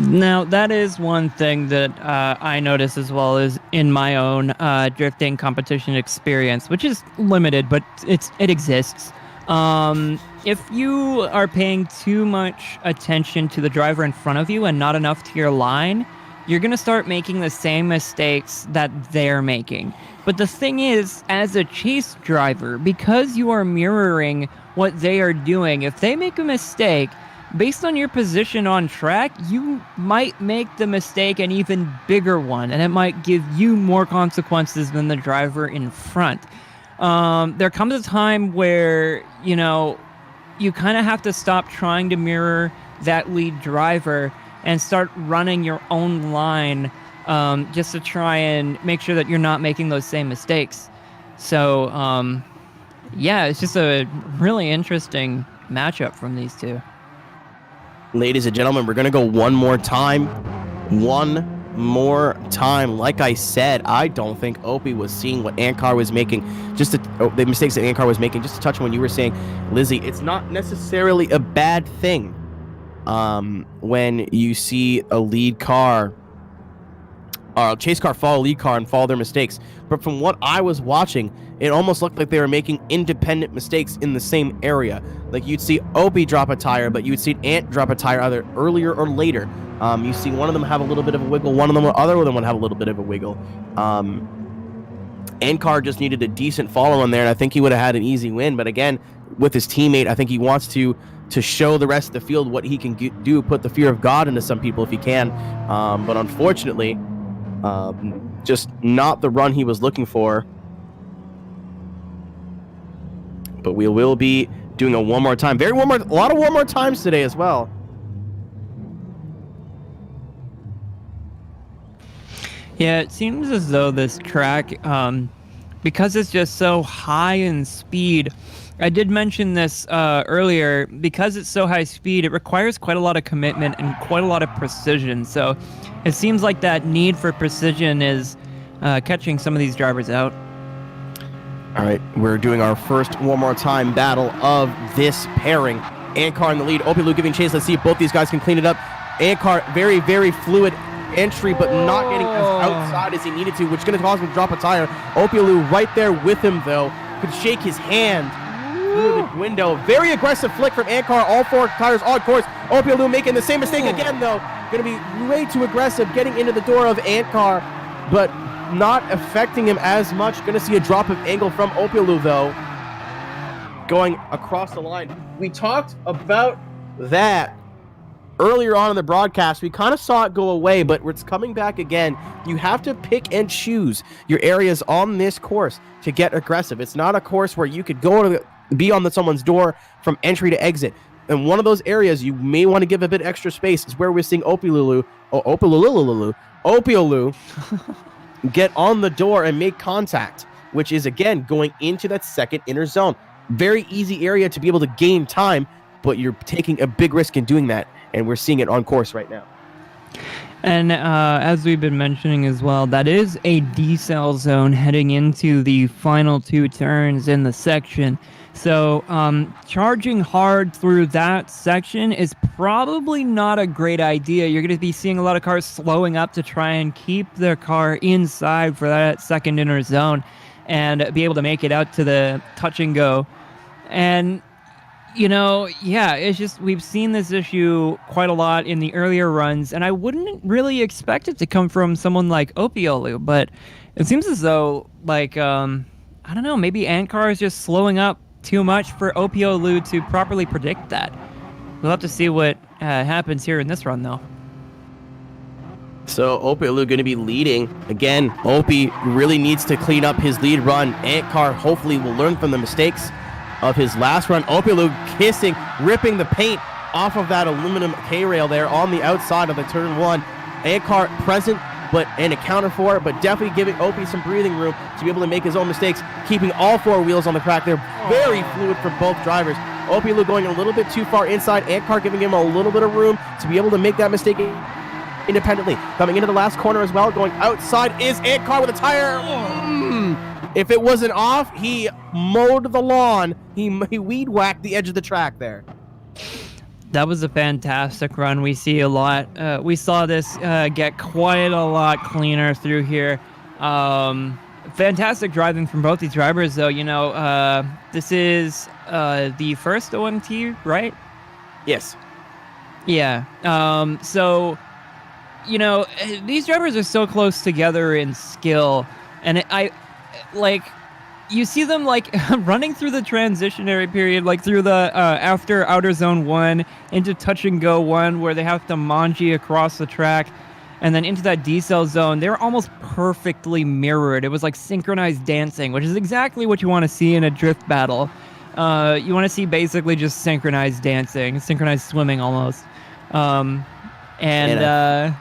Now, that is one thing that I notice as well as in my own drifting competition experience, which is limited, but it exists. If you are paying too much attention to the driver in front of you and not enough to your line, you're going to start making the same mistakes that they're making. But the thing is, as a chase driver, because you are mirroring what they are doing, if they make a mistake, based on your position on track, you might make the mistake an even bigger one, and it might give you more consequences than the driver in front. There comes a time where, you kind of have to stop trying to mirror that lead driver and start running your own line just to try and make sure that you're not making those same mistakes. So, it's just a really interesting matchup from these two. Ladies and gentlemen, we're going to go one more time. One more time. Like I said, I don't think Opie was seeing what Ankar was making, the mistakes that Ankar was making. Just to touch on what you were saying, Lizzie, it's not necessarily a bad thing when you see a lead car or a chase car follow a lead car and follow their mistakes. But from what I was watching, it almost looked like they were making independent mistakes in the same area. Like you'd see Opie drop a tire, but you'd see Ant drop a tire either earlier or later. You see one of them have a little bit of a wiggle, one of them or other one would have a little bit of a wiggle. Ankar just needed a decent follow on there, and I think he would have had an easy win. But again, with his teammate, I think he wants to show the rest of the field what he can do, put the fear of God into some people if he can. But unfortunately, just not the run he was looking for. But we will be doing a one more time. A lot of one more times today as well. Yeah, it seems as though this track, because it's just so high in speed, I did mention this earlier, because it's so high speed, it requires quite a lot of commitment and quite a lot of precision. So it seems like that need for precision is catching some of these drivers out. All right, we're doing our first one more time battle of this pairing. Ankar in the lead, Opie Lou giving chase. Let's see if both these guys can clean it up. Ankar, very, very fluid entry, but not getting as outside as he needed to, which is going to cause him to drop a tire. Opie Lou right there with him, though. Could shake his hand through the window. Very aggressive flick from Ankar. All four tires on course. Opie Lou making the same mistake again, though. Going to be way too aggressive, getting into the door of Ankar, but not affecting him as much. Going to see a drop of angle from Opie Lou, though, going across the line. We talked about that earlier on in the broadcast. We kind of saw it go away, but it's coming back again. You have to pick and choose your areas on this course to get aggressive. It's not a course where you could be on someone's door from entry to exit. And one of those areas you may want to give a bit extra space is where we're seeing Opie Lou get on the door and make contact, which is again going into that second inner zone. Very easy area to be able to gain time, but you're taking a big risk in doing that, and we're seeing it on course right now. And as we've been mentioning as well, that is a decel zone heading into the final two turns in the section. So charging hard through that section is probably not a great idea. You're going to be seeing a lot of cars slowing up to try and keep their car inside for that second inner zone and be able to make it out to the touch and go. And it's just, we've seen this issue quite a lot in the earlier runs, and I wouldn't really expect it to come from someone like Opie Lou, but it seems as though, I don't know, maybe Ankar is just slowing up too much for Opie Lou to properly predict that. We'll have to see what happens here in this run, though. So Opie Lou going to be leading. Again, Opie really needs to clean up his lead run. Ankar hopefully will learn from the mistakes of his last run. Opie Lou ripping the paint off of that aluminum K-rail there on the outside of the turn one. Ankar present and accounted for, but definitely giving Opie some breathing room to be able to make his own mistakes, keeping all four wheels on the track. They're very fluid for both drivers. Opie Lou going a little bit too far inside. Ankar giving him a little bit of room to be able to make that mistake independently. Coming into the last corner as well, going outside is Ankar with a tire. If it wasn't off, he mowed the lawn. He weed whacked the edge of the track there. That was a fantastic run. We see a lot. We saw this get quite a lot cleaner through here. Fantastic driving from both these drivers, though. This is the first OMT, right? Yes. Yeah. So, these drivers are so close together in skill, and you see them running through the transitionary period, through the after outer zone 1 into touch and go 1, where they have to manji across the track, and then into that decel zone. They're almost perfectly mirrored. It was like synchronized dancing, which is exactly what you want to see in a drift battle. You want to see basically just synchronized dancing, synchronized swimming almost. It's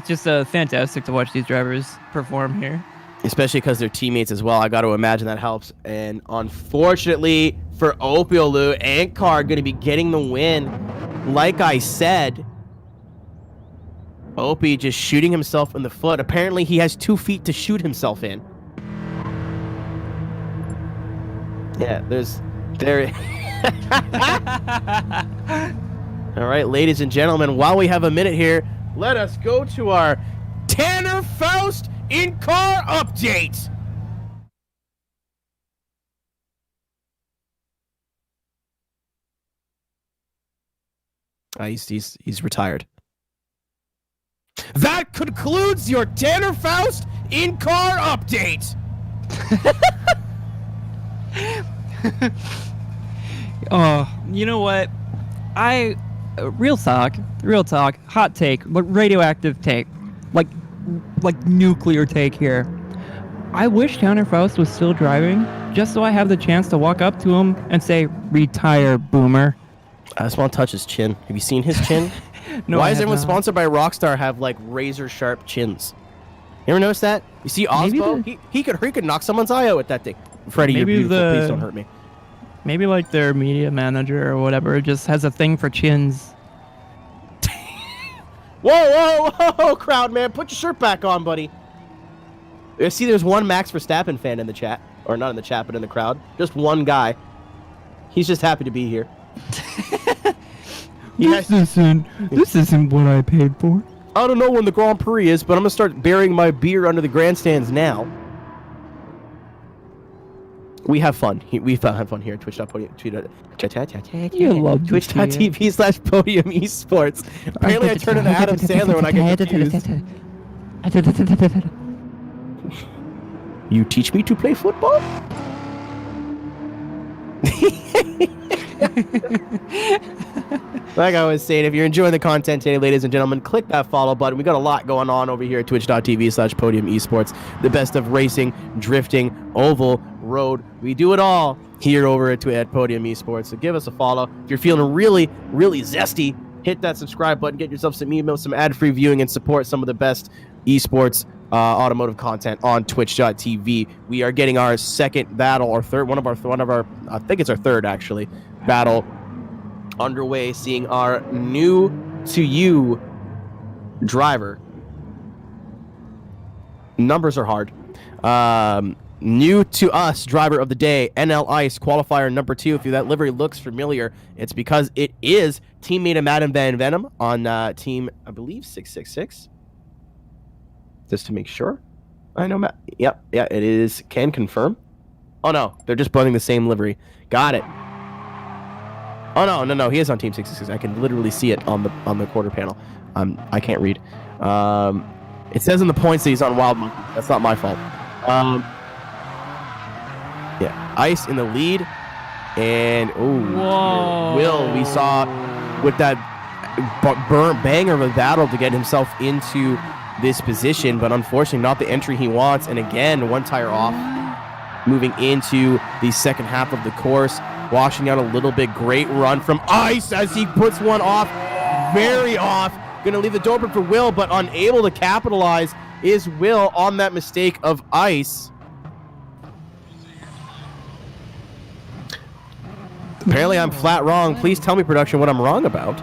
just fantastic to watch these drivers perform here. Especially because they're teammates as well. I got to imagine that helps. And unfortunately for Opiolu, Ankar going to be getting the win. Like I said, Opie just shooting himself in the foot. Apparently he has 2 feet to shoot himself in. Yeah, there. All right, ladies and gentlemen, while we have a minute here, let us go to our Tanner Faust in-car update. He's retired. That concludes your Tanner Faust in-car update. Oh, you know what? Real talk, hot take, radioactive take, like nuclear take here. I wish Tanner Faust was still driving, just so I have the chance to walk up to him and say, "Retire, boomer." I just want to touch his chin. Have you seen his chin? No, Why is everyone sponsored by Rockstar have razor sharp chins? You ever notice that? You see Osmo? He could knock someone's eye out with that thing. Freddie, you're beautiful. Please don't hurt me. Maybe their media manager or whatever just has a thing for chins. Whoa, crowd, man. Put your shirt back on, buddy. See, there's one Max Verstappen fan in the chat. Or not in the chat, but in the crowd. Just one guy. He's just happy to be here. This isn't what I paid for. I don't know when the Grand Prix is, but I'm going to start burying my beer under the grandstands now. We have fun. We've had fun here at Twitch.podium. Twitch.tv/podium esports. Apparently, I turn into Adam Sandler when I get confused. You teach me to play football? Like I was saying, if you're enjoying the content today, ladies and gentlemen, click that follow button. We got a lot going on over here at twitch.tv/podium esports. The best of racing, drifting, oval, road. We do it all here over at Podium Esports. So give us a follow. If you're feeling really, really zesty, hit that subscribe button, get yourself some emails, some ad-free viewing, and support some of the best esports automotive content on twitch.tv. We are getting our second battle, or third, one of our I think it's our third actually, battle underway, seeing our new to you driver. Numbers are hard. New to us driver of the day, NL Ice qualifier number 2. If that livery looks familiar, it's because it is teammate of Madden Van Venom on team, I believe, 666. Just to make sure. I know Matt. Yep, yeah, it is. Can confirm. Oh no, they're just running the same livery. Got it. Oh no, he is on team 666. I can literally see it on the quarter panel. I can't read. It says in the points that he's on Wild Monkey. That's not my fault. Yeah, Ice in the lead, and Will we saw with that banger of a battle to get himself into this position, but unfortunately not the entry he wants. And again, one tire off, moving into the second half of the course, washing out a little bit. Great run from Ice as he puts one off, very off. Gonna leave the door open for Will, but unable to capitalize is Will on that mistake of Ice. Apparently I'm flat wrong. Please tell me, production, what I'm wrong about.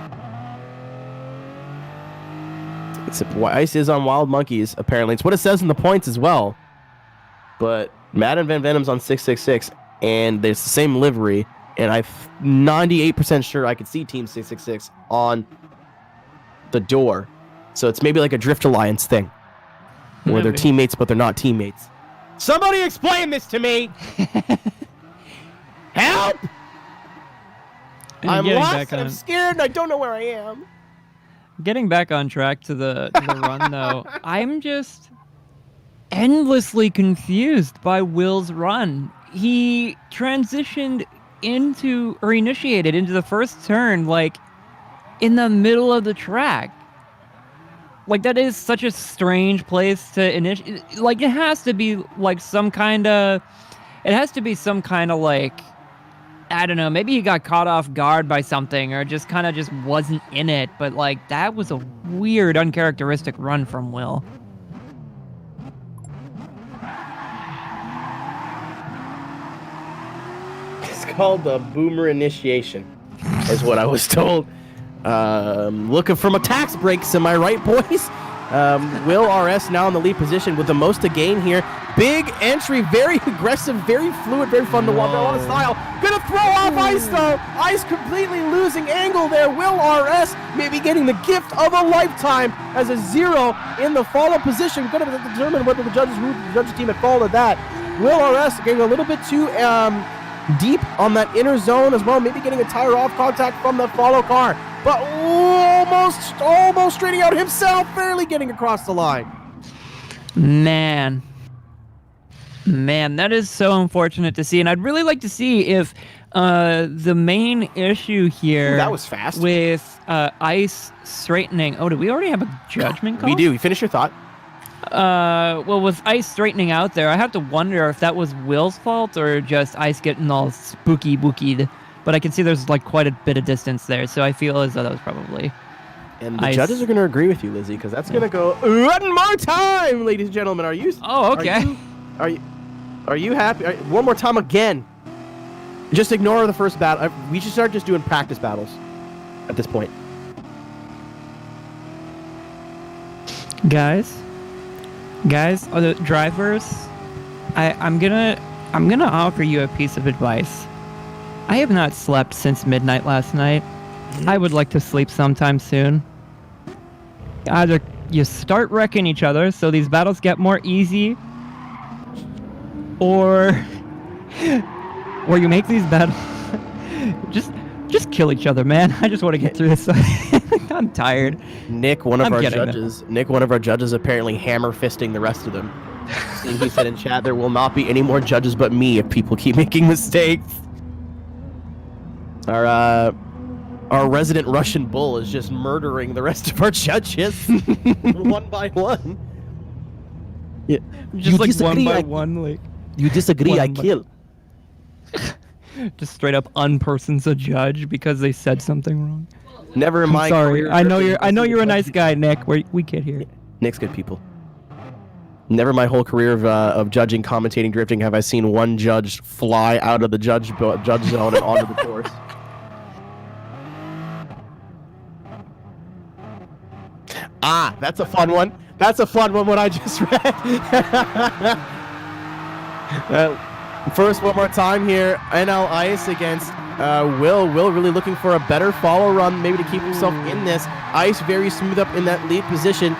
Ice is on Wild Monkeys, apparently. It's what it says in the points as well. But Madden Van Venom's on 666, and there's the same livery. and I'm 98% sure I could see Team 666 on the door. So it's maybe like a Drift Alliance thing, where they're teammates but they're not teammates. Somebody explain this to me! Help! I'm lost and I'm scared and I don't know where I am. Getting back on track to the run, though, I'm just endlessly confused by Will's run. He transitioned initiated into the first turn, like, in the middle of the track. Like, that is such a strange place to initiate. Like, it has to be, like, some kind of, like, I don't know, maybe he got caught off guard by something or just wasn't in it. But, like, that was a weird, uncharacteristic run from Will. It's called the boomer initiation, is what I was told. Looking for my tax breaks, am I right, boys? Will RS now in the lead position with the most to gain here. Big entry, very aggressive, very fluid, very fun to walk on style. Gonna throw off Ice though. Ice completely losing angle there. Will RS maybe getting the gift of a lifetime as a 0 in the follow position. Gonna determine whether the judges team had followed that. Will RS getting a little bit too deep on that inner zone as well, maybe getting a tire off contact from the follow car, but almost straightening out himself, barely getting across the line. Man, that is so unfortunate to see, and I'd really like to see if the main issue here that was fast with Ice straightening. Oh, do we already have a judgment call? We do. You finish your thought. Well, with Ice straightening out there, I have to wonder if that was Will's fault or just Ice getting all spooky-bookied. But I can see there's like quite a bit of distance there, so I feel as though that was probably And the judges are going to agree with you, Lizzie, because that's going to go one more time, ladies and gentlemen. Are you? Oh, okay. Are you happy? One more time again. Just ignore the first battle. We should start just doing practice battles at this point. Guys, are the drivers? I'm gonna offer you a piece of advice. I have not slept since midnight last night. I would like to sleep sometime soon. Either you start wrecking each other so these battles get more easy, or you make these battles just kill each other, man. I just want to get through this. I'm tired. Nick, one of our judges, apparently hammer fisting the rest of them. And he said in chat, there will not be any more judges but me if people keep making mistakes. Our resident Russian bull is just murdering the rest of our judges one by one. Yeah, just like one by one, like you disagree, I kill. Just straight up unpersons a judge because they said something wrong. Never in my career. I know you're a nice guy, Nick. We kid here. Nick's good people. Never in my whole career of judging, commentating, drifting have I seen one judge fly out of the judge zone and onto the course. Ah, that's a fun one. That's a fun one, what I just read. First, one more time here. NL Ice against Will. Will really looking for a better follow run, maybe to keep himself in this. Ice very smooth up in that lead position.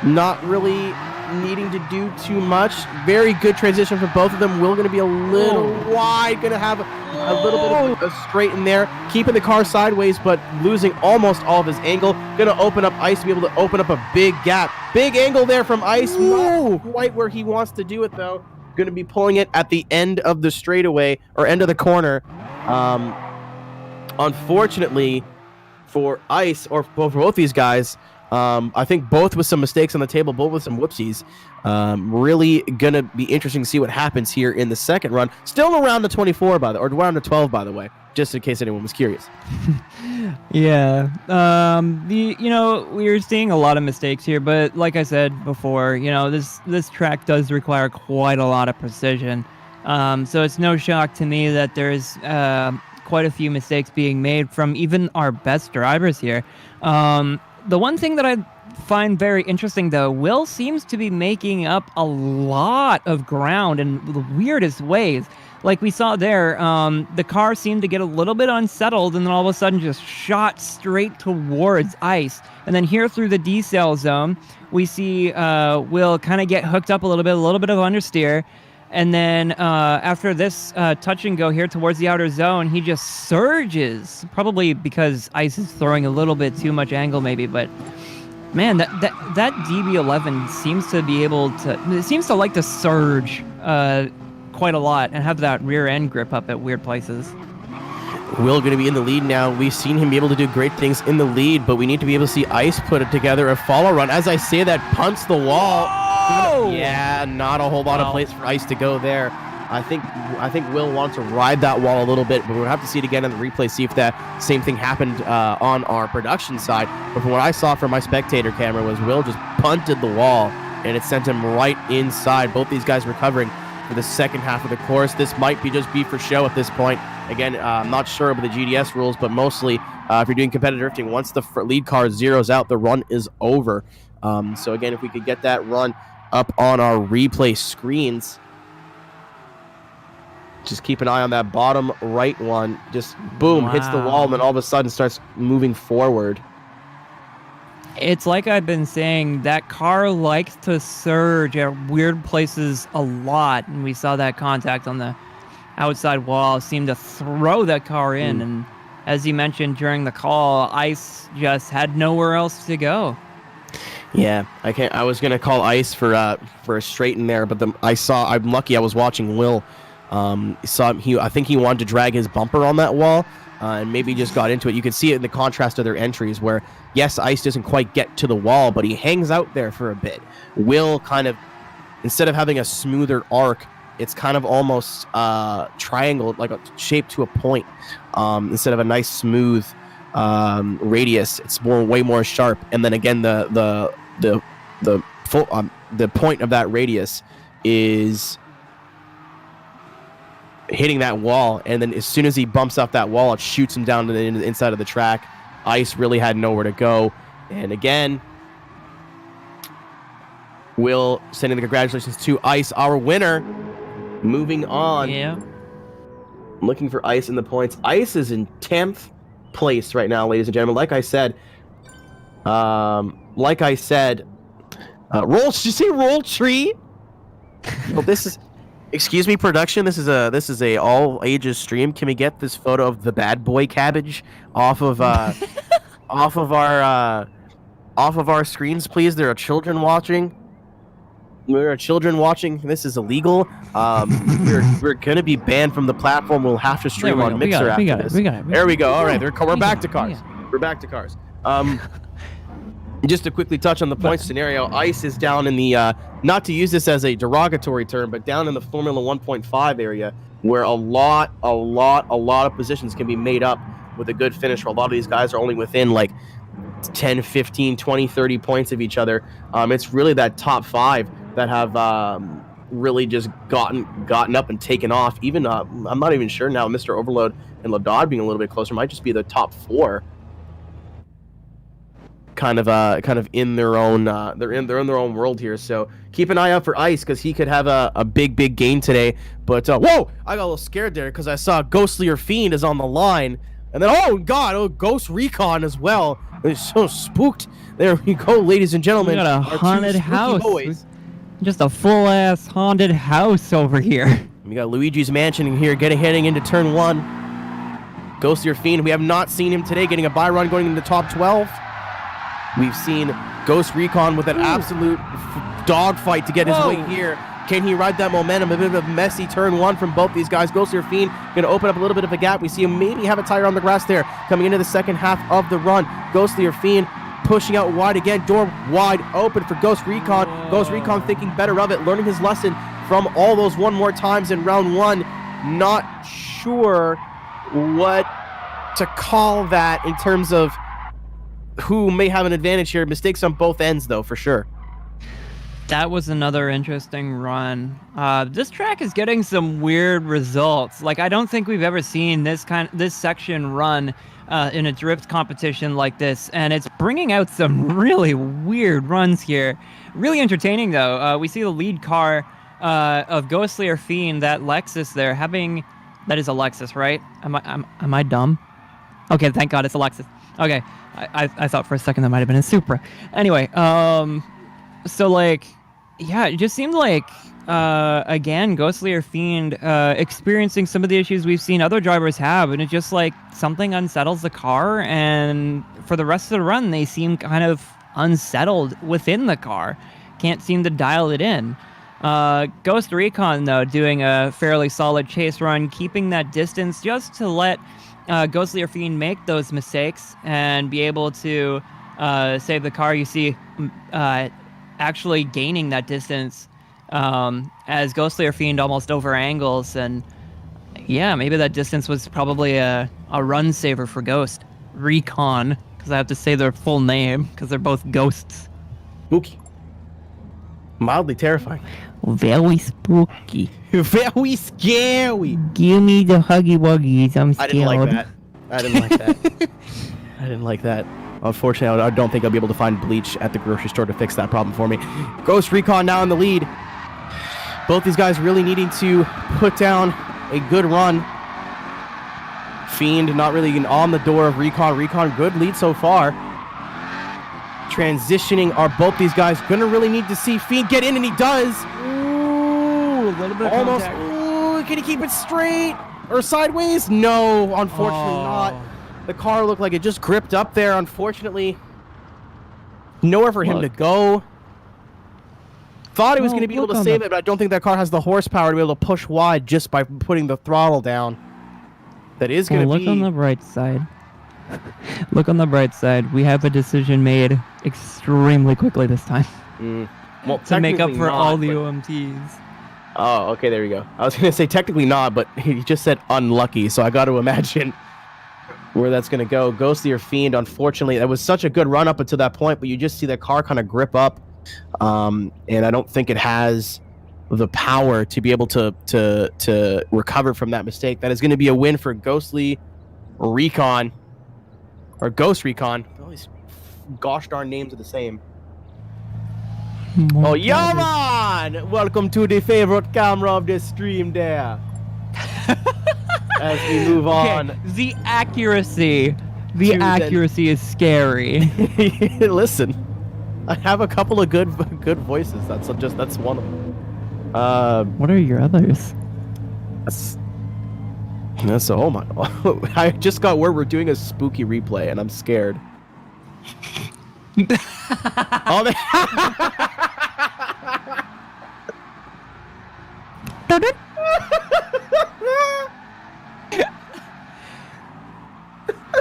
Not really needing to do too much. Very good transition for both of them. Will going to be a little wide. Going to have a little bit of a straight in there. Keeping the car sideways, but losing almost all of his angle. Going to open up Ice to be able to open up a big gap. Big angle there from Ice. Not quite where he wants to do it, though. Going to be pulling it at the end of the straightaway, or end of the corner. Unfortunately for Ice, or for both these guys, I think both with some mistakes on the table, both with some whoopsies. Really going to be interesting to see what happens here in the second run. Still in round of 24, or round of 12, by the way, just in case anyone was curious. Yeah. We're seeing a lot of mistakes here, but like I said before, this track does require quite a lot of precision. So it's no shock to me that there's quite a few mistakes being made from even our best drivers here. The one thing that find very interesting, though, Will seems to be making up a lot of ground in the weirdest ways. Like we saw there, the car seemed to get a little bit unsettled and then all of a sudden just shot straight towards Ice. And then here through the decel zone, we see Will kind of get hooked up a little bit of understeer. And then after this touch and go here towards the outer zone, he just surges, probably because Ice is throwing a little bit too much angle maybe, but man, that DB11 seems to be able to, it seems to like to surge quite a lot and have that rear end grip up at weird places. Will going to be in the lead now. We've seen him be able to do great things in the lead, but we need to be able to see Ice put it together a follow run. As I say that, punts the wall. Oh! Yeah, not a whole lot of place for Ice to go there. I think Will wants to ride that wall a little bit, but we'll have to see it again in the replay, see if that same thing happened on our production side. But from what I saw from my spectator camera was Will just punted the wall, and it sent him right inside. Both these guys recovering for the second half of the course. This might just be for show at this point. Again, I'm not sure about the GDS rules, but mostly if you're doing competitive drifting, once the lead car zeroes out, the run is over. So again, if we could get that run up on our replay screens, just keep an eye on that bottom right one. Just boom, hits the wall, and then all of a sudden starts moving forward. It's like I've been saying, that car likes to surge at weird places a lot, and we saw that contact on the outside wall seem to throw that car in. And as you mentioned during the call, Ice just had nowhere else to go. Yeah, I was gonna call Ice for a straight in there, but I'm lucky I was watching Will. I think he wanted to drag his bumper on that wall. And maybe just got into it. You can see it in the contrast of their entries where, yes, Ice doesn't quite get to the wall, but he hangs out there for a bit. Will kind of, instead of having a smoother arc, it's kind of almost triangle, like a shape to a point. Instead of a nice smooth radius, it's way more sharp. And then again, the point of that radius is hitting that wall, and then as soon as he bumps off that wall, it shoots him down to the inside of the track. Ice really had nowhere to go, and again, Will sending the congratulations to Ice, our winner. Moving on. Yeah. Looking for Ice in the points. Ice is in 10th place right now, ladies and gentlemen. Like I said, roll. Did you say roll tree? Well, this is. Excuse me, production. This is a all ages stream. Can we get this photo of the bad boy cabbage off of off of our screens, please? There are children watching. There are children watching. This is illegal. We're gonna be banned from the platform. We'll have to stream on Mixer after this. There we go. All right, we're back to cars. We're back to cars. Just to quickly touch on the point scenario, Ice is down in the, not to use this as a derogatory term, but down in the Formula 1.5 area, where a lot of positions can be made up with a good finish, where a lot of these guys are only within like 10, 15, 20, 30 points of each other. It's really that top 5 that have really just gotten up and taken off. Even, I'm not even sure now, Mr. Overload and Ladad being a little bit closer might just be the top 4. Kind of in their own they're in their own world here, so keep an eye out for Ice, because he could have a big gain today. But whoa, I got a little scared there because I saw Ghostly or Fiend is on the line, and then Ghost Recon as well. They're so spooked. There we go, ladies and gentlemen. We got a haunted house, just a full ass haunted house over here. We got Luigi's Mansion in here, heading into turn 1. Ghostly or Fiend, we have not seen him today getting a buy run going into the top 12. We've seen Ghost Recon with an absolute dogfight to get his way here. Can he ride that momentum? A bit of a messy turn 1 from both these guys. Ghostly or Fiend going to open up a little bit of a gap. We see him maybe have a tire on the grass there coming into the second half of the run. Ghostly or Fiend pushing out wide again. Door wide open for Ghost Recon. Ghost Recon thinking better of it, learning his lesson from all those one more times in round 1. Not sure what to call that in terms of who may have an advantage here. Mistakes on both ends, though, for sure. That was another interesting run. This track is getting some weird results. Like, I don't think we've ever seen this section run in a drift competition like this, and it's bringing out some really weird runs here. Really entertaining, though. We see the lead car of Ghostly or Fiend, that Lexus there, having... That is a Lexus, right? Am I dumb? Okay, thank God it's a Lexus. Okay, I thought for a second that might have been a Supra. Anyway, so, like, yeah, it just seemed like, again, Ghostly or Fiend experiencing some of the issues we've seen other drivers have, and it's just like something unsettles the car, and for the rest of the run, they seem kind of unsettled within the car. Can't seem to dial it in. Ghost Recon, though, doing a fairly solid chase run, keeping that distance just to let Ghostly or Fiend make those mistakes and be able to save the car. You see actually gaining that distance as Ghostly or Fiend almost over angles, and yeah, maybe that distance was probably a run saver for Ghost Recon, because I have to say their full name because they're both ghosts. Spooky. Mildly terrifying. Very spooky. Very scary. Give me the Huggy Wuggies. I'm scared. I didn't like that. I didn't like that. Unfortunately, I don't think I'll be able to find bleach at the grocery store to fix that problem for me. Ghost Recon now in the lead. Both these guys really needing to put down a good run. Fiend not really on the door of Recon. Recon, good lead so far. Transitioning, are both these guys going to really need to see Fiend get in, and he does. Ooh, a little bit of almost. contact. Ooh, can he keep it straight or sideways? No, unfortunately not. The car looked like it just gripped up there, unfortunately. Nowhere for him to go. Thought he was going to be able to save it, but I don't think that car has the horsepower to be able to push wide just by putting the throttle down. That is going to be... Look on the bright side. Look on the bright side. We have a decision made extremely quickly this time. Well, to make up for not, all the OMTs. Oh, okay, there we go. I was going to say technically not, but he just said unlucky, so I got to imagine where that's going to go. Ghostly or Fiend, unfortunately, that was such a good run up until that point, but you just see the car kind of grip up, and I don't think it has the power to be able to recover from that mistake. That is going to be a win for Ghostly Recon, or Ghost Recon. All these gosh darn names are the same. Oh, yeah, man! Welcome to the favorite camera of this stream there. As we move on. The accuracy. The accuracy is scary. Listen, I have a couple of good voices. That's one of them. What are your others? That's oh my! I just got word we're doing a spooky replay, and I'm scared.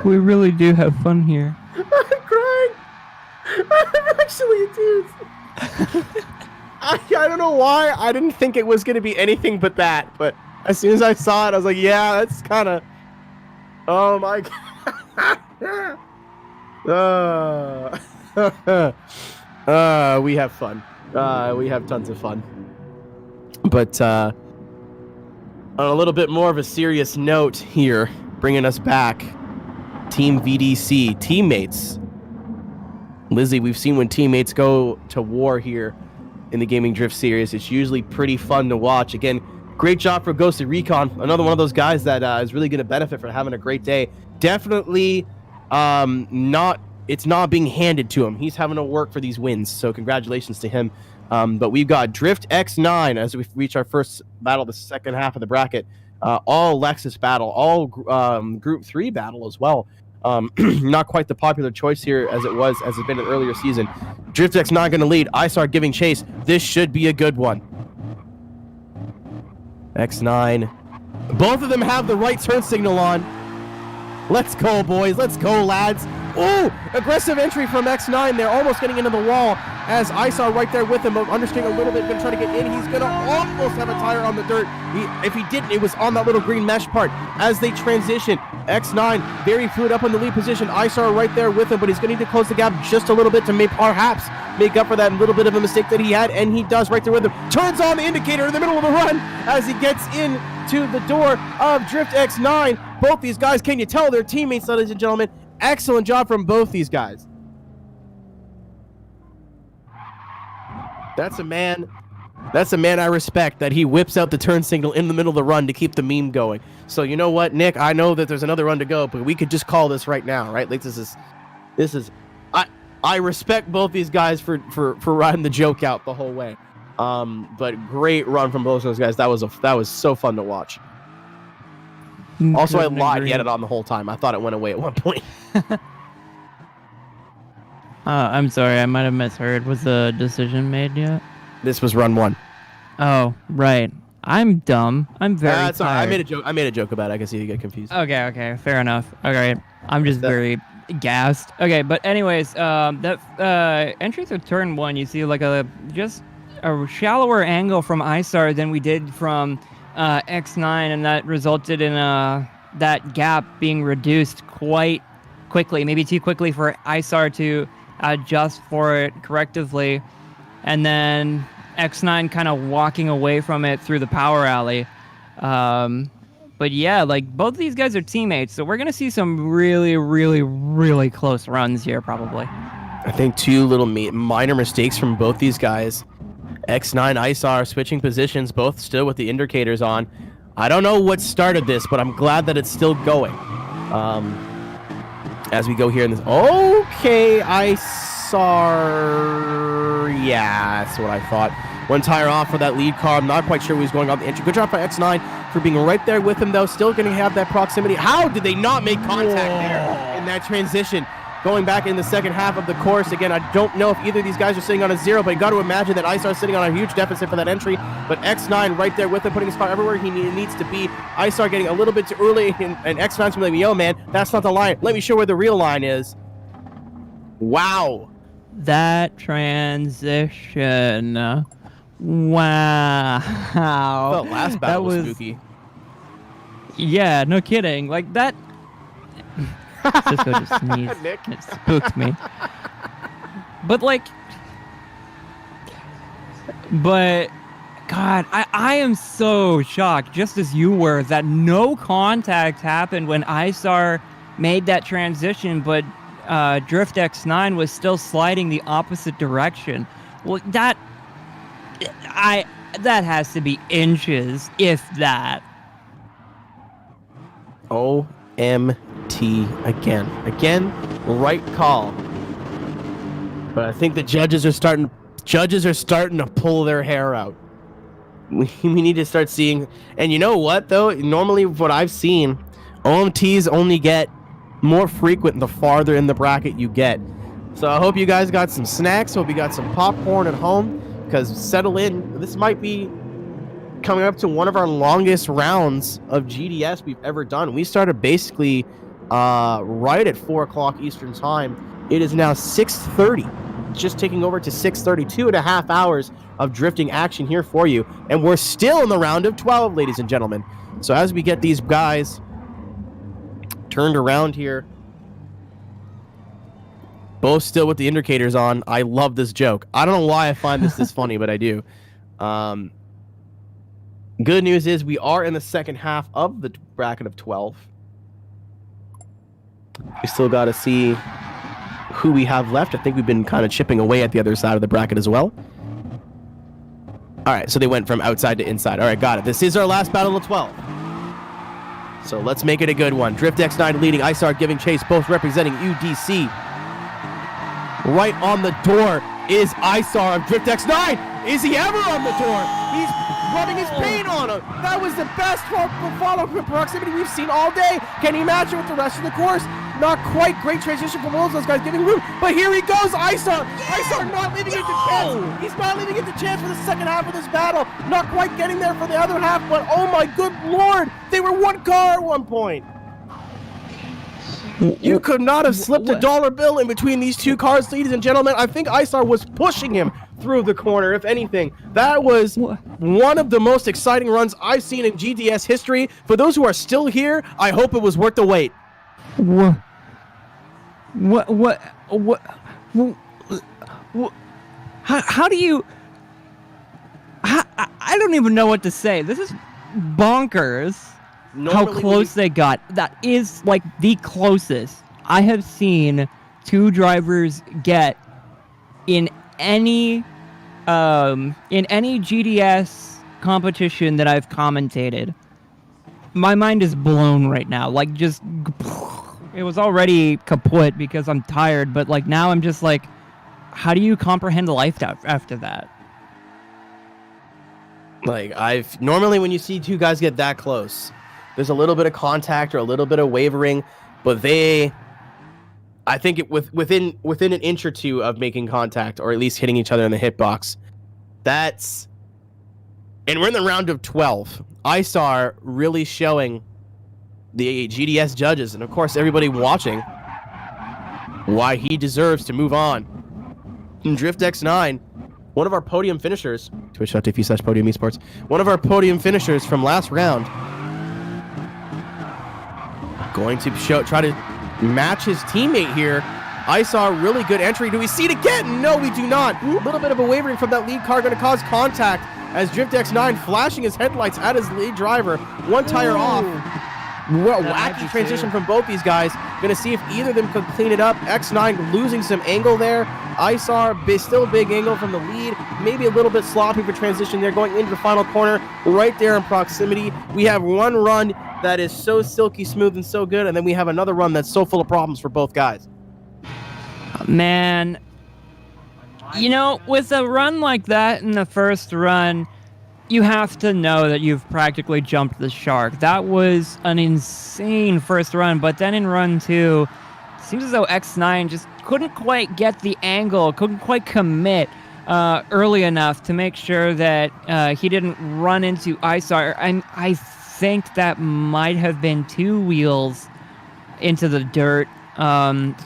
We really do have fun here. I'm crying. I'm actually, dude. I don't know why. I didn't think it was going to be anything but that, but as soon as I saw it, I was like, yeah, that's kind of... Oh, my God. We have fun. We have tons of fun. But on a little bit more of a serious note here, bringing us back, Team VDC, teammates. Lizzie, we've seen when teammates go to war here in the Gaming Drift series, it's usually pretty fun to watch. Again, great job for Ghostly Recon. Another one of those guys that is really going to benefit from having a great day. Definitely it's not being handed to him. He's having to work for these wins, so congratulations to him. But we've got Drift X9 as we reach our first battle, the second half of the bracket. All Lexus battle, all Group 3 battle as well. Not quite the popular choice here as it's been in earlier season. Drift X9 going to lead. I start giving chase. This should be a good one. X9. Both of them have the right turn signal on. Let's go, boys. Let's go, lads. Oh, aggressive entry from X9. They're almost getting into the wall. as ISAR right there with him, understeering a little bit, going to try to get in. He's going to almost have a tire on the dirt. If he didn't, it was on that little green mesh part. As they transition, X9 very fluid up in the lead position. ISAR right there with him, but he's going to need to close the gap just a little bit to perhaps make up for that little bit of a mistake that he had, and he does right there with him. Turns on the indicator in the middle of the run as he gets in to the door of Drift X9. Both these guys, can you tell they're teammates, ladies and gentlemen? Excellent job from both these guys. That's a man I respect, that he whips out the turn signal in the middle of the run to keep the meme going. So you know what, Nick? I know that there's another run to go, but we could just call this right now, right? Like this is I respect both these guys for riding the joke out the whole way. But great run from both those guys. That was so fun to watch. Also, I lied. He had it on the whole time. I thought it went away at one point. I'm sorry. I might have misheard. Was the decision made yet? This was run 1. Oh, right. I'm dumb. I'm very tired. I made a joke about it. I can see you get confused. Okay. Fair enough. Okay. I'm just very gassed. Okay, but anyways, that entry through turn 1, you see like a shallower angle from ISAR than we did from X9, and that resulted in that gap being reduced quite quickly, maybe too quickly for ISAR to adjust for it correctively, and then X9 kind of walking away from it through the power alley. But yeah, like both these guys are teammates, so we're gonna see some really, really, really close runs here probably. I think 2 little minor mistakes from both these guys. X9, ISAR switching positions, both still with the indicators on. I don't know what started this, but I'm glad that it's still going. As we go here in this. Okay, ISAR. Yeah, that's what I thought. One tire off for that lead car. I'm not quite sure who's going on the entry. Good job by X9 for being right there with him, though. Still going to have that proximity. How did they not make contact there in that transition? Going back in the second half of the course. Again, I don't know if either of these guys are sitting on a 0, but you got to imagine that ISAR is sitting on a huge deficit for that entry. But X9 right there with him, putting his car everywhere he needs to be. ISAR getting a little bit too early, and X9's going to be like, yo, man, that's not the line. Let me show where the real line is. Wow. That transition. Wow. The last battle was spooky. Yeah, no kidding. Like that. Cisco just sneezed. Nick. It spooked me. But God, I am so shocked, just as you were, that no contact happened when ISAR made that transition, but Drift X9 was still sliding the opposite direction. Well, that has to be inches, if that. OMT again, right call. But I think the judges are starting to pull their hair out. We need to start seeing, and you know what though? Normally, what I've seen, OMTs only get more frequent the farther in the bracket you get. So I hope you guys got some snacks. Hope you got some popcorn at home, because settle in. This might be coming up to one of our longest rounds of GDS we've ever done. We started basically right at 4 o'clock Eastern time. It is now 6:30. Just taking over to 6:30, 2.5 hours of drifting action here for you. And we're still in the round of 12, ladies and gentlemen. So as we get these guys turned around here, both still with the indicators on. I love this joke. I don't know why I find this funny, but I do. Good news is we are in the second half of the bracket of 12. We still got to see who we have left. I think we've been kind of chipping away at the other side of the bracket as well. All right, so they went from outside to inside. All right, got it. This is our last battle of 12. So let's make it a good one. Drift X9 leading, ISAR giving chase, both representing UDC. Right on the door is ISAR of Drift X9. Is he ever on the door? He's rubbing his paint on him. That was the best follow proximity we've seen all day. Can you match it with the rest of the course? Not quite. Great transition from both those guys, giving room. But here he goes, ISAR. ISAR not leaving it to chance. He's not leaving it to chance for the second half of this battle. Not quite getting there for the other half, but oh my good lord, they were one car at one point. You could not have slipped a dollar bill in between these two cars, ladies and gentlemen. I think ISAR was pushing him through the corner, if anything. That was one of the most exciting runs I've seen in GDS history. For those who are still here, I hope it was worth the wait. What? How do you... I don't even know what to say. This is bonkers. How close they got. That is like the closest I have seen two drivers get in any GDS competition that I've commentated. My mind is blown right now. Like, just it was already kaput because I'm tired, but like now I'm just like, how do you comprehend life after that? Like, normally when you see two guys get that close, there's a little bit of contact or a little bit of wavering, but I think within an inch or two of making contact, or at least hitting each other in the hitbox. And we're in the round of 12. ISAR really showing the GDS judges, and of course everybody watching, why he deserves to move on. And DriftX9, one of our podium finishers, twitch.tv/podium esports, one of our podium finishers from last round, going to try to match his teammate here. ISAR, really good entry. Do we see it again? No, we do not. A little bit of a wavering from that lead car, going to cause contact as DriftX9 flashing his headlights at his lead driver. One tire off. Wacky transition from both these guys. Going to see if either of them could clean it up. X9 losing some angle there. ISAR, still a big angle from the lead. Maybe a little bit sloppy for transition there, going into the final corner. Right there in proximity. We have one run that is so silky smooth and so good, and then we have another run that's so full of problems for both guys. Man, you know, with a run like that in the first run, you have to know that you've practically jumped the shark. That was an insane first run, but then in run 2, it seems as though X9 just couldn't quite get the angle, couldn't quite commit early enough to make sure that he didn't run into ISAR. I think that might have been 2 wheels into the dirt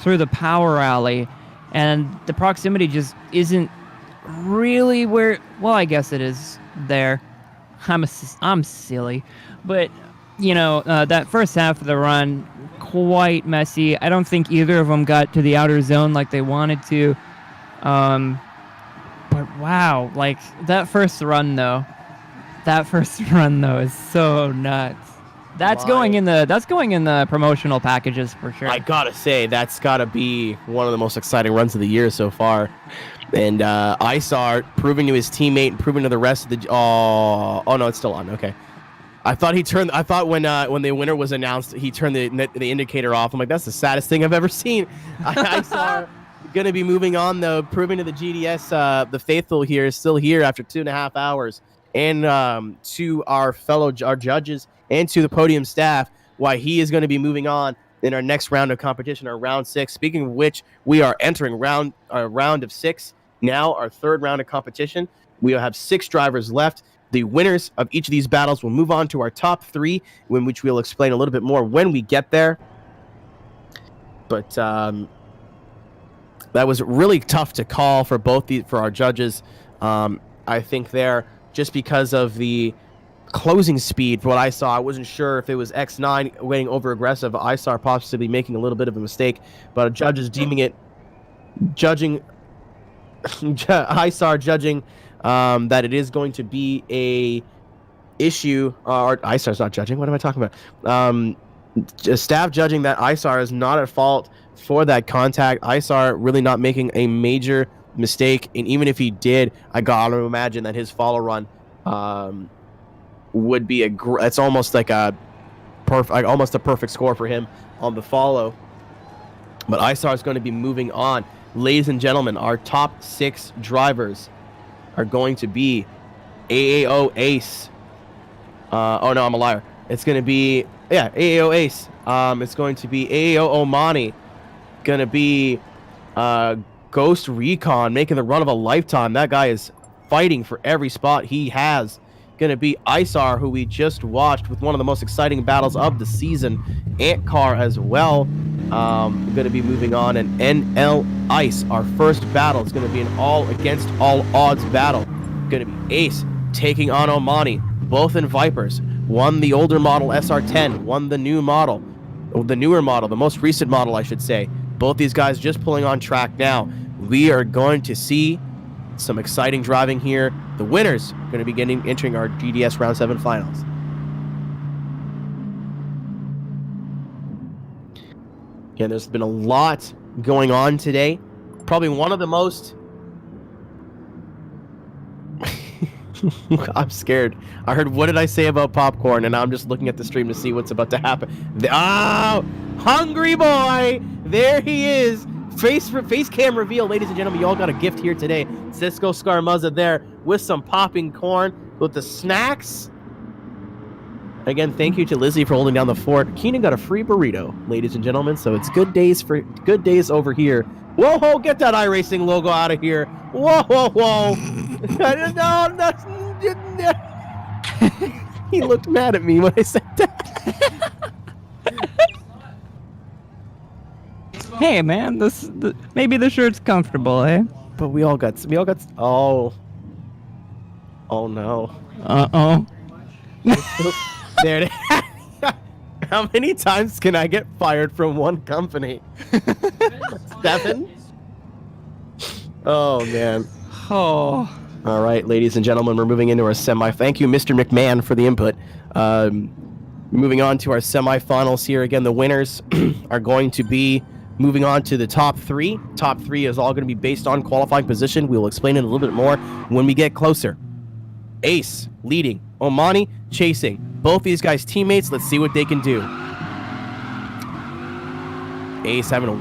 through the power alley, and the proximity just isn't really where, well, I guess it is there. I'm silly, but you know, that first half of the run, quite messy. I don't think either of them got to the outer zone like they wanted to, but wow, like that first run though is so nuts. That's going in the promotional packages for sure. I gotta say, that's gotta be one of the most exciting runs of the year so far. And ISAR proving to his teammate and proving to the rest of the... Oh no, it's still on. Okay. I thought when the winner was announced, he turned the indicator off. I'm like, that's the saddest thing I've ever seen. ISAR gonna be moving on though, proving to the GDS, the faithful here is still here after 2.5 hours. And to our judges and to the podium staff, why he is going to be moving on in our next round of competition, our round 6. Speaking of which, we are entering round of 6 now, our third round of competition. We will have 6 drivers left. The winners of each of these battles will move on to our top 3, in which we'll explain a little bit more when we get there. But that was really tough to call for for our judges. I think just because of the closing speed, for what I saw, I wasn't sure if it was X9 getting over aggressive, ISAR possibly making a little bit of a mistake, but judges ISAR judging that it is going to be a issue, or ISAR's not judging, what am I talking about? Staff judging that ISAR is not at fault for that contact. ISAR really not making a major mistake, and even if he did, I gotta imagine that his follow run would be it's almost like almost a perfect score for him on the follow. But ISAR is going to be moving on. Ladies and gentlemen, our top 6 drivers are going to be AAO Ace. Oh no, I'm a liar. It's going to be AAO Ace. It's going to be AAO Omani. Going to be Ghost Recon making the run of a lifetime. That guy is fighting for every spot he has. Going to be ISAR, who we just watched with one of the most exciting battles of the season. Ant Car as well. going to be moving on, and NL Ice, our first battle, is going to be an all against all odds battle. Going to be Ace taking on Omani, both in Vipers. One the older model SR10, one the new model, the newer model, the most recent model, I should say. Both these guys just pulling on track now. We are going to see some exciting driving here. The winners are going to be entering our GDS Round 7 finals. Again, there's been a lot going on today. Probably one of the most... I'm scared. I heard, what did I say about popcorn? And now I'm just looking at the stream to see what's about to happen. Oh, hungry boy! There he is. Face cam reveal, ladies and gentlemen. You all got a gift here today. Cisco Scarmuzza there with some popping corn with the snacks. Again, thank you to Lizzie for holding down the fort. Keenan got a free burrito, ladies and gentlemen. So it's good days over here. Whoa, whoa, get that iRacing logo out of here. Whoa, whoa, whoa. No. He looked mad at me when I said that. Hey, man, maybe the shirt's comfortable, eh? But we all got. Oh no. Uh-oh. There it is. How many times can I get fired from one company? 7? Oh, man. Oh. All right, ladies and gentlemen, we're moving into our semi. Thank you, Mr. McMahon, for the input. Moving on to our semifinals here. Again, the winners are going to be moving on to the top 3. Top 3 is all going to be based on qualifying position. We'll explain it a little bit more when we get closer. Ace leading, Omani chasing. Both these guys teammates. Let's see what they can do. Ace having to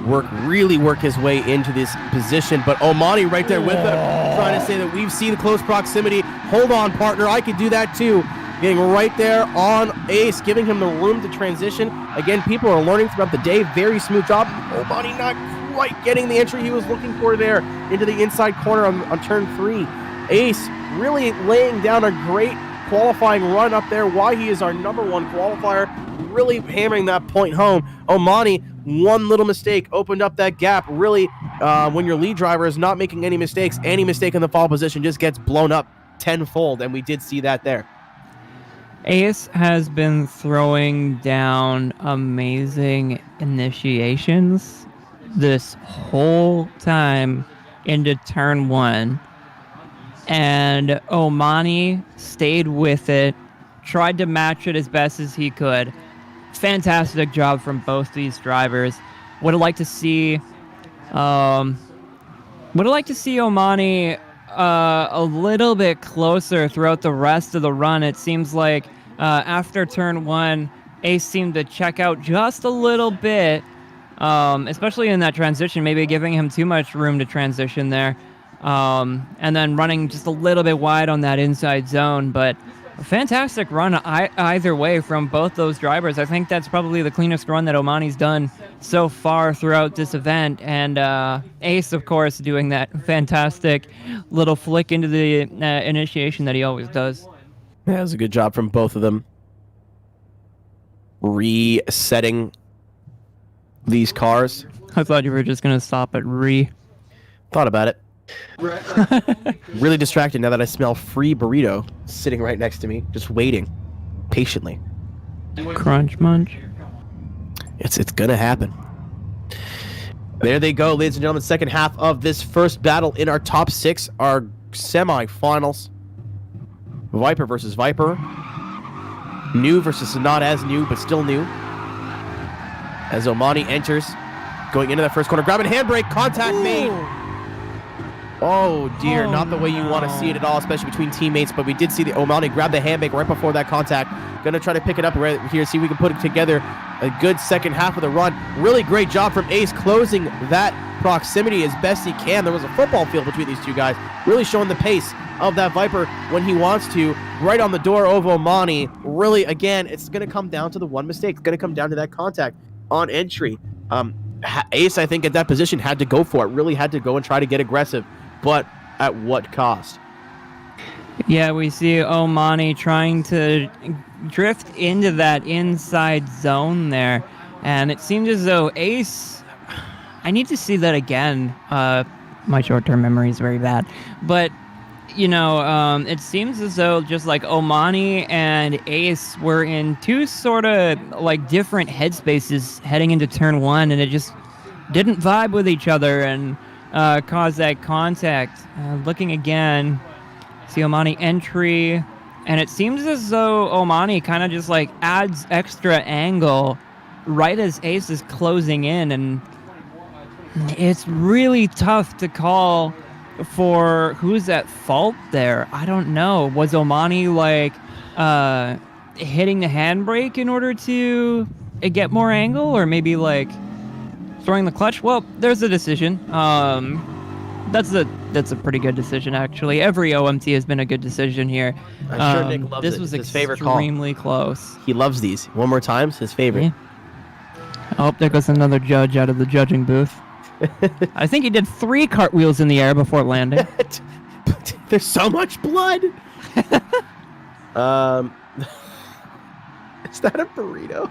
really work his way into this position, but Omani right there with him, trying to say that we've seen close proximity. Hold on, partner, I could do that too. Getting right there on Ace, giving him the room to transition. Again, people are learning throughout the day. Very smooth job. Omani not quite getting the entry he was looking for there into the inside corner on turn 3. Ace really laying down a great qualifying run up there. Why he is our #1 qualifier, really hammering that point home. Omani, one little mistake opened up that gap. Really, when your lead driver is not making any mistakes, any mistake in the fall position just gets blown up tenfold, and we did see that there. Ace has been throwing down amazing initiations this whole time into turn 1. And Omani stayed with it, tried to match it as best as he could. Fantastic job from both these drivers. Would have liked to see Omani a little bit closer throughout the rest of the run. It seems like after turn 1, Ace seemed to check out just a little bit, especially in that transition, maybe giving him too much room to transition there. And then running just a little bit wide on that inside zone, but a fantastic run either way from both those drivers. I think that's probably the cleanest run that Omani's done so far throughout this event, and Ace, of course, doing that fantastic little flick into the initiation that he always does. That was a good job from both of them. Resetting these cars. I thought you were just going to stop at Thought about it. Really distracted now that I smell free burrito sitting right next to me, just waiting patiently. Crunch munch. It's gonna happen. There they go, ladies and gentlemen. Second half of this first battle in our top 6, our semi-finals. Viper versus Viper. New versus not as new, but still new. As Omani enters, going into that first corner, grabbing handbrake, contact made. Oh dear, not the way you want to see it at all, especially between teammates, but we did see the Omani grab the handbrake right before that contact. Gonna try to pick it up right here, see if we can put it together. A good second half of the run. Really great job from Ace closing that proximity as best he can. There was a football field between these two guys, really showing the pace of that Viper when he wants to, right on the door of Omani. Really, again, it's gonna come down to the one mistake. It's gonna come down to that contact on entry. Ace, I think, at that position had to go for it, really had to go and try to get aggressive. But at what cost? Yeah, we see Omani trying to drift into that inside zone there. And it seemed as though Ace, I need to see that again. My short-term memory is very bad. But, you know, it seems as though just like Omani and Ace were in two sort of like different headspaces heading into turn one, and it just didn't vibe with each other and caused that contact. Looking again, see Omani entry, and it seems as though Omani kind of just like adds extra angle right as Ace is closing in, and it's really tough to call for who's at fault there. I don't know. Was Omani like hitting the handbrake in order to get more angle, or maybe like throwing the clutch? Well, there's a decision. That's a pretty good decision, actually. Every OMT has been a good decision here. I'm sure Nick loves this it. was It's his favorite call. extremely close. He loves these. One more time, it's his favorite. Yeah. Oh, there goes another judge out of the judging booth. I think he did 3 cartwheels in the air before landing. There's so much blood. Is that a burrito?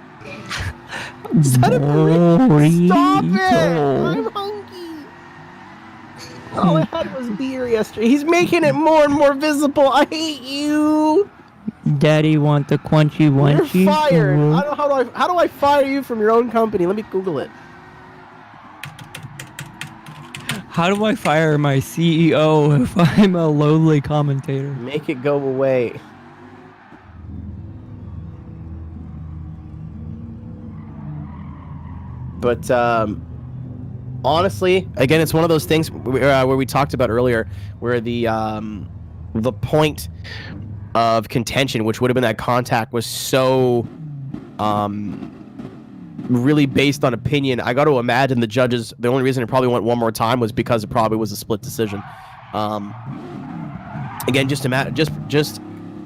Is that a burrito? Stop it! I'm hungry. All I had was beer yesterday. He's making it more and more visible. I hate you. Daddy want the crunchy wunchy. You're fired. I don't know how do I fire you from your own company? Let me Google it. How do I fire my CEO if I'm a lowly commentator? Make it go away. But honestly, again, it's one of those things where we talked about earlier, where the point of contention, which would have been that contact, was so really based on opinion. I got to imagine the judges, the only reason it probably went one more time was because it probably was a split decision. Again, just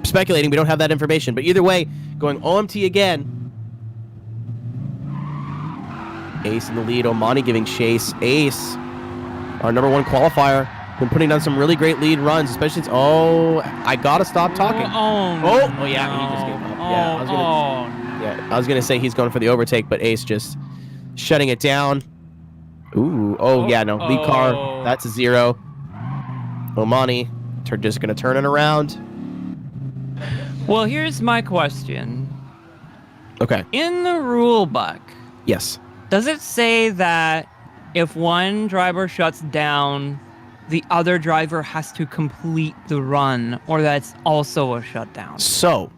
speculating. We don't have that information, but either way, going OMT again. Ace in the lead. Omani giving chase. Ace, our number 1 qualifier, been putting down some really great lead runs, especially. I gotta stop talking. Oh yeah, no. He just gave up. I was gonna say he's going for the overtake, but Ace just shutting it down. Ooh, lead car. That's a 0. Omani, just gonna turn it around. Well, here's my question. Okay. In the rule book, yes, does it say that if one driver shuts down, the other driver has to complete the run, or that's also a shutdown? So,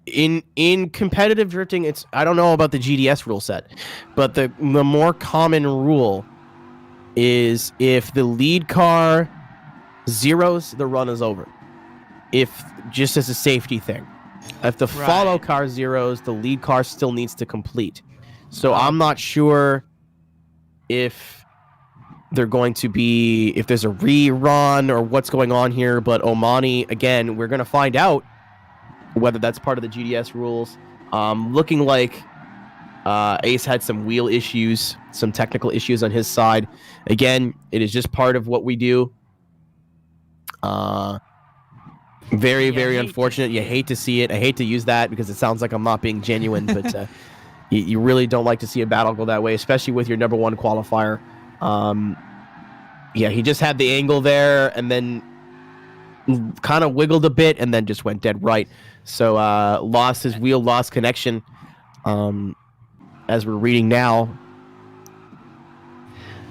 in competitive drifting, it's, I don't know about the GDS rule set, but the more common rule is if the lead car zeros, the run is over. If just as a safety thing. If the follow car zeros, the lead car still needs to complete. So I'm not sure if they're going to be, if there's a rerun or what's going on here, but Omani, again, we're going to find out whether that's part of the GDS rules. Looking like Ace had some wheel issues, some technical issues on his side. Again, it is just part of what we do. Very, very unfortunate. You hate to see it. I hate to use that because it sounds like I'm not being genuine, but you really don't like to see a battle go that way, especially with your number 1 qualifier. He just had the angle there and then kind of wiggled a bit and then just went dead right. So lost his wheel, lost connection. As we're reading now.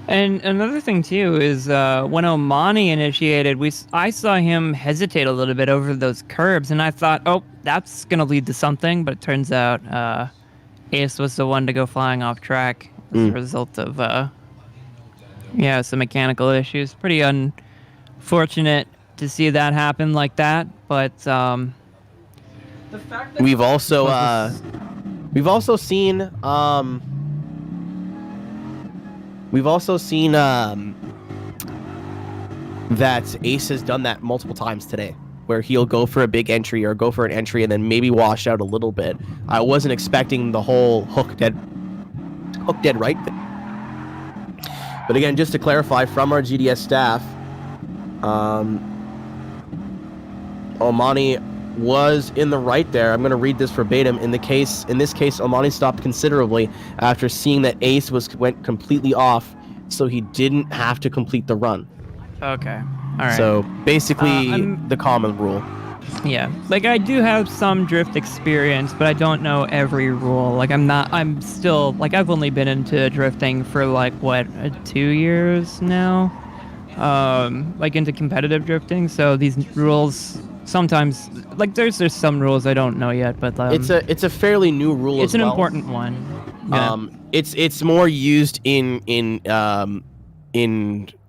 And another thing too is when Omani initiated, I saw him hesitate a little bit over those curbs, and I thought, oh, that's gonna lead to something. But it turns out Ace was the one to go flying off track as a result of some mechanical issues. Pretty unfortunate to see that happen like that, but the fact that we've also seen that Ace has done that multiple times today, where he'll go for a big entry or go for an entry and then maybe wash out a little bit. I wasn't expecting the whole hook dead right thing. But again, just to clarify from our GDS staff, Omani was in the right there. I'm going to read this verbatim. In this case, Omani stopped considerably after seeing that Ace went completely off, so he didn't have to complete the run. Okay. All right. So basically, the common rule. Yeah, like I do have some drift experience, but I don't know every rule. Like I'm still, like I've only been into drifting for like, 2 years now? Like into competitive drifting, so these rules sometimes, like there's some rules I don't know yet, but it's a fairly new rule. It's as an well. important one. Yeah. It's more used in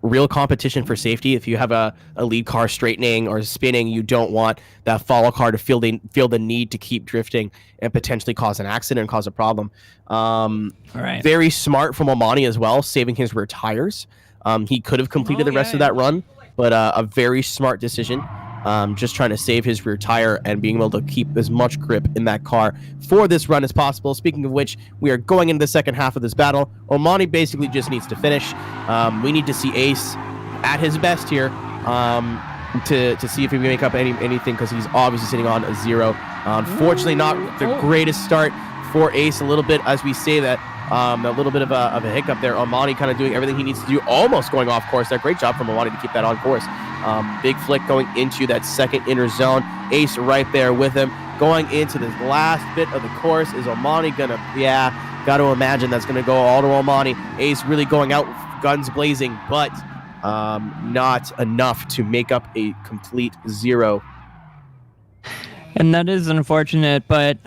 real competition for safety. If you have a lead car straightening or spinning, you don't want that follow car to feel the need to keep drifting and potentially cause an accident and cause a problem. Right. Very smart from Omani as well, saving his rear tires. He could have completed the rest of that run, but a very smart decision. Just trying to save his rear tire and being able to keep as much grip in that car for this run as possible. Speaking of which, we are going into the second half of this battle. Omani basically just needs to finish. We need to see Ace at his best here to see if he can make up anything, because he's obviously sitting on a 0. Unfortunately, not the greatest start for Ace. A little bit, as we say that, a little bit of a hiccup there. Omani kind of doing everything he needs to do, almost going off course there. Great job from Omani to keep that on course. Big flick going into that second inner zone. Ace right there with him. Going into this last bit of the course. Is Omani gonna, got to imagine that's gonna go all to Omani. Ace really going out guns blazing, but not enough to make up a complete 0. And that is unfortunate, but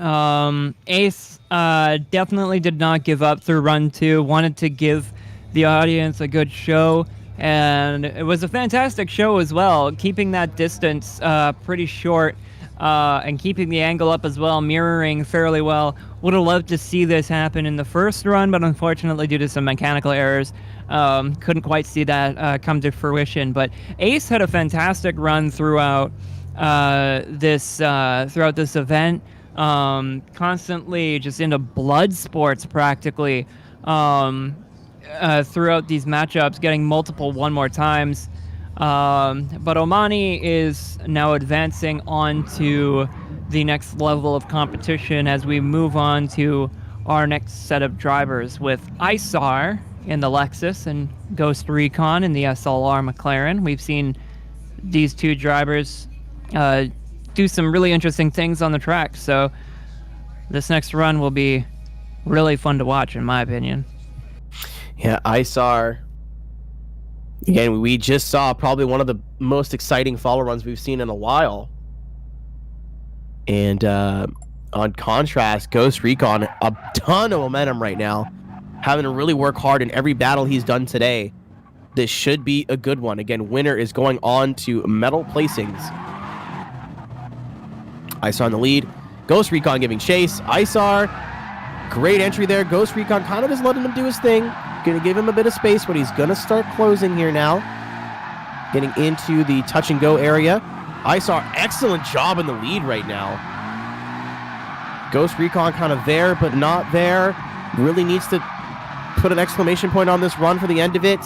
Ace definitely did not give up through run 2, wanted to give the audience a good show, and it was a fantastic show as well, keeping that distance pretty short and keeping the angle up as well, mirroring fairly well. Would have loved to see this happen in the first run, but unfortunately due to some mechanical errors, couldn't quite see that come to fruition. But Ace had a fantastic run throughout this event, constantly just into blood sports practically throughout these matchups, getting multiple one more times. But Omani is now advancing on to the next level of competition as we move on to our next set of drivers with Isar in the Lexus and Ghost Recon in the SLR McLaren. We've seen these two drivers do some really interesting things on the track, so this next run will be really fun to watch, in my opinion. Yeah, Isar. Again, we just saw probably one of the most exciting follow runs we've seen in a while. And on contrast, Ghost Recon, a ton of momentum right now, having to really work hard in every battle he's done today. This should be a good one. Again, winner is going on to medal placings. Isar in the lead. Ghost Recon giving chase. Isar, great entry there. Ghost Recon kind of just letting him do his thing. Going to give him a bit of space, but he's going to start closing here now. Getting into the touch and go area. Isar, excellent job in the lead right now. Ghost Recon kind of there, but not there. Really needs to put an exclamation point on this run for the end of it.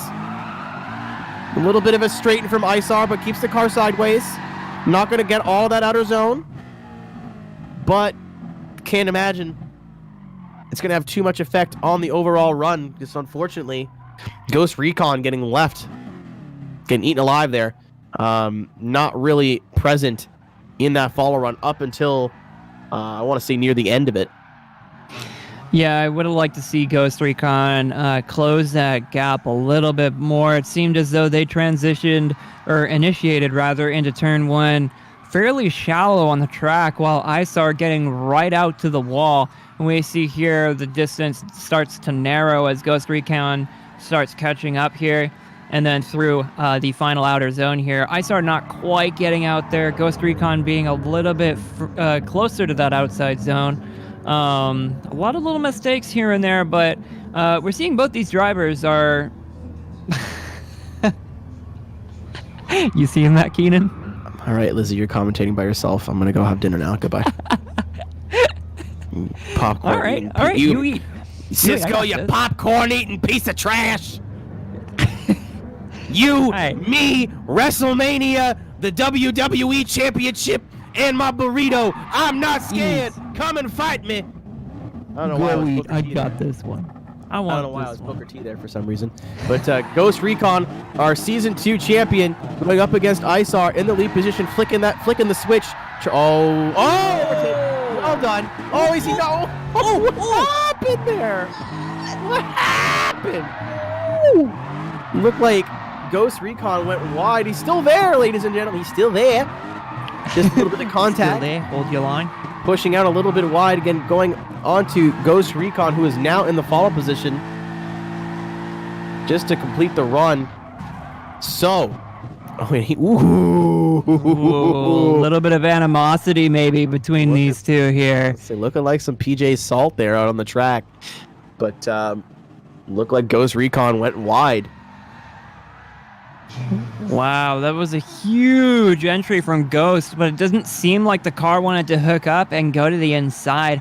A little bit of a straighten from Isar, but keeps the car sideways. Not going to get all that outer zone. But can't imagine it's going to have too much effect on the overall run. Just unfortunately, Ghost Recon getting left, getting eaten alive there. Not really present in that follow run up until, I want to say, near the end of it. Yeah, I would have liked to see Ghost Recon close that gap a little bit more. It seemed as though they initiated into turn 1 fairly shallow on the track, while Isar getting right out to the wall. And we see here the distance starts to narrow as Ghost Recon starts catching up here. And then through the final outer zone here, Isar not quite getting out there. Ghost Recon being a little bit closer to that outside zone. A lot of little mistakes here and there, but we're seeing both these drivers are... You seeing that, Keenan? All right, Lizzie, you're commentating by yourself. I'm going to go have dinner now. Goodbye. Popcorn. All right, you eat. Cisco, you popcorn-eating piece of trash. You, me, WrestleMania, the WWE Championship, and my burrito. I'm not scared. Come and fight me. I don't know why I got this one. I don't know why I was Booker T there for some reason. But Ghost Recon, our Season 2 champion, going up against Isar in the lead position, flicking the switch. Well done. Oh, is he no? Oh, what happened there? What happened? Ooh. Looked like Ghost Recon went wide. He's still there, ladies and gentlemen. He's still there. Just a little bit of contact. Still there. Hold your line. Pushing out a little bit wide again, going on to Ghost Recon, who is now in the follow position just to complete the run. So, a little bit of animosity maybe between these two here. Looking like some PJ Salt there out on the track, but looked like Ghost Recon went wide. Wow, that was a huge entry from Ghost, but it doesn't seem like the car wanted to hook up and go to the inside.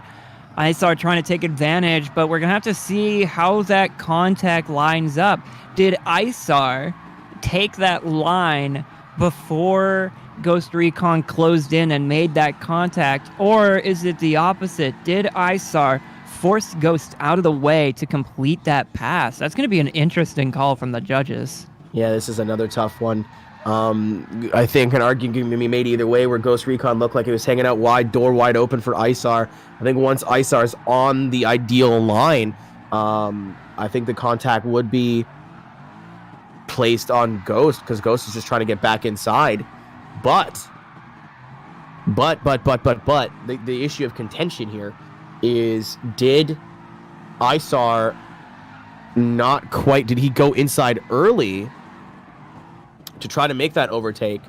Isar trying to take advantage, but we're going to have to see how that contact lines up. Did Isar take that line before Ghost Recon closed in and made that contact, or is it the opposite? Did Isar force Ghost out of the way to complete that pass? That's going to be an interesting call from the judges. Yeah, this is another tough one. I think an argument can be made either way, where Ghost Recon looked like it was hanging out wide, door wide open for Isar. I think once Isar's on the ideal line, I think the contact would be placed on Ghost, because Ghost is just trying to get back inside. But the issue of contention here is, did Isar not quite, did he go inside early to try to make that overtake?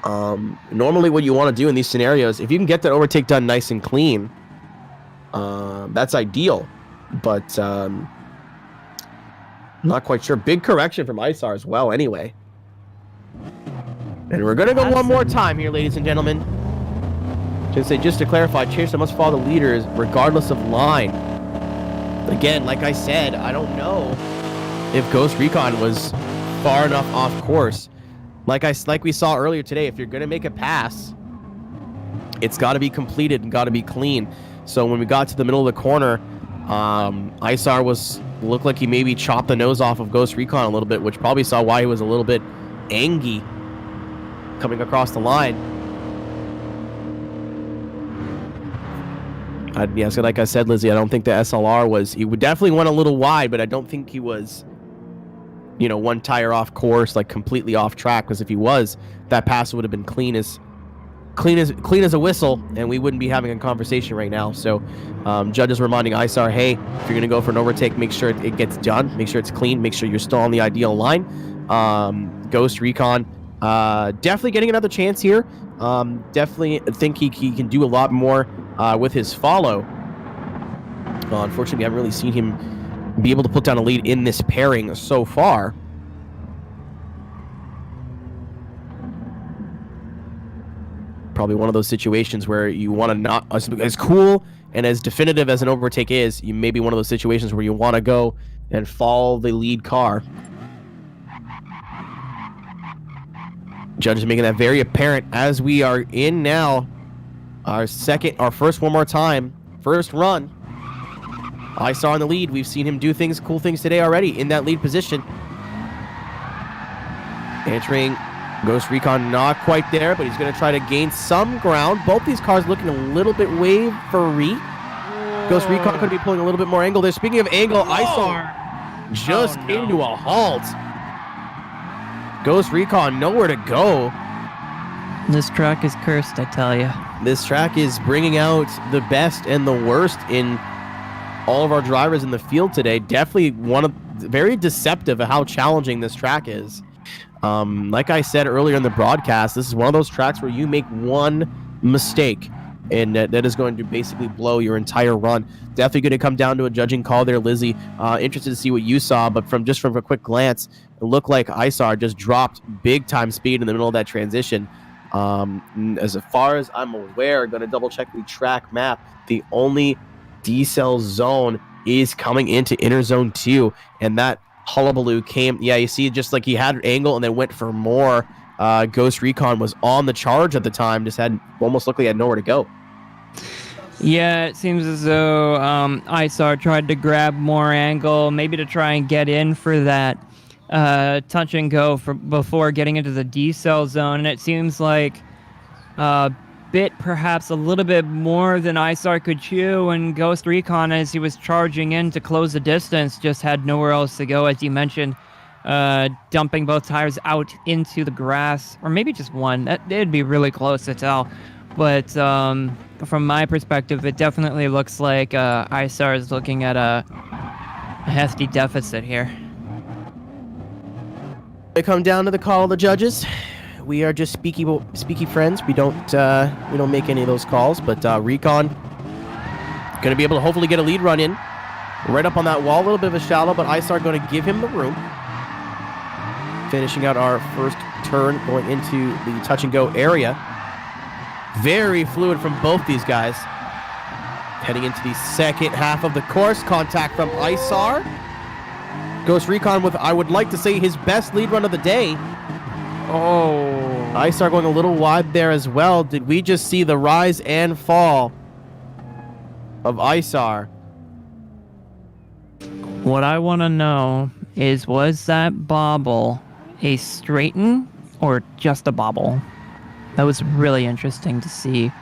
Normally what you want to do in these scenarios, if you can get that overtake done nice and clean, that's ideal. But not quite sure. Big correction from Isar as well anyway. And we're going to go one more time here, ladies and gentlemen. Just to clarify, Chaser must follow the leaders regardless of line. Again, like I said, I don't know if Ghost Recon was far enough off course. Like we saw earlier today, if you're going to make a pass, it's got to be completed and got to be clean. So when we got to the middle of the corner, Isar looked like he maybe chopped the nose off of Ghost Recon a little bit, which probably saw why he was a little bit angry coming across the line. So like I said, Lizzie, I don't think the SLR was... He would definitely went a little wide, but I don't think he was, one tire off course, like completely off track. Because if he was, that pass would have been clean as a whistle, and we wouldn't be having a conversation right now. So, judges reminding Isar, hey, if you're going to go for an overtake, make sure it gets done. Make sure it's clean. Make sure you're still on the ideal line. Ghost Recon definitely getting another chance here. Definitely think he can do a lot more with his follow. Unfortunately, we haven't really seen him be able to put down a lead in this pairing so far. Probably one of those situations where you want to not, as cool and as definitive as an overtake is, you may be one of those situations where you want to go and follow the lead car. Judges making that very apparent as we are in now our first one more time, first run. Isar in the lead. We've seen him do cool things today already in that lead position. Entering Ghost Recon, not quite there, but he's going to try to gain some ground. Both these cars looking a little bit wavery. Ghost Recon could be pulling a little bit more angle there. Speaking of angle, Isar just came to a halt. Ghost Recon nowhere to go. This track is cursed, I tell you. This track is bringing out the best and the worst in all of our drivers in the field today. Definitely very deceptive of how challenging this track is. Like I said earlier in the broadcast, this is one of those tracks where you make one mistake and that is going to basically blow your entire run. Definitely going to come down to a judging call there, Lizzie. Interested to see what you saw, but from a quick glance, it looked like Isar just dropped big time speed in the middle of that transition. As far as I'm aware, going to double check the track map. The only decel zone is coming into inner zone 2, and that hullabaloo came. Yeah, you see, just like he had an angle and then went for more Ghost Recon was on the charge at the time, just almost looked like he had nowhere to go. Yeah, it seems as though Isar tried to grab more angle, maybe to try and get in for that touch and go before getting into the decel zone, and it seems like bit perhaps a little bit more than Isar could chew, and Ghost Recon, as he was charging in to close the distance, just had nowhere else to go, as you mentioned, dumping both tires out into the grass, or maybe just one. It'd be really close to tell. But from my perspective, it definitely looks like Isar is looking at a hefty deficit here. They come down to the call of the judges. We are just speaky friends. We don't make any of those calls. But Recon going to be able to hopefully get a lead run in, right up on that wall. A little bit of a shallow, but Isar going to give him the room. Finishing out our first turn, going into the touch and go area. Very fluid from both these guys. Heading into the second half of the course. Contact from Isar. Ghost Recon with, I would like to say, his best lead run of the day. Oh. Isar going a little wide there as well. Did we just see the rise and fall of Isar? What I want to know is, was that bobble a straighten or just a bobble? That was really interesting to see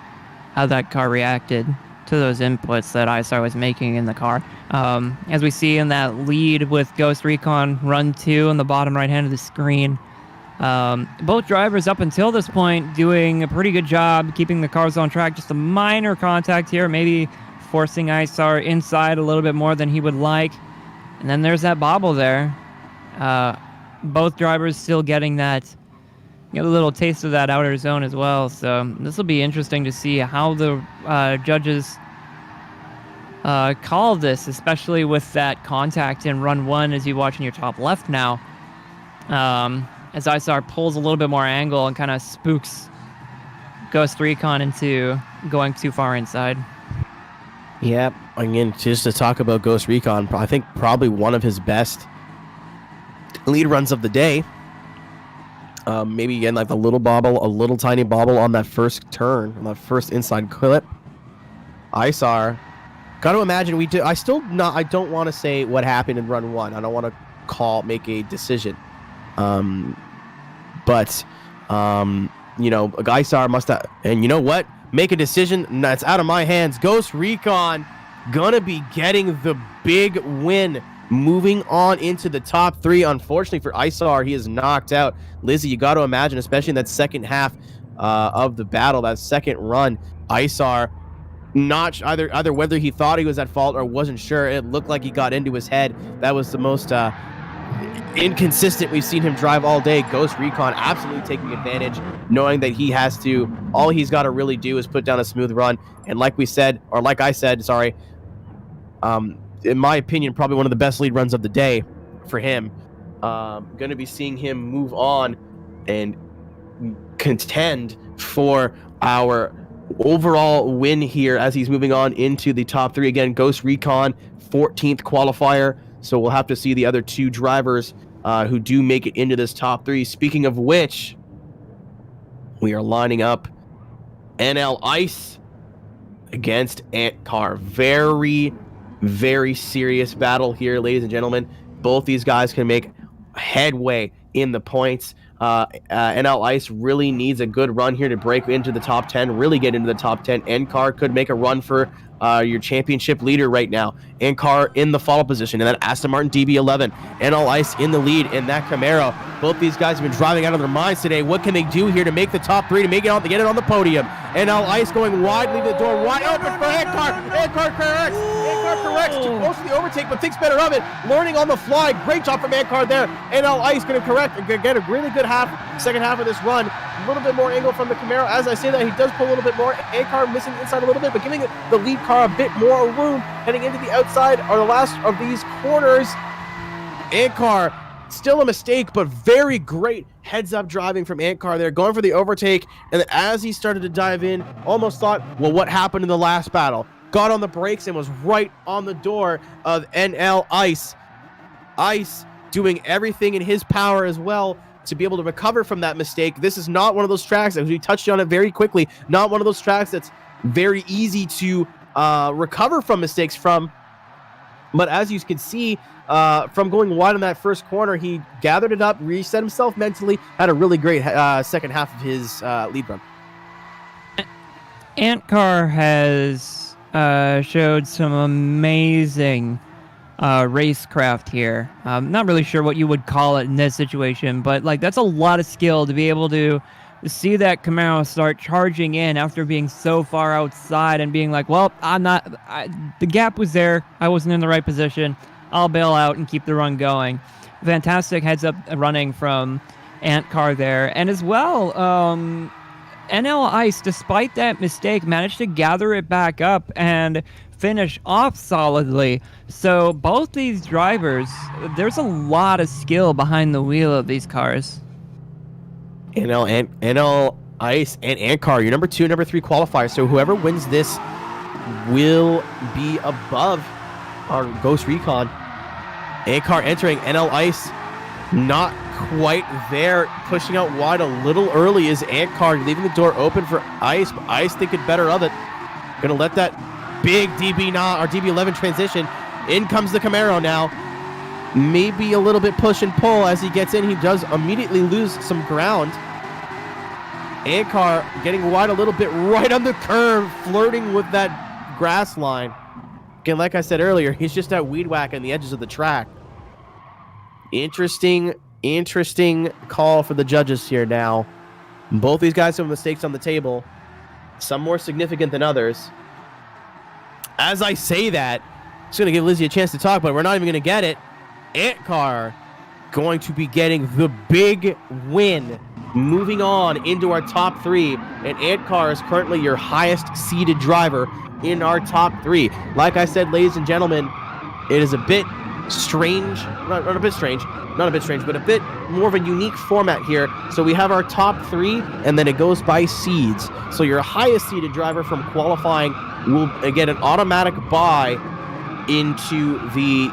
how that car reacted to those inputs that Isar was making in the car. As we see in that lead with Ghost Recon Run 2 on the bottom right hand of the screen, both drivers up until this point doing a pretty good job keeping the cars on track. Just a minor contact here, maybe forcing Isar inside a little bit more than he would like. And then there's that bobble there. Both drivers still getting that, a little taste of that outer zone as well. So this will be interesting to see how the judges call this, especially with that contact in Run 1 as you watch in your top left now. As Isar pulls a little bit more angle and kind of spooks Ghost Recon into going too far inside. Yep. Again, just to talk about Ghost Recon, I think probably one of his best lead runs of the day. Maybe again, like the little bobble, a little tiny bobble on that first turn, on that first inside clip. Isar, got to imagine I don't want to say what happened in Run 1. I don't want to make a decision. But Isar must have, and you know what? Make a decision. That's out of my hands. Ghost Recon gonna be getting the big win, moving on into the top 3. Unfortunately for Isar, he is knocked out. Lizzie, you got to imagine, especially in that second half of the battle, that second run, Isar, not either whether he thought he was at fault or wasn't sure. It looked like he got into his head. That was the most inconsistent we've seen him drive all day. Ghost Recon absolutely taking advantage, knowing that all he's got to really do is put down a smooth run. And like I said, in my opinion, probably one of the best lead runs of the day for him. Going to be seeing him move on and contend for our overall win here as he's moving on into the top 3. Again, Ghost Recon, 14th qualifier. So we'll have to see the other 2 drivers who do make it into this top 3. Speaking of which, we are lining up NL Ice against Ant Car. Very, very serious battle here, ladies and gentlemen. Both these guys can make headway in the points. NL Ice really needs a good run here to break into the top 10, really get into the top 10. NCAR could make a run for your championship leader right now. NCAR in the follow position, and then Aston Martin DB11. NL Ice in the lead in that Camaro. Both these guys have been driving out of their minds today. What can they do here to make the top 3, to make it on, to get it on the podium? NL Ice going wide, leaving the door wide open for NCAR. NCAR corrects. NCAR corrects. Too close to the overtake, but thinks better of it. Learning on the fly. Great job from NCAR there. NL Ice going to correct and get a really good second half of this run. A little bit more angle from the Camaro. As I say that, he does pull a little bit more. NCAR missing inside a little bit, but giving the lead car a bit more room heading into the outside or the last of these corners. NCAR, still a mistake, but very great heads-up driving from NCAR there, going for the overtake, and then as he started to dive in, almost thought, well, what happened in the last battle? Got on the brakes and was right on the door of NL Ice. Ice doing everything in his power as well to be able to recover from that mistake. This is not one of those tracks, as we touched on it very quickly, not one of those tracks that's very easy to recover from mistakes from. But as you can see, from going wide in that first corner, he gathered it up, reset himself mentally, had a really great second half of his lead run. Antcar has showed some amazing racecraft here. I'm not really sure what you would call it in this situation, but like that's a lot of skill to be able to see that Camaro start charging in after being so far outside and being like, well, the gap was there. I wasn't in the right position. I'll bail out and keep the run going. Fantastic heads up running from Antcar there. And as well, NL Ice, despite that mistake, managed to gather it back up and finish off solidly. So both these drivers, there's a lot of skill behind the wheel of these cars. NL Ice and Antcar, your number 2, number 3 qualifiers. So whoever wins this will be above our Ghost Recon. Antcar entering, NL Ice not quite there, pushing out wide a little early is Antcar, leaving the door open for Ice, but Ice thinking better of it. Gonna let that big DB9 or DB11 transition. In comes the Camaro now. Maybe a little bit push and pull as he gets in. He does immediately lose some ground. Antcar getting wide a little bit right on the curve, flirting with that grass line. Again, like I said earlier, he's just out weed whacking the edges of the track. Interesting call for the judges here now. Both these guys have mistakes on the table, some more significant than others. As I say that, I'm just going to give Lizzie a chance to talk, but we're not even going to get it. Antcar going to be getting the big win, moving on into our top 3, and Antcar is currently your highest seeded driver in our top 3. Like I said, ladies and gentlemen, it is a bit strange, not a bit strange, but a bit more of a unique format here. So we have our top 3, and then it goes by seeds. So your highest seeded driver from qualifying will get an automatic bye into the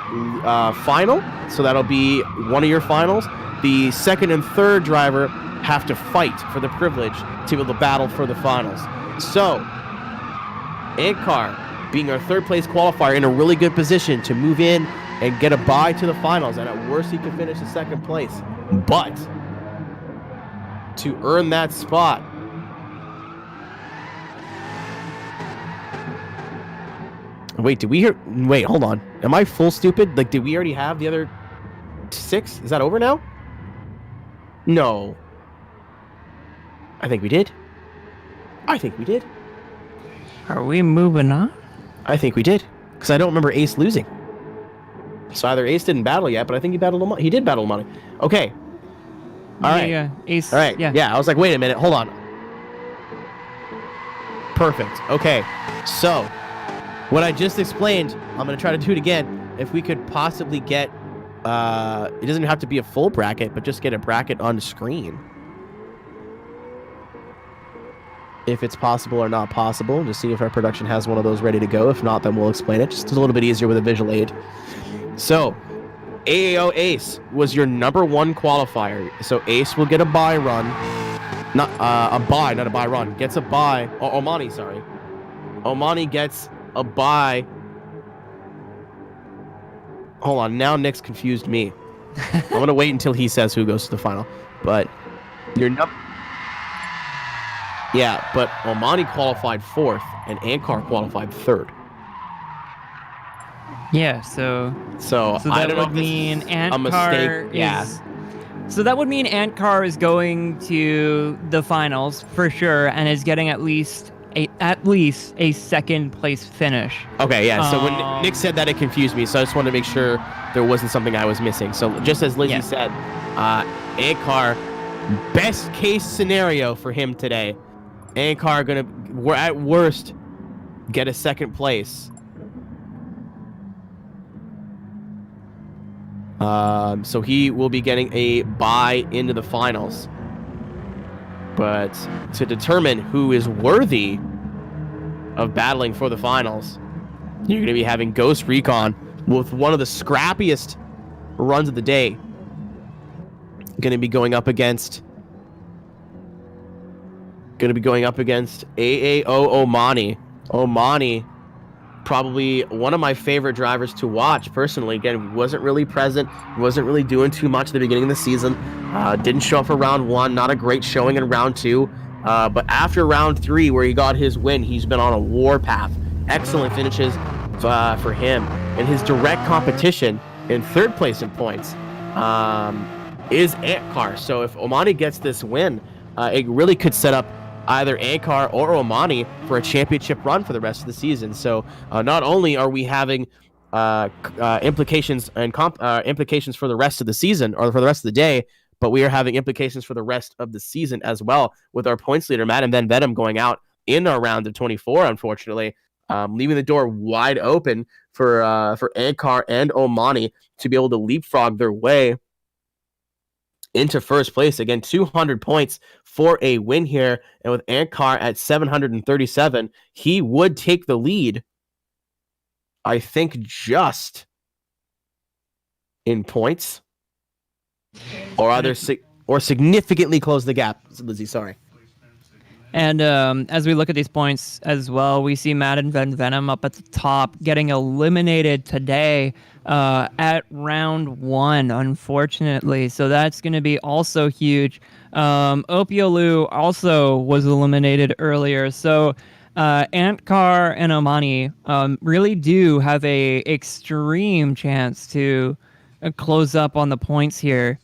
final. So that'll be one of your finals. The second and third driver have to fight for the privilege to be able to battle for the finals. So Antcar, being our third place qualifier, in a really good position to move in and get a bye to the finals, and at worst he could finish in second place. But to earn that spot, wait, hold on. Am I full stupid? Like, did we already have the other 6? Is that over now? No. I think we did. Are we moving on? I think we did, because I don't remember Ace losing. So either Ace didn't battle yet, but I think he battled Omani. He did battle Omani. Okay. All right. Yeah, Ace. All right. Yeah. I was like, wait a minute. Hold on. Perfect. Okay. So what I just explained, I'm going to try to do it again. If we could possibly get, it doesn't have to be a full bracket, but just get a bracket on the screen. If it's possible or not possible. Just see if our production has one of those ready to go. If not, then we'll explain it. Just a little bit easier with a visual aid. So, AAO Ace was your number 1 qualifier. So Ace will get a bye run. Not a bye run. Gets a bye. Oh, Omani, sorry. Omani gets a bye. Hold on. Now Nick's confused me. I'm going to wait until he says who goes to the final. But your number... Yeah, but Omani qualified 4th and Antcar qualified 3rd. Yeah, so that would mean Antcar is... So that would mean Antcar is going to the finals for sure, and is getting at least a second place finish. Okay, yeah. So when Nick said that, it confused me. So I just wanted to make sure there wasn't something I was missing. So just as Lizzie said, Antcar, best case scenario for him today. Antcar we're at worst get a second place. So he will be getting a bye into the finals. But to determine who is worthy of battling for the finals, you're going to be having Ghost Recon with one of the scrappiest runs of the day. going to be going up against AAO Omani. Omani, probably one of my favorite drivers to watch personally. Again, wasn't really present, wasn't really doing too much at the beginning of the season. Didn't show up for round 1, not a great showing in round 2. But after round 3, where he got his win, he's been on a warpath. Excellent finishes for him. And his direct competition in third place in points is Antcar. So if Omani gets this win, it really could set up either Ankar or Omani for a championship run for the rest of the season. So not only are we having implications and implications for the rest of the season or for the rest of the day, but we are having implications for the rest of the season as well, with our points leader Madden Van Venom going out in our round of 24, unfortunately, leaving the door wide open for Ankar and Omani to be able to leapfrog their way into first place. Again, 200 points for a win here. And with Ankar at 737, he would take the lead, I think, just in points, or either or significantly close the gap. Lizzie, sorry. And as we look at these points as well, we see Madden Van Venom up at the top, getting eliminated today at round 1, unfortunately. So that's going to be also huge. Opiolu also was eliminated earlier. So Antcar and Omani really do have a extreme chance to close up on the points here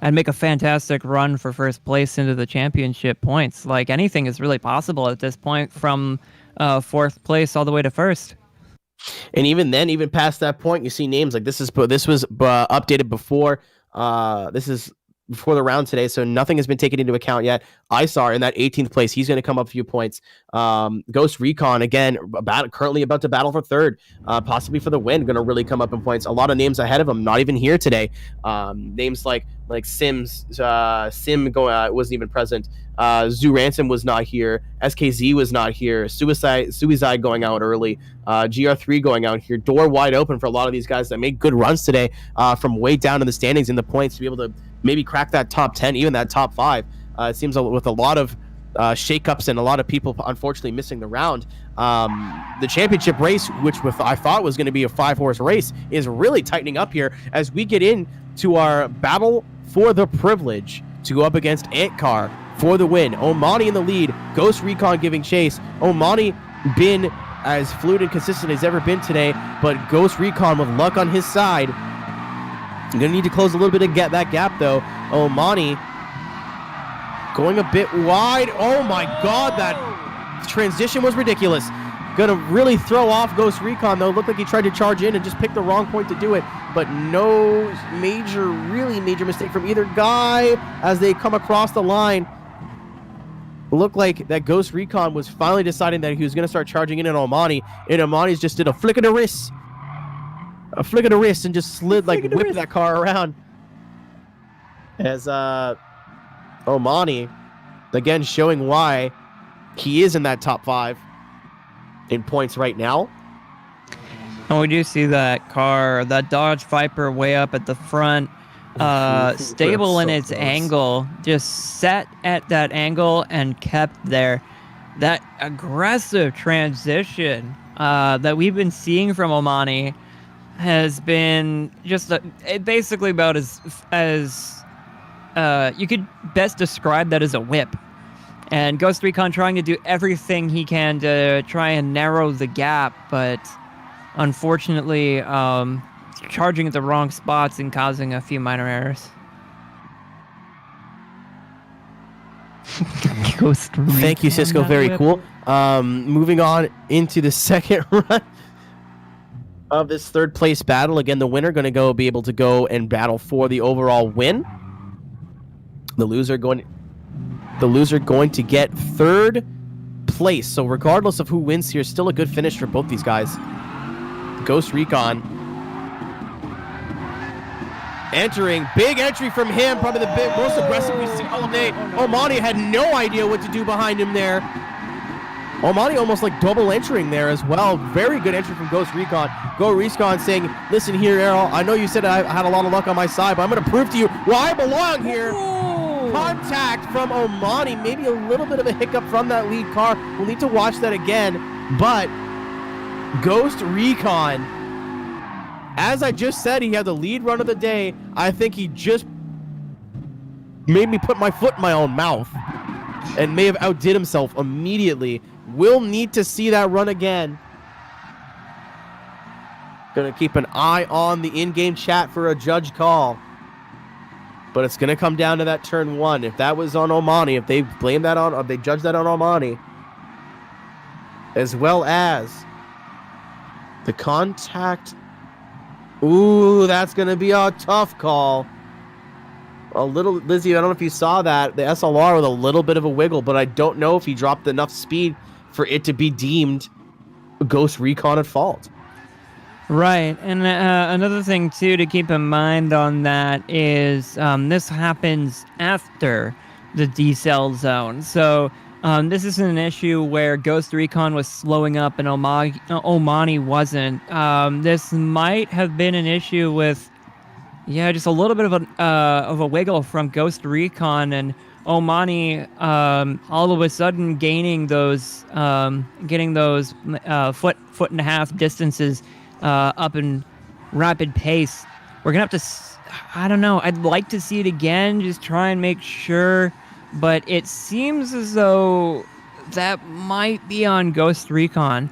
and make a fantastic run for first place into the championship points. Like, anything is really possible at this point, from fourth place all the way to first. And even then, even past that point, you see names like this was updated before. This is before the round today, so nothing has been taken into account yet. Isar in that 18th place, he's going to come up a few points. Ghost Recon, again, currently about to battle for third, possibly for the win, going to really come up in points. A lot of names ahead of him, not even here today. Names like Sims, Sim wasn't even present. Zoo Ransom was not here. SKZ was not here. Suicide going out early. GR3 going out here. Door wide open for a lot of these guys that made good runs today from way down in the standings in the points to be able to maybe crack that top 10, even that top 5. It seems with a lot of shakeups and a lot of people unfortunately missing the round. The championship race, which I thought was going to be a 5-horse race, is really tightening up here as we get into our battle for the privilege to go up against Antcar for the win. Omani in the lead. Ghost Recon giving chase. Omani been as fluid and consistent as ever been today, but Ghost Recon with luck on his side. I'm going to need to close a little bit to get that gap, though. Omani going a bit wide. Oh, my God. That transition was ridiculous. Going to really throw off Ghost Recon, though. Looked like he tried to charge in and just picked the wrong point to do it. But no really major mistake from either guy as they come across the line. Looked like that Ghost Recon was finally deciding that he was going to start charging in on Omani. And Omani's just did a flick of the wrist. A flick of the wrist and just slid, whipped that car around. As Omani, again, showing why he is in that top 5 in points right now. And we do see that car, that Dodge Viper, way up at the front, stable in its angle, just set at that angle and kept there. That aggressive transition that we've been seeing from Omani has been just basically about as you could best describe that as a whip. And Ghost Recon trying to do everything he can to try and narrow the gap, but unfortunately charging at the wrong spots and causing a few minor errors. Thank you, Cisco. Very cool. Moving on into the second run of this third place battle. Again, the winner going to be able to go and battle for the overall win. The loser going to get third place. So regardless of who wins here, still a good finish for both these guys. Ghost Recon entering. Big entry from him. Probably the most aggressive we've seen all day. Omani had no idea what to do behind him there. Omani almost like double entering there as well. Very good entry from Ghost Recon. Ghost Recon saying, listen here, Errol, I know you said I had a lot of luck on my side, but I'm going to prove to you why I belong here. Ooh. Contact from Omani. Maybe a little bit of a hiccup from that lead car. We'll need to watch that again. But Ghost Recon, as I just said, he had the lead run of the day. I think he just made me put my foot in my own mouth and may have outdid himself immediately. We'll need to see that run again. Gonna keep an eye on the in-game chat for a judge call. But it's gonna come down to that turn 1. If that was on Omani, if they blame that on, or they judge that on Omani, as well as the contact. Ooh, that's gonna be a tough call. A little, Lizzie, I don't know if you saw that. The SLR with a little bit of a wiggle, but I don't know if he dropped enough speed for it to be deemed Ghost Recon at fault. Right, and another thing, too, to keep in mind on that is this happens after the decel zone. So this isn't an issue where Ghost Recon was slowing up and Omani wasn't. This might have been an issue with just a little bit of a wiggle from Ghost Recon, and Omani all of a sudden getting those foot and a half distances up in rapid pace. We're gonna have to, I don't know, I'd like to see it again, just try and make sure, but it seems as though that might be on Ghost Recon.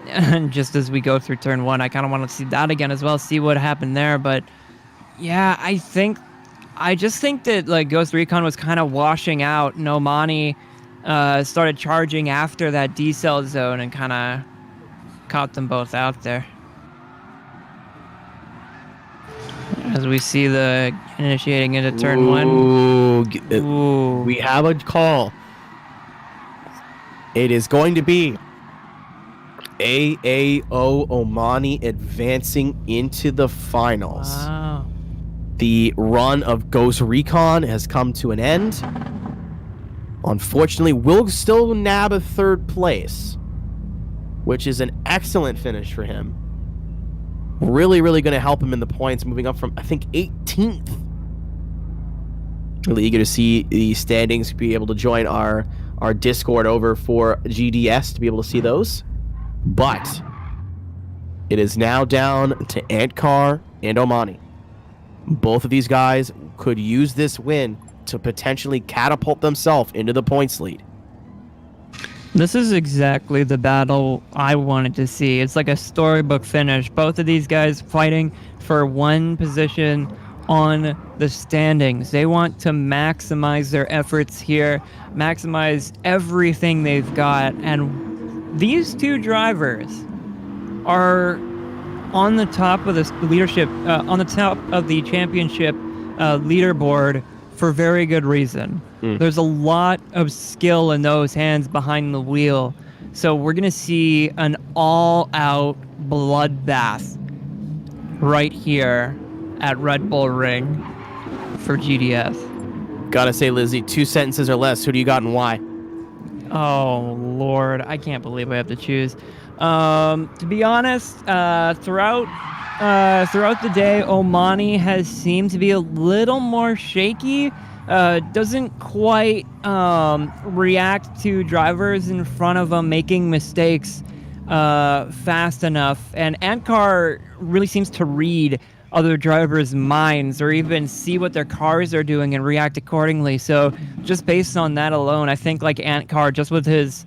And just as we go through turn 1, I kind of want to see that again as well, see what happened there. But yeah, I just think that like Ghost Recon was kind of washing out, and Omani started charging after that decel zone and kind of caught them both out there. As we see the initiating into turn 1. Ooh. We have a call. It is going to be AAO Omani advancing into the finals. Wow. The run of Ghost Recon has come to an end. Unfortunately, we'll still nab a 3rd place, which is an excellent finish for him. Really, really going to help him in the points, moving up from, I think, 18th. Really eager to see the standings, be able to join our Discord over for GDS to be able to see those. But it is now down to Antcar and Omani. Both of these guys could use this win to potentially catapult themselves into the points lead. This is exactly the battle I wanted to see. It's like a storybook finish. Both of these guys fighting for one position on the standings. They want to maximize their efforts here, maximize everything they've got, and these two drivers are on the top of the leadership, on the top of the championship leaderboard for very good reason. There's a lot of skill in those hands behind the wheel. So we're going to see an all-out bloodbath right here at Red Bull Ring for GDS. Gotta say, Lizzie, 2 sentences or less. Who do you got and why? Oh, Lord. I can't believe I have to choose. To be honest, throughout the day, Omani has seemed to be a little more shaky. Doesn't quite react to drivers in front of him making mistakes fast enough. And Antcar really seems to read other drivers' minds or even see what their cars are doing and react accordingly. So just based on that alone, I think like Antcar, just with his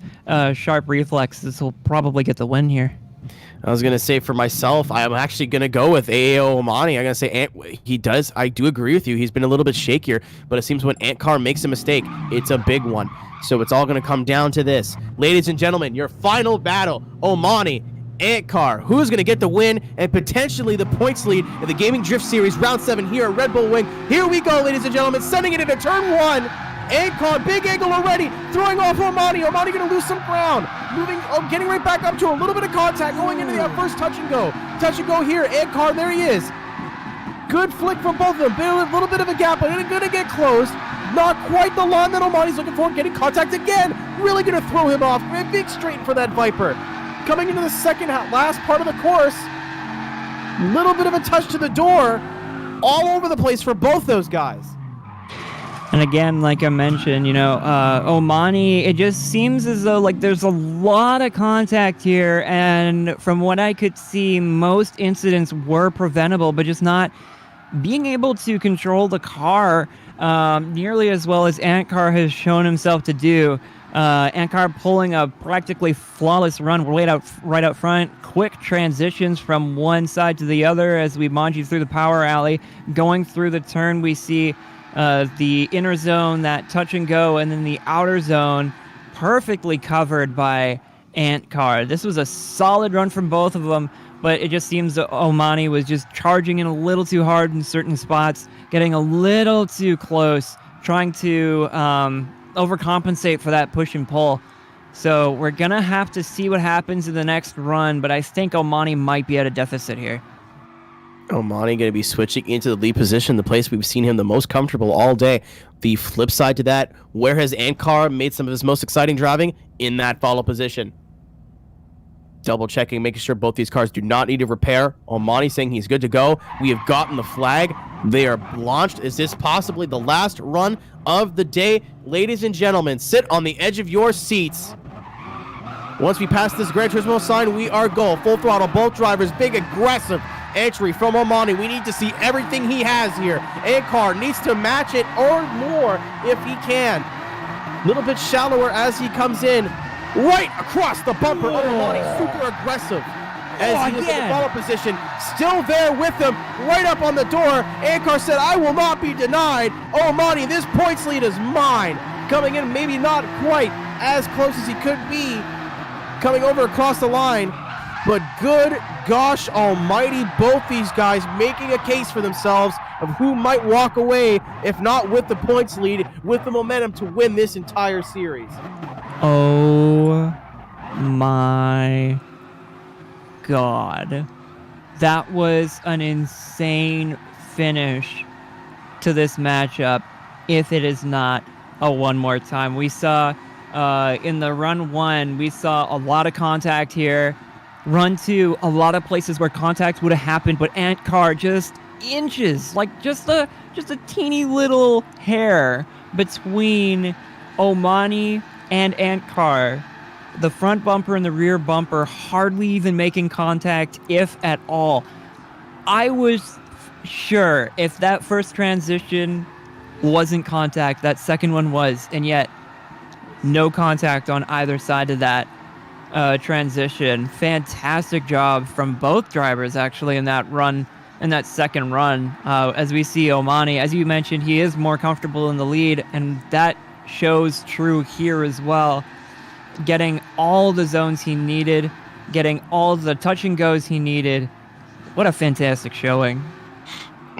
sharp reflexes, will probably get the win here. I was going to say for myself, I'm actually going to go with AAO Omani. I'm going to say he does. I do agree with you. He's been a little bit shakier, but it seems when Antcar makes a mistake, it's a big one. So it's all going to come down to this. Ladies and gentlemen, your final battle, Omani, Antcar. Who's going to get the win and potentially the points lead in the Gaming Drift Series Round 7 here at Red Bull Ring? Here we go, ladies and gentlemen, sending it into turn 1. Antcar, big angle already, throwing off Omani. Omani going to lose some ground. Getting right back up to a little bit of contact, going into the first touch and go. Touch and go here. Antcar, there he is. Good flick from both of them. A little bit of a gap, but it's going to get closed. Not quite the line that Omani's looking for. Getting contact again really going to throw him off. Big straight for that Viper. Coming into the last part of the course. Little bit of a touch to the door. All over the place for both those guys. And again, like I mentioned, Omani, it just seems as though like there's a lot of contact here. And from what I could see, most incidents were preventable, but just not being able to control the car nearly as well as Antcar has shown himself to do. Antcar pulling a practically flawless run right out front. Quick transitions from one side to the other as we manji through the power alley. Going through the turn, we see the inner zone, that touch and go, and then the outer zone perfectly covered by Antcar. This was a solid run from both of them, but it just seems that Omani was just charging in a little too hard in certain spots, getting a little too close, trying to overcompensate for that push and pull. So we're going to have to see what happens in the next run, but I think Omani might be at a deficit here. Omani going to be switching into the lead position, the place we've seen him the most comfortable all day. The flip side to that, where has Antcar made some of his most exciting driving? In that follow position. Double checking, making sure both these cars do not need a repair. Omani saying he's good to go. We have gotten the flag. They are launched. Is this possibly the last run of the day? Ladies and gentlemen, sit on the edge of your seats. Once we pass this Gran Turismo sign, we are go. Full throttle, both drivers, big aggressive entry from Omani. We need to see everything he has here. Antcar needs to match it or more if he can. Little bit shallower as he comes in. Right across the bumper. Omani super aggressive as he is in the follow position. Still there with him, right up on the door. Antcar said, I will not be denied. Omani, this points lead is mine. Coming in, maybe not quite as close as he could be. Coming over across the line. But good gosh almighty, both these guys making a case for themselves of who might walk away, if not with the points lead, with the momentum to win this entire series. Oh my God. That was an insane finish to this matchup, if it is not a one more time. We saw in the run one, we saw a lot of contact here. Run two, a lot of places where contact would have happened, but Antcar just inches, like just a teeny little hair between Omani and Antcar. The front bumper and the rear bumper hardly even making contact, if at all. I was sure if that first transition wasn't contact, that second one was, and yet no contact on either side of that transition. Fantastic job from both drivers actually in that run, in that second run. As we see Omani, as you mentioned, he is more comfortable in the lead, and that shows true here as well. Getting all the zones he needed, getting all the touch and goes he needed. What a fantastic showing.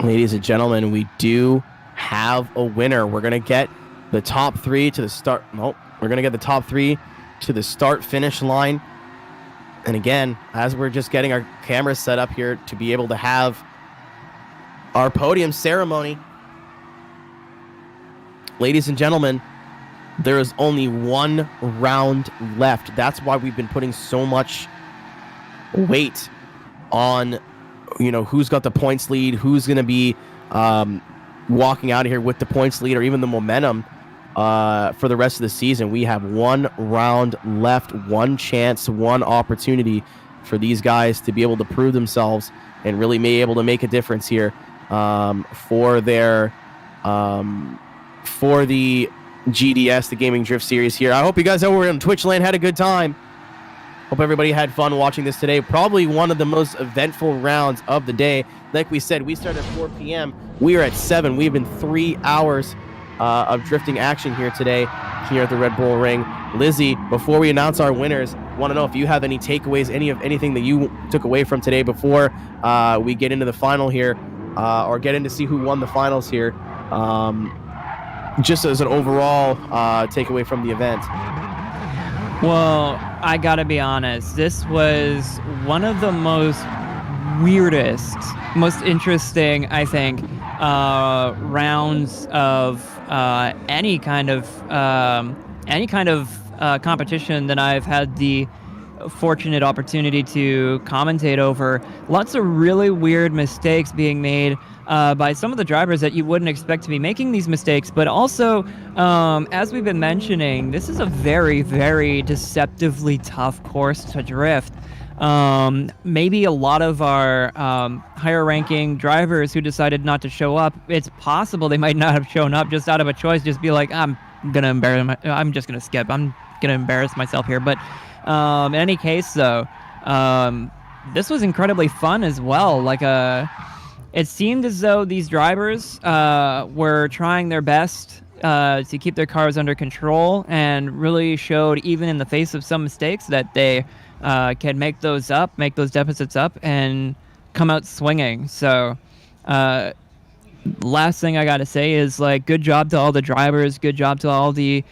Ladies and gentlemen, we do have a winner. We're going to get the top three to the start. Nope. We're going to get the top three to the start-finish line. And again, as we're just getting our cameras set up here to be able to have our podium ceremony, ladies and gentlemen, there is only one round left. That's why we've been putting so much weight on, who's got the points lead, who's going to be walking out of here with the points lead, or even the momentum for the rest of the season. We have one round left, one chance, one opportunity for these guys to be able to prove themselves and really be able to make a difference here for the GDS, the Gaming Drift Series here. I hope you guys over in Twitch land had a good time. Hope everybody had fun watching this today. Probably one of the most eventful rounds of the day. Like we said, we started at 4 p.m. We are at 7. We've been 3 hours of drifting action here today here at the Red Bull Ring. Lizzie, before we announce our winners, want to know if you have any takeaways, anything that you took away from today before we get into the final here, or get in to see who won the finals here. Just as an overall takeaway from the event. Well, I gotta be honest, this was one of the most weirdest, most interesting, I think, rounds of any kind of competition that I've had the fortunate opportunity to commentate over. Lots of really weird mistakes being made by some of the drivers that you wouldn't expect to be making these mistakes. But also, as we've been mentioning, this is a very, very deceptively tough course to drift. Maybe a lot of our higher ranking drivers who decided not to show up, it's possible they might not have shown up just out of a choice, just be like, I'm just gonna skip, I'm gonna embarrass myself here. But in any case, though, this was incredibly fun as well. Like, it seemed as though these drivers were trying their best to keep their cars under control, and really showed, even in the face of some mistakes, that they can make those deficits up, and come out swinging. So, last thing I got to say is, like, good job to all the drivers, good job to all the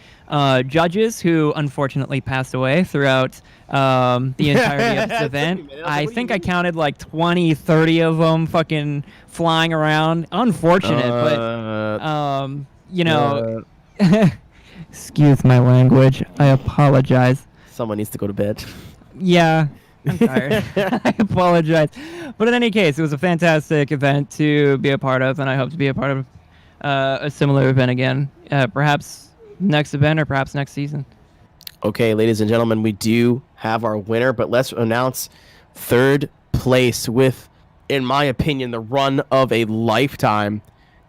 judges who unfortunately passed away throughout the entirety of this event. I think I counted like 20, 30 of them fucking flying around. Unfortunate, but you know, excuse my language. I apologize. Someone needs to go to bed. Yeah, I'm tired. I apologize. But in any case, it was a fantastic event to be a part of, and I hope to be a part of a similar event again. Perhaps next event, or perhaps next season. Okay, ladies and gentlemen, we do have our winner, but let's announce third place with, in my opinion, the run of a lifetime.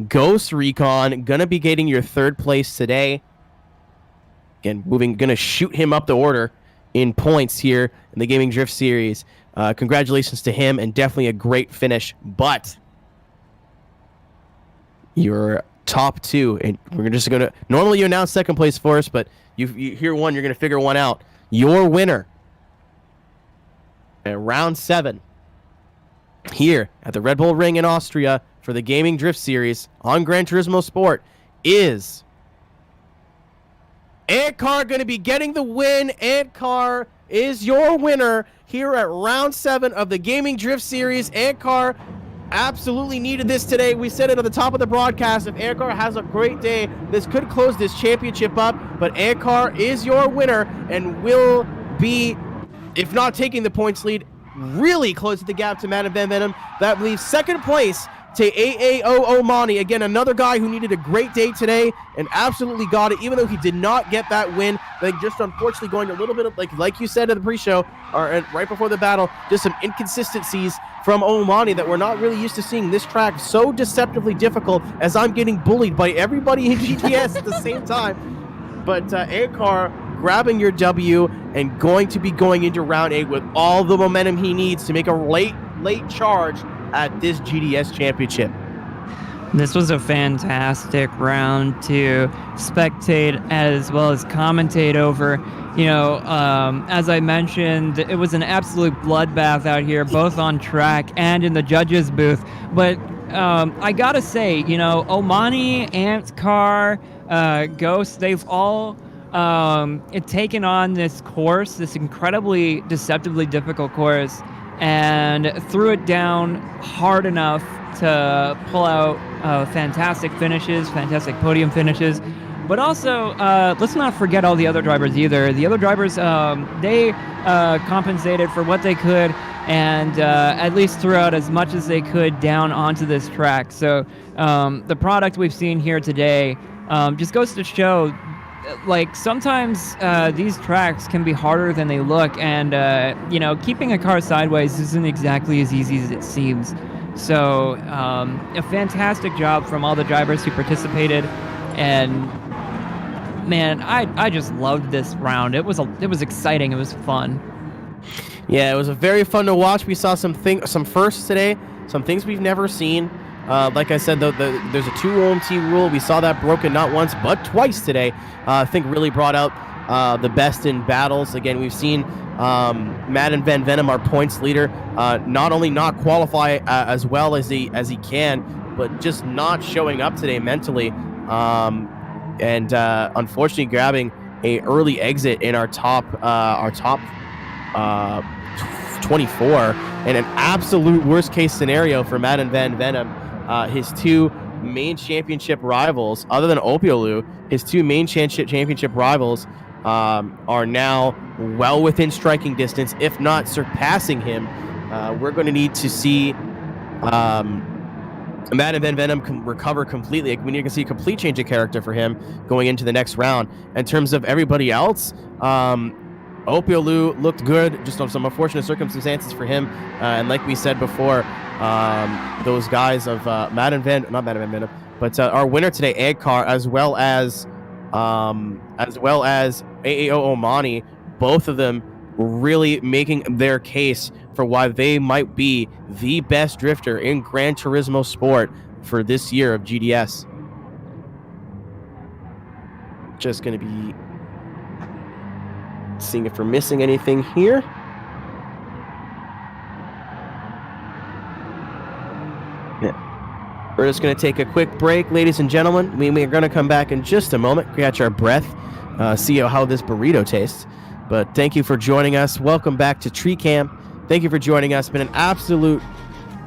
Ghost Recon, gonna be getting your third place today. Again, gonna shoot him up the order in points here in the Gaming Drift Series. Congratulations to him, and definitely a great finish. But your top two, and we're just gonna, normally you announce second place for us, but you hear one, you're gonna figure one out. Your winner at round 7 here at the Red Bull Ring in Austria for the Gaming Drift Series on Gran Turismo Sport is Antcar. Going to be getting the win. Antcar is your winner here at round 7 of the Gaming Drift Series. Antcar absolutely needed this today. We said it at the top of the broadcast. If Antcar has a great day, this could close this championship up. But Antcar is your winner and will be, if not taking the points lead, really close the gap to Madden Van Venom. That leaves second place to AAO Omani. Again, another guy who needed a great day today and absolutely got it, even though he did not get that win. Like, just unfortunately going a little bit of, like you said at the pre-show, or right before the battle, just some inconsistencies from Omani that we're not really used to seeing. This track so deceptively difficult, as I'm getting bullied by everybody in GDS at the same time. But Antcar grabbing your W and going to be going into round 8 with all the momentum he needs to make a late charge at this GDS championship. This was a fantastic round to spectate as well as commentate over. You know, as I mentioned, it was an absolute bloodbath out here, both on track and in the judges' booth. But I gotta say, you know, Omani, Antcar, Ghost, they've all taken on this course, this incredibly deceptively difficult course, and threw it down hard enough to pull out fantastic finishes, fantastic podium finishes. But also, let's not forget all the other drivers either. The other drivers, they compensated for what they could, and at least threw out as much as they could down onto this track. So the product we've seen here today just goes to show, like, sometimes these tracks can be harder than they look, and you know, keeping a car sideways isn't exactly as easy as it seems. So a fantastic job from all the drivers who participated, and man, I just loved this round. It was exciting. It was fun. Yeah, it was very fun to watch. We saw some firsts today, some things we've never seen. Like I said, there's a 2 OMT rule. We saw that broken not once but twice today. I think really brought out the best in battles. Again, we've seen Madden Van Venom, our points leader, not only not qualify as well as he can, but just not showing up today mentally, and unfortunately grabbing a early exit in our top 24, and an absolute worst case scenario for Madden Van Venom. His 2 main championship rivals, other than Opiolu, his 2 main championship rivals are now well within striking distance, if not surpassing him. We're going to need to see Madden Van Venom recover completely. We need to see a complete change of character for him going into the next round. In terms of everybody else, Opiolu looked good, just on some unfortunate circumstances for him. And like we said before, those guys of not Madden Van Venom, but our winner today, Agkar, as well as AAO Omani, both of them really making their case for why they might be the best drifter in Gran Turismo sport for this year of GDS. Just going to be seeing if we're missing anything here. Yeah. We're just going to take a quick break, ladies and gentlemen. We're going to come back in just a moment, catch our breath, see how this burrito tastes. But thank you for joining us. Welcome back to Tree Cam. Thank you for joining us. It's been an absolute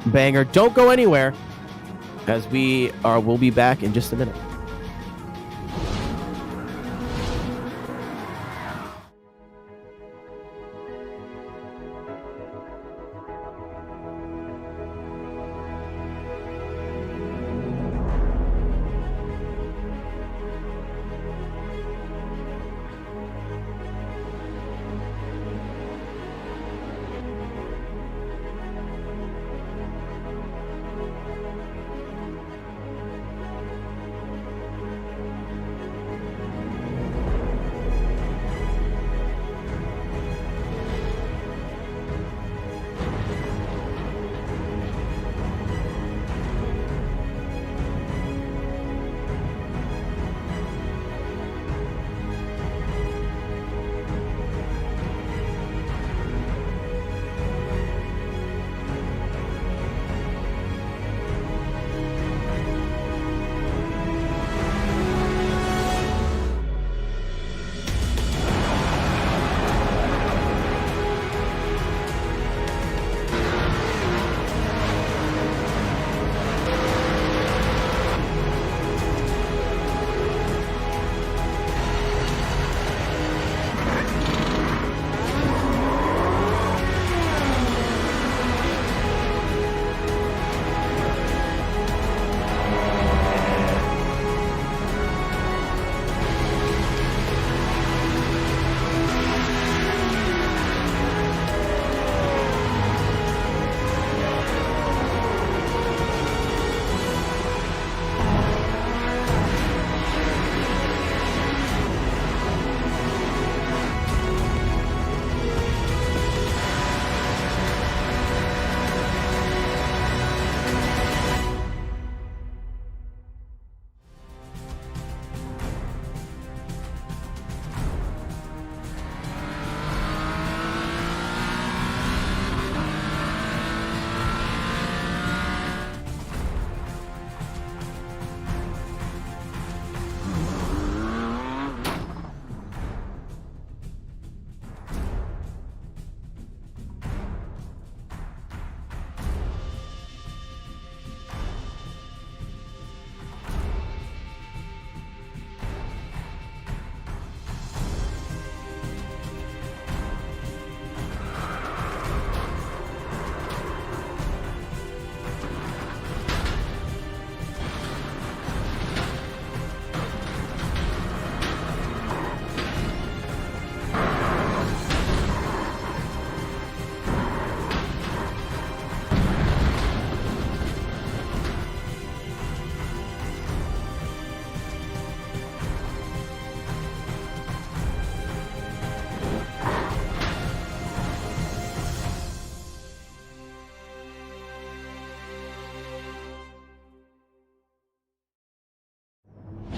banger. Don't go anywhere, as we'll be back in just a minute.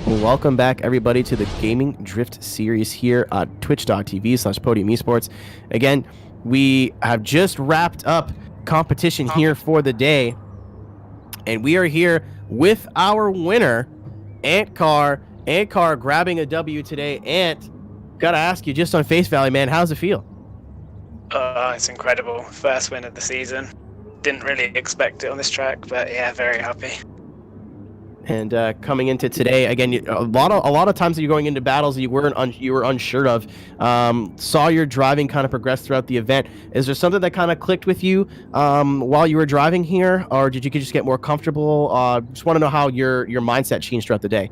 Welcome back, everybody, to the Gaming Drift series here on twitch.tv/Podium Esports. Again, we have just wrapped up competition here for the day, and we are here with our winner, Antcar. Antcar grabbing a W today. Ant, gotta ask you, just on face value, man, how's it feel? It's incredible. First win of the season. Didn't really expect it on this track, but yeah, very happy. And coming into today, again, a lot of times that you're going into battles that you were unsure of. Saw your driving kind of progress throughout the event. Is there something that kind of clicked with you while you were driving here, or did you just get more comfortable? Just want to know how your mindset changed throughout the day.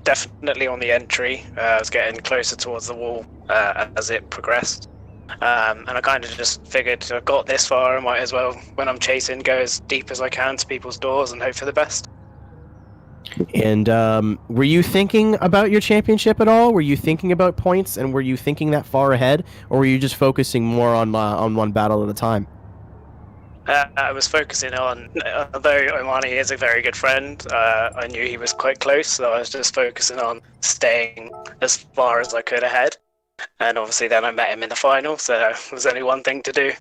Definitely on the entry. I was getting closer towards the wall as it progressed. And I kind of just figured I got this far, I might as well, when I'm chasing, go as deep as I can to people's doors and hope for the best. And were you thinking about your championship at all? Were you thinking about points, and were you thinking that far ahead, or were you just focusing more on one battle at a time? I was focusing on, although Omani is a very good friend, I knew he was quite close, so I was just focusing on staying as far as I could ahead. And obviously then I met him in the final, so there was only one thing to do.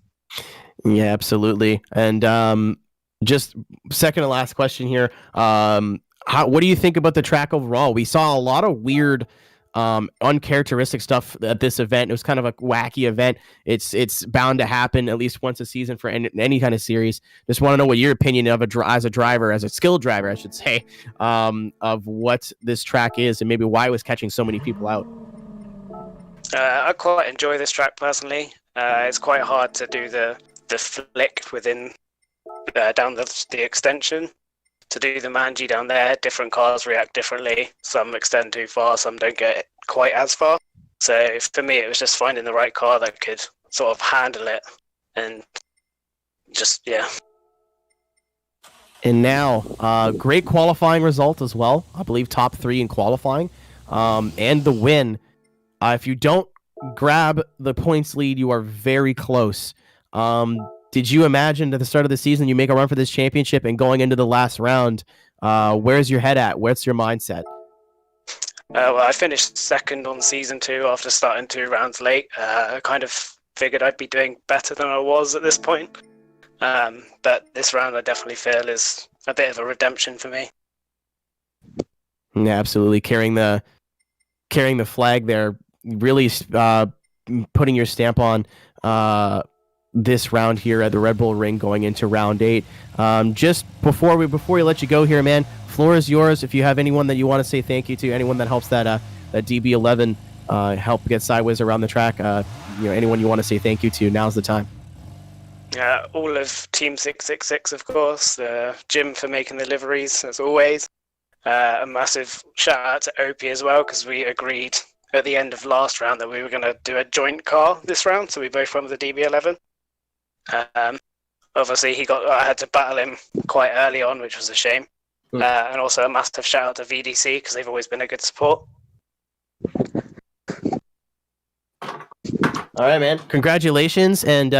Yeah, absolutely. And just second to last question here. What do you think about the track overall? We saw a lot of weird, uncharacteristic stuff at this event. It was kind of a wacky event. It's bound to happen at least once a season for any kind of series. Just want to know what your opinion of as a skilled driver, I should say, of what this track is and maybe why it was catching so many people out. I quite enjoy this track personally. It's quite hard to do the flick within down the extension. To do the manji down there, different cars react differently. Some extend too far, some don't get quite as far. So for me, it was just finding the right car that could sort of handle it, and just, yeah. And now, great qualifying result as well. I believe top 3 in qualifying, and the win. If you don't grab the points lead, you are very close. Did you imagine at the start of the season you make a run for this championship, and going into the last round, where's your head at? What's your mindset? Well, I finished second on season 2 after starting 2 rounds late. I kind of figured I'd be doing better than I was at this point. But this round I definitely feel is a bit of a redemption for me. Yeah, absolutely. Carrying the flag there, really putting your stamp on this round here at the Red Bull Ring going into round 8. Just before we let you go here, man, floor is yours. If you have anyone that you want to say thank you to, anyone that helps that DB11 help get sideways around the track, anyone you want to say thank you to, now's the time. All of Team 666, of course, Jim for making the liveries, as always. A massive shout out to Opie as well, because we agreed at the end of last round that we were going to do a joint car this round, so we both went with the DB11. Obviously, I had to battle him quite early on, which was a shame. And also a massive shout out to VDC, because they've always been a good support. All right, man. Congratulations, and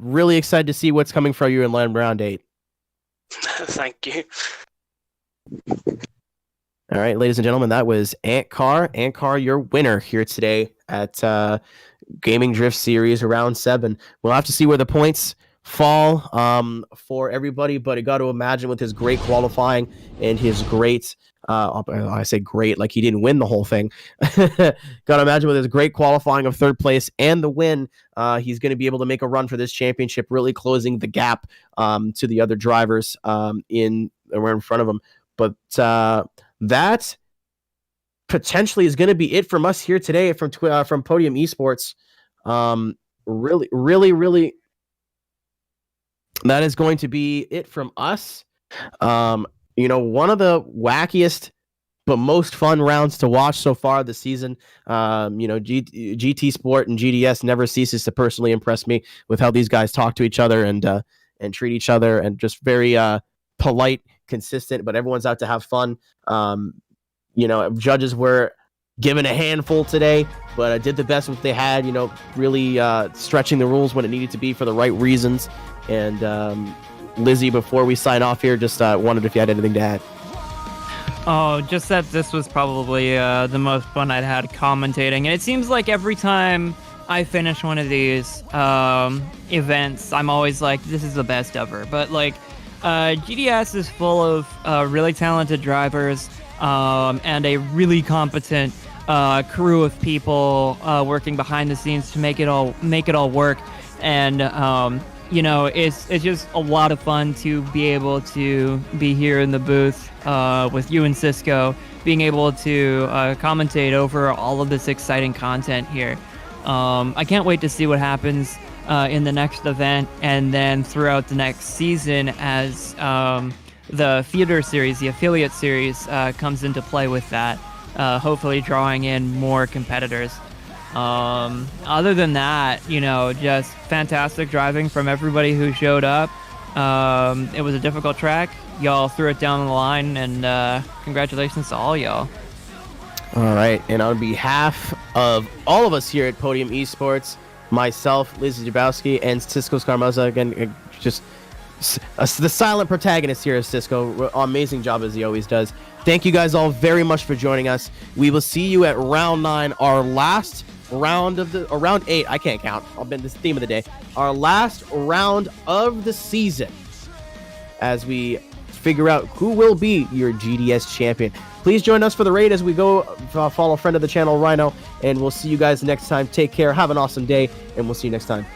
really excited to see what's coming from you in round 8. Thank you. All right, ladies and gentlemen, that was Ant Car, your winner here today at Gaming Drift Series Round 7. We'll have to see where the points fall for everybody, but I got to imagine with his great qualifying and his great, I say great, like he didn't win the whole thing. Got to imagine with his great qualifying of 3rd place and the win, he's going to be able to make a run for this championship, really closing the gap to the other drivers in front of him. But that potentially is going to be it from us here today from Podium Esports. Really, that is going to be it from us. One of the wackiest but most fun rounds to watch so far this season. GT Sport and GDS never ceases to personally impress me with how these guys talk to each other and treat each other, and just very polite, consistent, but everyone's out to have fun. Judges were given a handful today, but did the best what they had, really stretching the rules when it needed to be for the right reasons. And Lizzie, before we sign off here, just wondered if you had anything to add. Oh, just that this was probably the most fun I'd had commentating. And it seems like every time I finish one of these events, I'm always like, this is the best ever. But GDS is full of really talented drivers and a really competent crew of people working behind the scenes to make it all work. And it's just a lot of fun to be able to be here in the booth with you and Cisco, being able to commentate over all of this exciting content here. I can't wait to see what happens in the next event and then throughout the next season as the theater series, the affiliate series, comes into play with that, hopefully drawing in more competitors. Other than that, just fantastic driving from everybody who showed up. It was a difficult track. Y'all threw it down the line, and congratulations to all y'all. All right, and on behalf of all of us here at Podium Esports, myself, Liz Jabowski, and Cisco Scarmoza, again, just the silent protagonist here is Cisco. Amazing job as he always does. Thank you guys all very much for joining us. We will see you at round 9, our last round of the, or round 8. I can't count. I've been this theme of the day. Our last round of the season, as we figure out who will be your GDS champion. Please join us for the raid as we go follow a friend of the channel, Rhino, and we'll see you guys next time. Take care. Have an awesome day, and we'll see you next time.